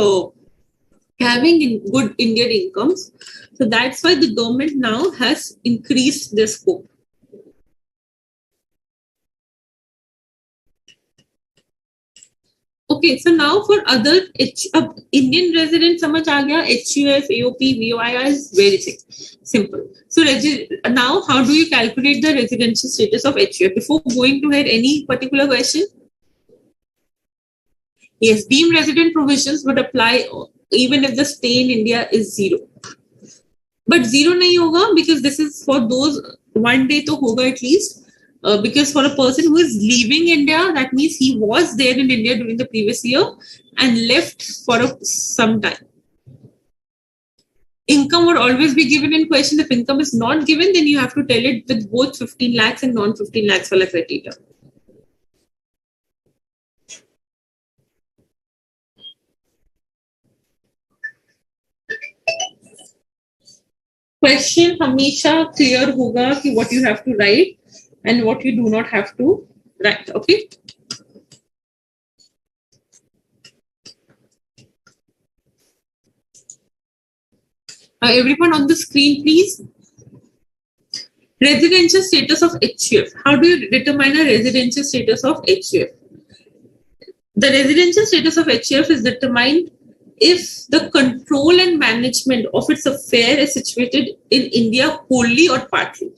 having good Indian incomes. So that's why the government now has increased their scope. Okay, so now for other Indian resident, समझ आ गया, HUF, AOP, VOIR is very simple. So now how do you calculate the residential status of HUF? Before going to head, any particular question? Yes, deemed resident provisions would apply even if the stay in India is 0. But 0 nahi hoga because this is for those 1 day to hoga at least. Because for a person who is leaving India, that means he was there in India during the previous year and left for some time. income would always be given in question. If income is not given, then you have to tell it with both 15 lakhs and non-15 lakhs wala criteria. Question हमेशा clear होगा कि what you have to write and what you do not have to write. Okay. Everyone on the screen, please. Residential status of HUF. How do you determine a residential status of HUF? The residential status of HUF is determined if the control and management of its affair is situated in India wholly or partly.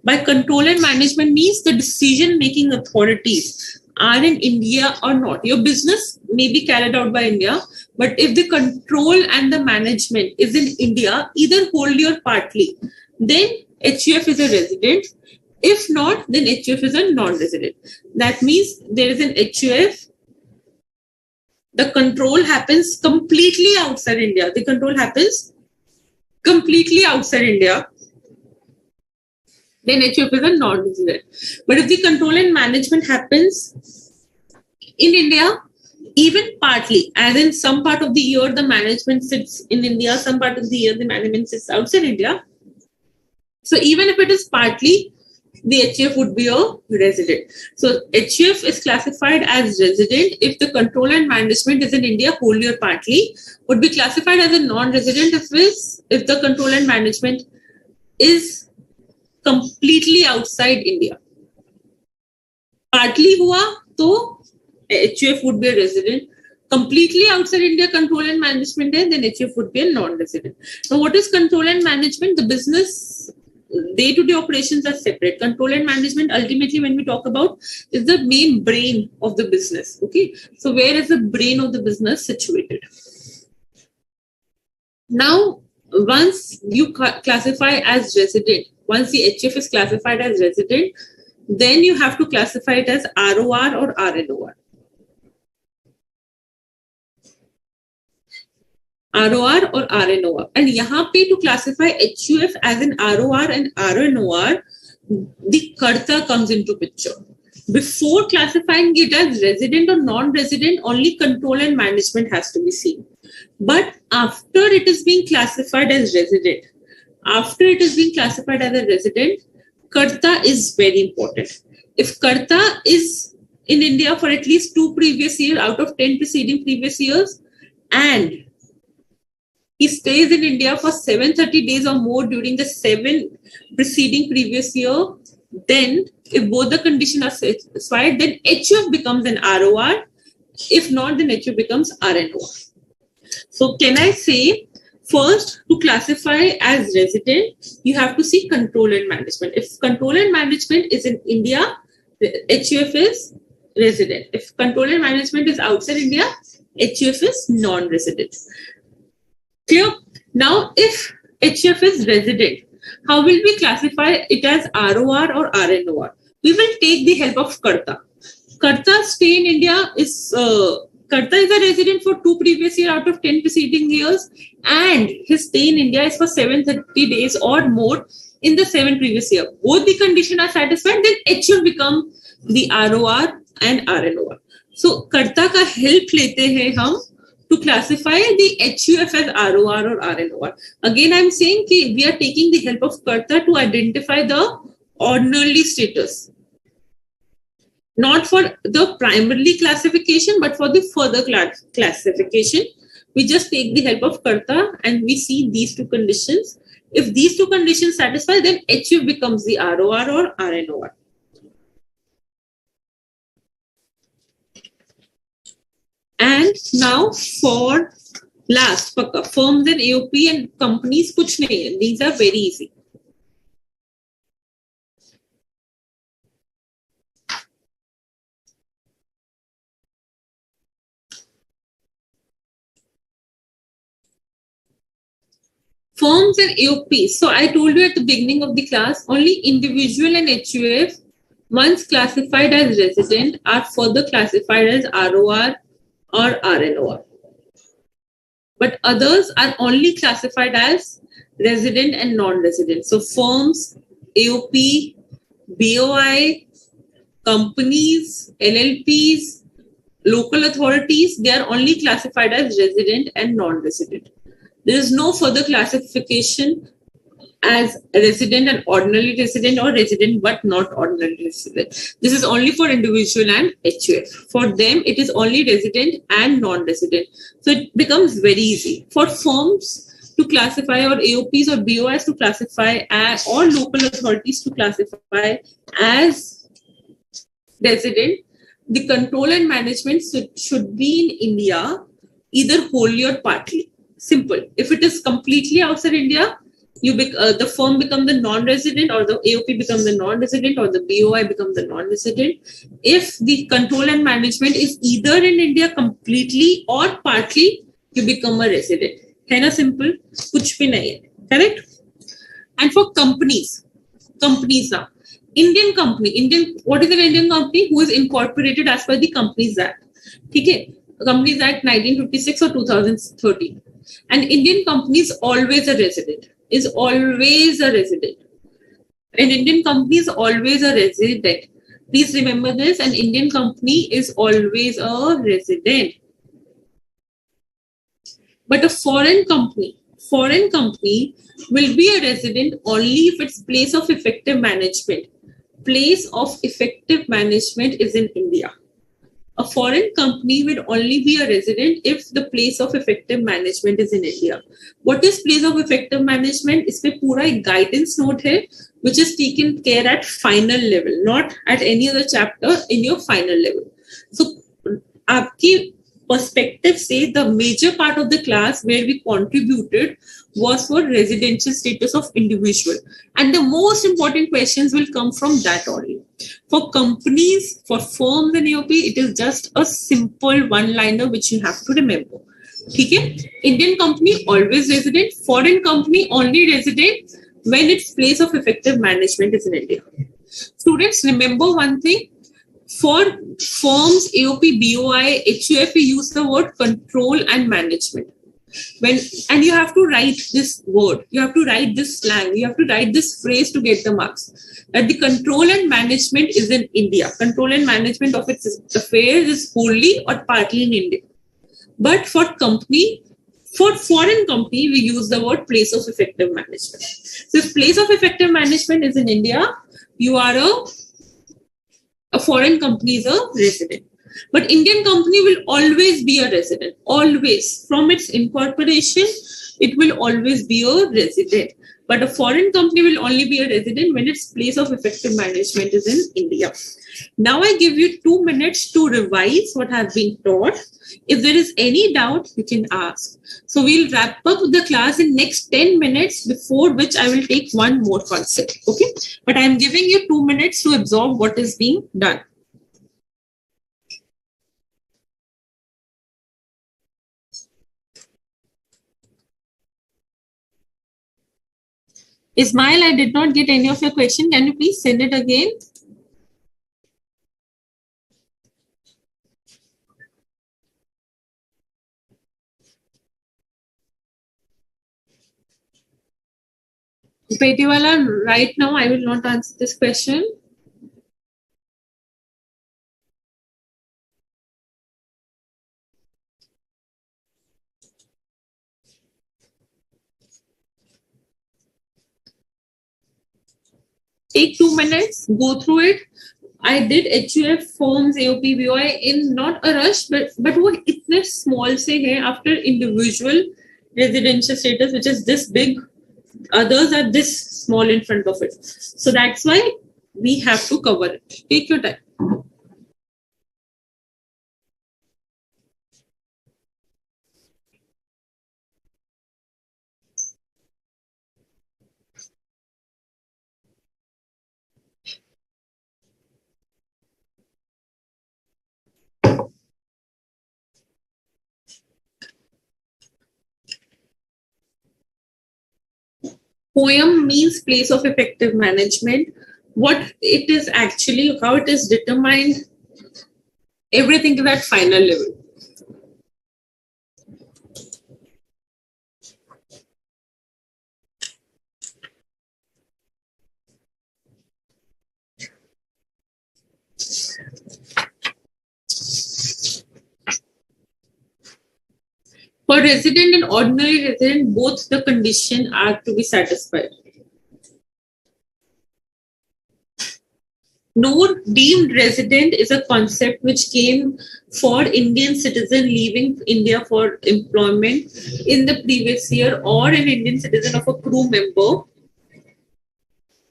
By control and management means the decision-making authorities are in India or not. Your business may be carried out by India, but if the control and the management is in India, either wholly or partly, then HUF is a resident. If not, then HUF is a non-resident. That means there is an HUF. The control happens completely outside India. The control happens completely outside India. Then HUF is a non-resident. But if the control and management happens in India, even partly, as in some part of the year the management sits in India, some part of the year the management sits outside India. So even if it is partly, the HUF would be a resident. So HUF is classified as resident if the control and management is in India wholly or partly. Would be classified as a non-resident if the control and management is completely outside India. Partly hua to HUF would be a resident. Completely outside India control and management है, then HUF would be a non-resident. Now what is control and management? The business day-to-day operations are separate. Control and management ultimately when we talk about is the main brain of the business. Okay, so where is the brain of the business situated? Now once you classify as resident, once the HUF is classified as resident, then you have to classify it as ROR or RNOR. ROR or RNOR. And यहाँ पे to classify HUF as an ROR and RNOR, the Karta comes into picture. Before classifying it as resident or non-resident, only control and management has to be seen. But after it is being classified as resident, after it is being classified as a resident, Karta is very important. If Karta is in India for at least 2 previous years out of 10 preceding previous years, and he stays in India for 730 days or more during the 7 preceding previous year, then if both the conditions are satisfied, then HUF becomes an ROR. If not, then HUF becomes RNOR. So can I say, first, to classify as resident, you have to see control and management. If control and management is in India, HUF is resident. If control and management is outside India, HUF is non-resident. Clear? Now, if HUF is resident, how will we classify it as ROR or RNOR? We will take the help of Karta. Karta stay in India is Karta is a resident for 2 previous years out of 10 preceding years, and his stay in India is for 730 days or more in the 7 previous years. Both the conditions are satisfied, then HUF become the ROR and RNOR. So Karta का help लेते हैं हम to classify the HUF as ROR or RNOR. Again, I'm saying कि we are taking the help of Karta to identify the ordinary status. Not for the primarily classification, but for the further classification. We just take the help of Karta and we see these 2 conditions. If these 2 conditions satisfy, then HUF becomes the ROR or RNOR. And now for last, firms and AOP and companies, kuch nahi hai. These are very easy. Firms and AOP. So I told you at the beginning of the class, only individual and HUF, once classified as resident, are further classified as ROR or RNOR. But others are only classified as resident and non-resident. So firms, AOP, BOI, companies, LLPs, local authorities, they are only classified as resident and non-resident. There is no further classification as resident and ordinary resident or resident but not ordinary resident. This is only for individual and HUF. For them, it is only resident and non-resident. So it becomes very easy. For firms to classify, or AOPs or BOIs to classify, or local authorities to classify as resident, the control and management should be in India, either wholly or partly. Simple. If it is completely outside India, the firm becomes the non-resident, or the AOP becomes the non-resident, or the BOI becomes the non-resident. If the control and management is either in India completely or partly, you become a resident. है ना simple? कुछ भी नहीं है. Correct? And for companies now. What is an Indian company? Who is incorporated as per the Companies Act. ठीक है? Companies Act 1956 or 2013. And Indian company is always a resident. An Indian company is always a resident. Please remember this. An Indian company is always a resident. But a foreign company will be a resident only if its place of effective management is in India. A foreign company will only be a resident if the place of effective management is in India. What is place of effective management? इसमें पूरा एक guidance note है, which is taken care at final level, not at any other chapter, in your final level. So, आपकी perspective say the major part of the class where we contributed was for residential status of individual, and the most important questions will come from that only. For companies, for firms and AOP, it is just a simple one-liner which you have to remember. Okay? Indian company always resident, foreign company only resident when its place of effective management is in India. Students, remember one thing. For firms, AOP, BOI, HUF, we use the word control and management. And you have to write this word, you have to write this slang, you have to write this phrase to get the marks. That the control and management is in India. Control and management of its affairs is wholly or partly in India. But for foreign company, we use the word place of effective management. So if place of effective management is in India, you are a foreign company is a resident. But Indian company will always be a resident. Always. From its incorporation, it will always be a resident. But a foreign company will only be a resident when its place of effective management is in India. Now I give you 2 minutes to revise what has been taught. If there is any doubt, you can ask. So we'll wrap up the class in next 10 minutes, before which I will take one more concept. Okay? But I am giving you 2 minutes to absorb what is being done. Ismail, I did not get any of your question. Can you please send it again? Petiwala, right now I will not answer this question. Take 2 minutes, go through it. I did HUF, forms, AOP, BOI in not a rush, but वो इतने small से है after individual residential status, which is this big. Others are this small in front of it. So that's why we have to cover it. Take your time. POEM means place of effective management. What it is actually, how it is determined, everything is at final level. For resident and ordinary resident, both the conditions are to be satisfied. No deemed resident is a concept which came for Indian citizen leaving India for employment in the previous year, or an Indian citizen of a crew member.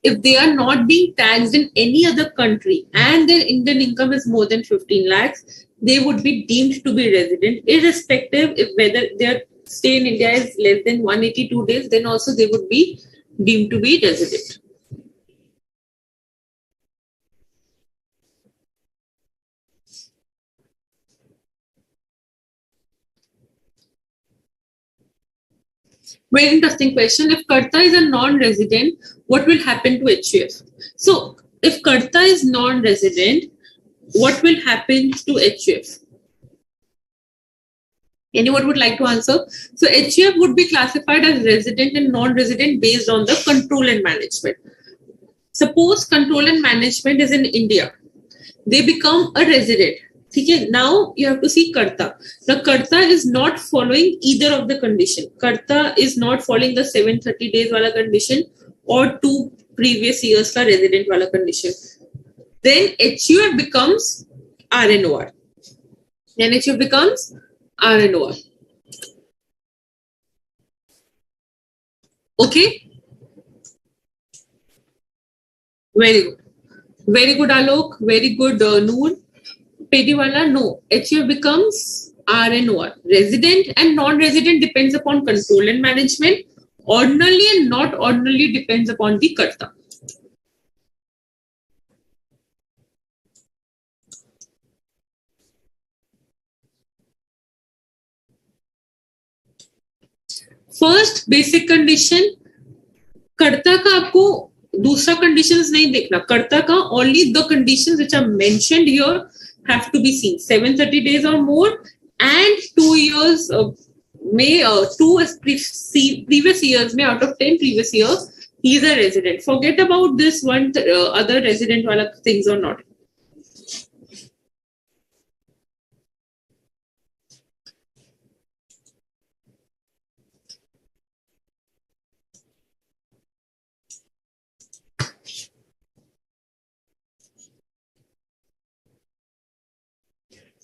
If they are not being taxed in any other country and their Indian income is more than 15 lakhs, they would be deemed to be resident, irrespective if whether their stay in India is less than 182 days, then also they would be deemed to be resident. Very interesting question. If Karta is a non-resident, what will happen to HUF? So, if Karta is non-resident, what will happen to HUF? Anyone would like to answer? So, HUF would be classified as resident and non-resident based on the control and management. Suppose control and management is in India. They become a resident. Okay, now you have to see Karta. The Karta is not following either of the condition. Karta is not following the 730 days wala condition or 2 previous years ka resident wala condition. Then HUF becomes RNOR. Then HUF becomes RNOR. Okay? Very good. Very good, Alok. Very good, Noor. Pediwala, no. HUF becomes RNOR. Resident and non-resident depends upon control and management. Ordinarily and not ordinarily depends upon the Karta. First basic condition, Karta का आपको दूसरा conditions नहीं देखना. Karta का only the conditions which are mentioned here have to be seen. 730 days or more and 2 years previous years may out of 10 previous years he is a resident. Forget about this one other resident wala things or not.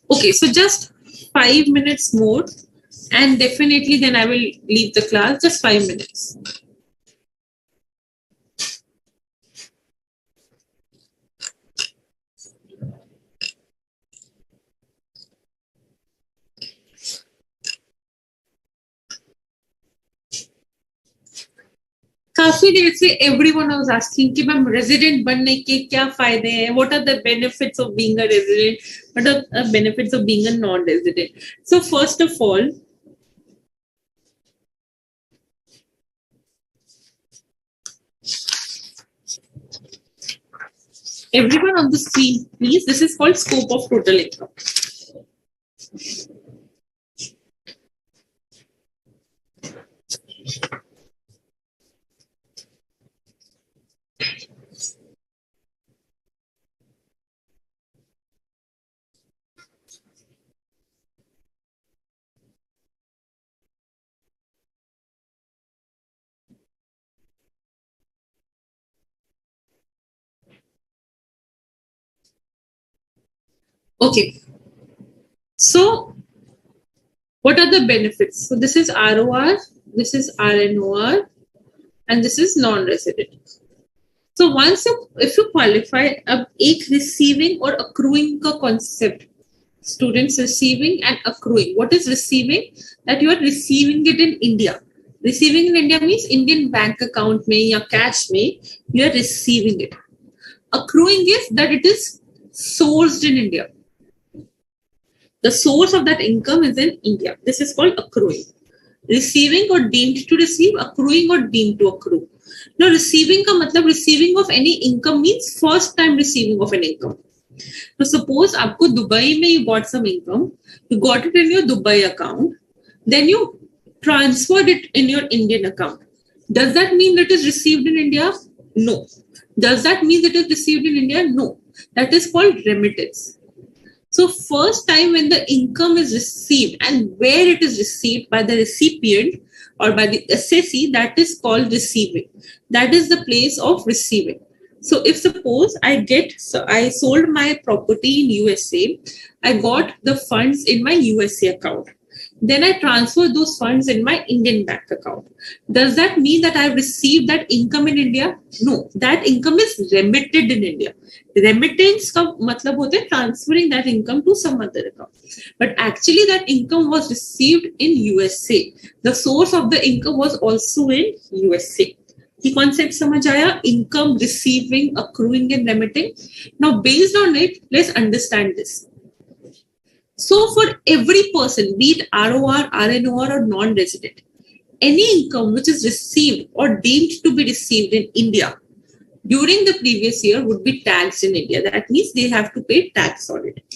Okay, so just 5 minutes more and definitely then I will leave the class. Just 5 minutes. काफी देर से everyone was asking कि ma'am resident बनने के क्या फायदे हैं? What are the benefits of being a resident? What are the benefits of being a non-resident? So first of all, everyone on the screen, please. This is called scope of total income. Okay, so what are the benefits? So this is ROR, this is RNOR, and this is non-resident. So once if you qualify, अब एक receiving or accruing का concept, students receiving and accruing. What is receiving? That you are receiving it in India. Receiving in India means Indian bank account में या cash में you are receiving it. Accruing is that it is sourced in India. The source of that income is in India. This is called accruing. Receiving or deemed to receive, accruing or deemed to accrue. Now, receiving का मतलब receiving of any income means first time receiving of an income. So, suppose आपको Dubai में you got some income, you got it in your Dubai account, then you transferred it in your Indian account. Does that mean it is received in India? No. Does that mean it is received in India? No. That is called remittance. So first time when the income is received and where it is received by the recipient or by the assessee, that is called receiving. That is the place of receiving. So if suppose I sold my property in USA, I got the funds in my USA account. Then I transfer those funds in my Indian bank account. Does that mean that I've received that income in India? No, that income is remitted in India. Remittance का मतलब होता है transferring that income to some other account. But actually that income was received in USA. The source of the income was also in USA. The concept समझ आया? Income receiving, accruing and remitting. Now based on it, let's understand this. So for every person, be it ROR, RNOR or non-resident, any income which is received or deemed to be received in India during the previous year would be taxed in India. That means they have to pay tax on it.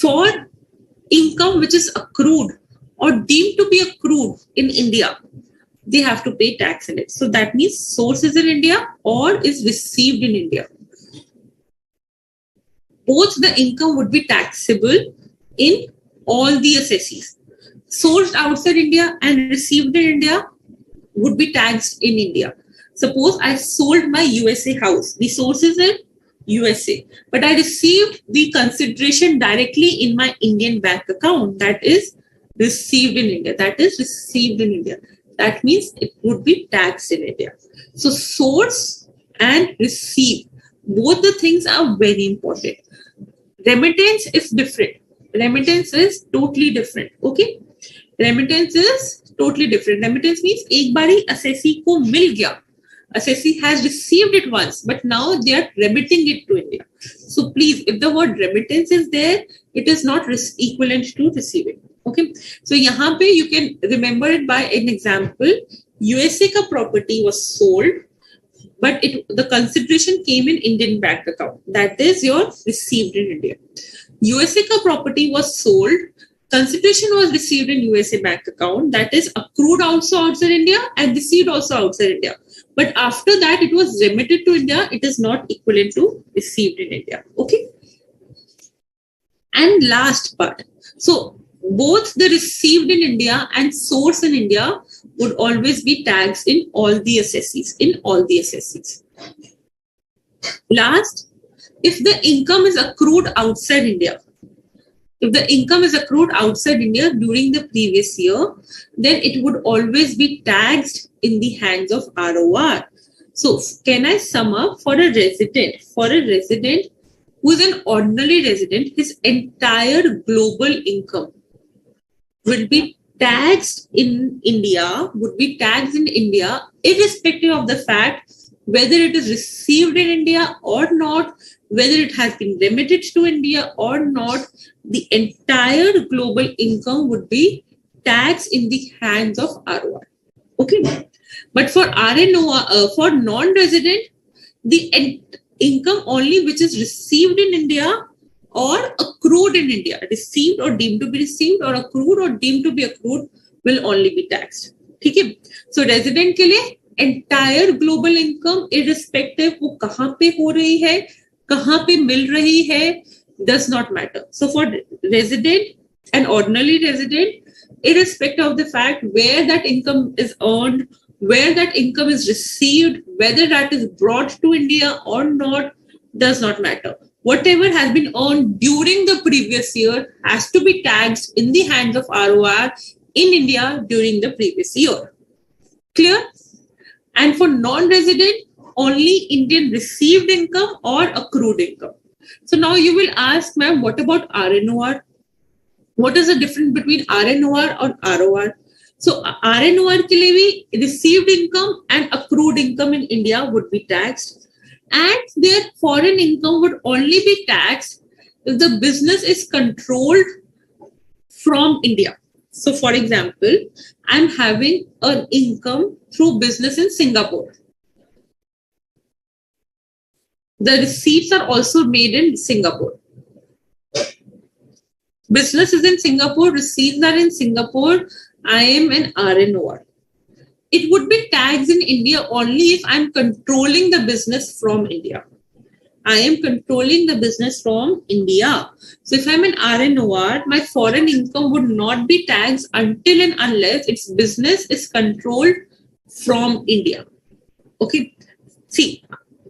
For income which is accrued or deemed to be accrued in India, they have to pay tax in it. So that means source is in India or is received in India. Both the income would be taxable in all the assessees. Sourced outside India and received in India would be taxed in India. Suppose I sold my USA house. The source is in USA, but I received the consideration directly in my Indian bank account. That is received in India. That is received in India. That means it would be taxed in India. So source and receive, both the things are very important. Remittance is different. Remittance is totally different. Okay, remittance is totally different. Remittance means एक बारी assessee को मिल गया. Assessee has received it once, but now they are remitting it to India. So please, if the word remittance is there, it is not equivalent to receiving. Okay, so यहाँ पे you can remember it by an example. USA का property was sold, but the consideration came in Indian bank account. That is your received in India. USA ka property was sold, consideration was received in USA bank account, that is accrued also outside India and received also outside India. But after that, it was remitted to India. It is not equivalent to received in India. Okay. And last part. So both the received in India and source in India would always be taxed in all the assessees. Last, if the income is accrued outside India, during the previous year, then it would always be taxed in the hands of ROR. So can I sum up for a resident? For a resident who is an ordinary resident, his entire global income will be taxed in India, irrespective of the fact whether it is received in India or not, whether it has been remitted to India or not. The entire global income would be taxed in the hands of ROR. Okay, but for RNOR, for non-resident, the income only which is received in India or accrued in India, received or deemed to be received or accrued or deemed to be accrued, will only be taxed. Okay, so resident के लिए entire global income, irrespective वो कहाँ पे हो रही है, कहाँ पे मिल रही है, does not matter. So for resident and ordinary resident, irrespective of the fact where that income is earned, where that income is received, whether that is brought to India or not, does not matter. Whatever has been earned during the previous year has to be taxed in the hands of ROR in India during the previous year. Clear? And for non-resident, only Indian received income or accrued income. So now you will ask, ma'am, what about RNOR? What is the difference between RNOR or ROR? So RNOR के लिए भी received income and accrued income in India would be taxed, and their foreign income would only be taxed if the business is controlled from India. So for example, I'm having an income through business in Singapore. The receipts are also made in Singapore. Business is in Singapore, receipts are in Singapore, I am an RNOR. It would be taxed in India only if I'm controlling the business from India. I am controlling the business from India. So if I'm an RNOR, my foreign income would not be taxed until and unless its business is controlled from India. Okay. See,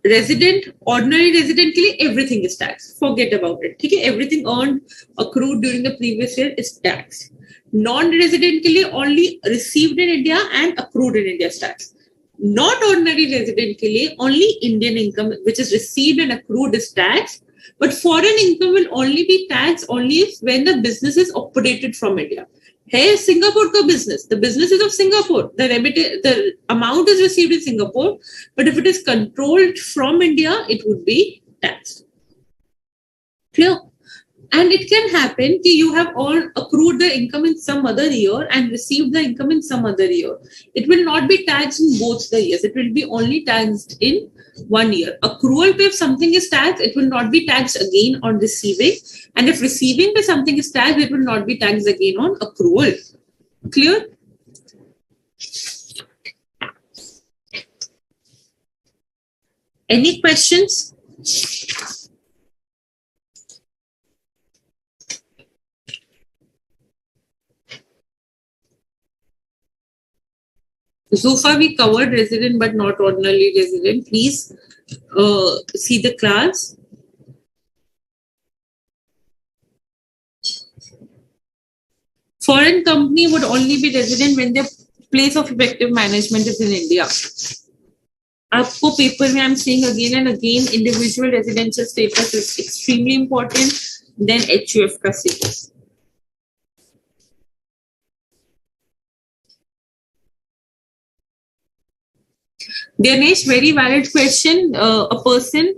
ordinary resident के लिए everything is taxed. Forget about it. ठीक है? Everything earned, accrued during the previous year is taxed. Non-resident के लिए only received in India and accrued in India is taxed. Not ordinary resident के लिए only Indian income which is received and accrued is taxed. But foreign income will only be taxed only when the business is operated from India. Hey, Singapore ka business. The business is of Singapore. The amount is received in Singapore, but if it is controlled from India, it would be taxed. Clear? And it can happen that you have all accrued the income in some other year and received the income in some other year. It will not be taxed in both the years. It will be only taxed in 1 year. Accrual if something is taxed, it will not be taxed again on receiving. And if receiving if something is taxed, it will not be taxed again on accrual. Clear? Any questions? So far we covered resident but not ordinarily resident. Please see the class. Foreign company would only be resident when their place of effective management is in India. आपको paper में I'm saying again and again, individual residential status is extremely important. Then HUF का status. Ganesh, very valid question. A person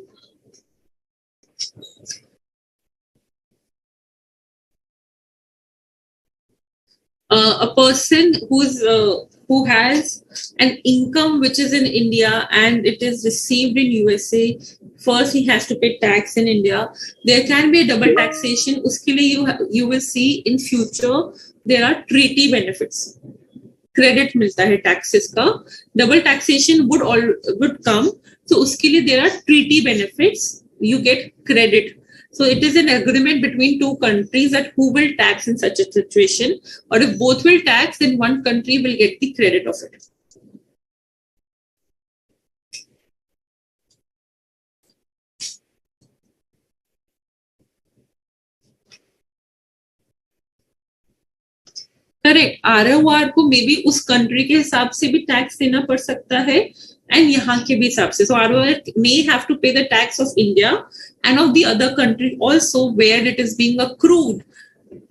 who has an income which is in India and it is received in USA, first he has to pay tax in India. There can be a double taxation. Uske liye you will see in future there are treaty benefits. Credit मिलता है taxes का. Double taxation would come. So उसके लिए there are treaty benefits. You get credit. So it is an agreement between two countries that who will tax in such a situation. Or if both will tax, then one country will get the credit of it. Correct. ROR को may be उस country के हिसाब से भी tax देना पड़ सकता है एंड यहाँ के भी हिसाब से. सो ROR may have to pay the tax of India and of the other country also where it is being accrued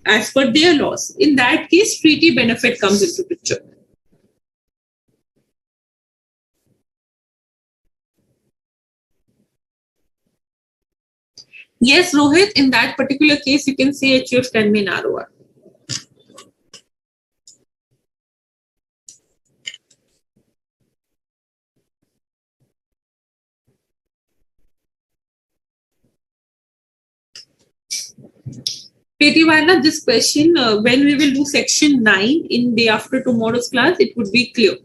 as per their laws. In that case, treaty benefit comes into picture. Yes, Rohit, in that particular case, you can say HUF can be an ROR. Petiwana, this question, when we will do section 9 in day after tomorrow's class, it would be clear.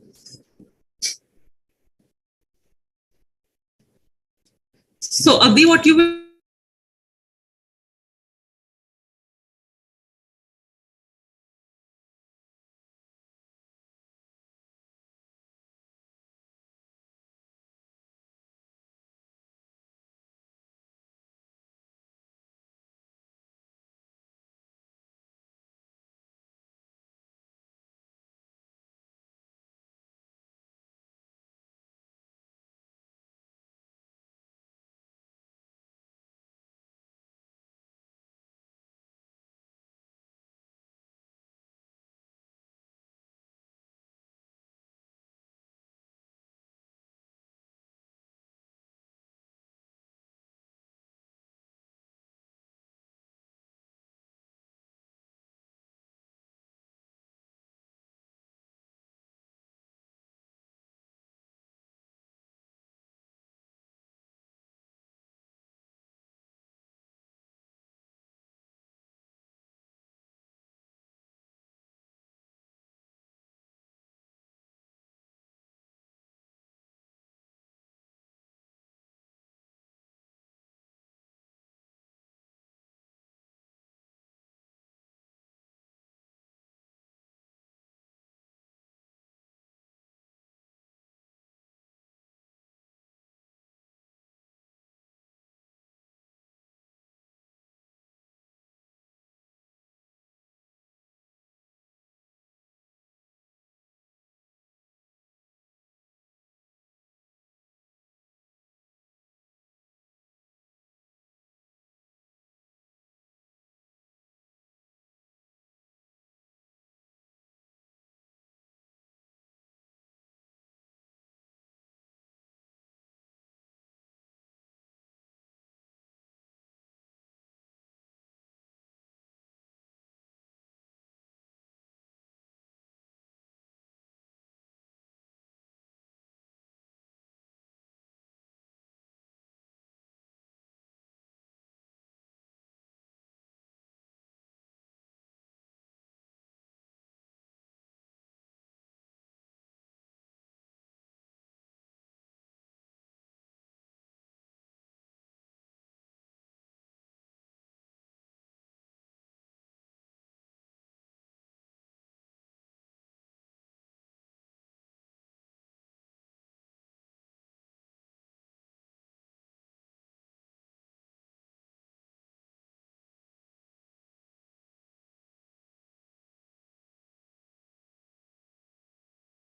So, Abhi, what you will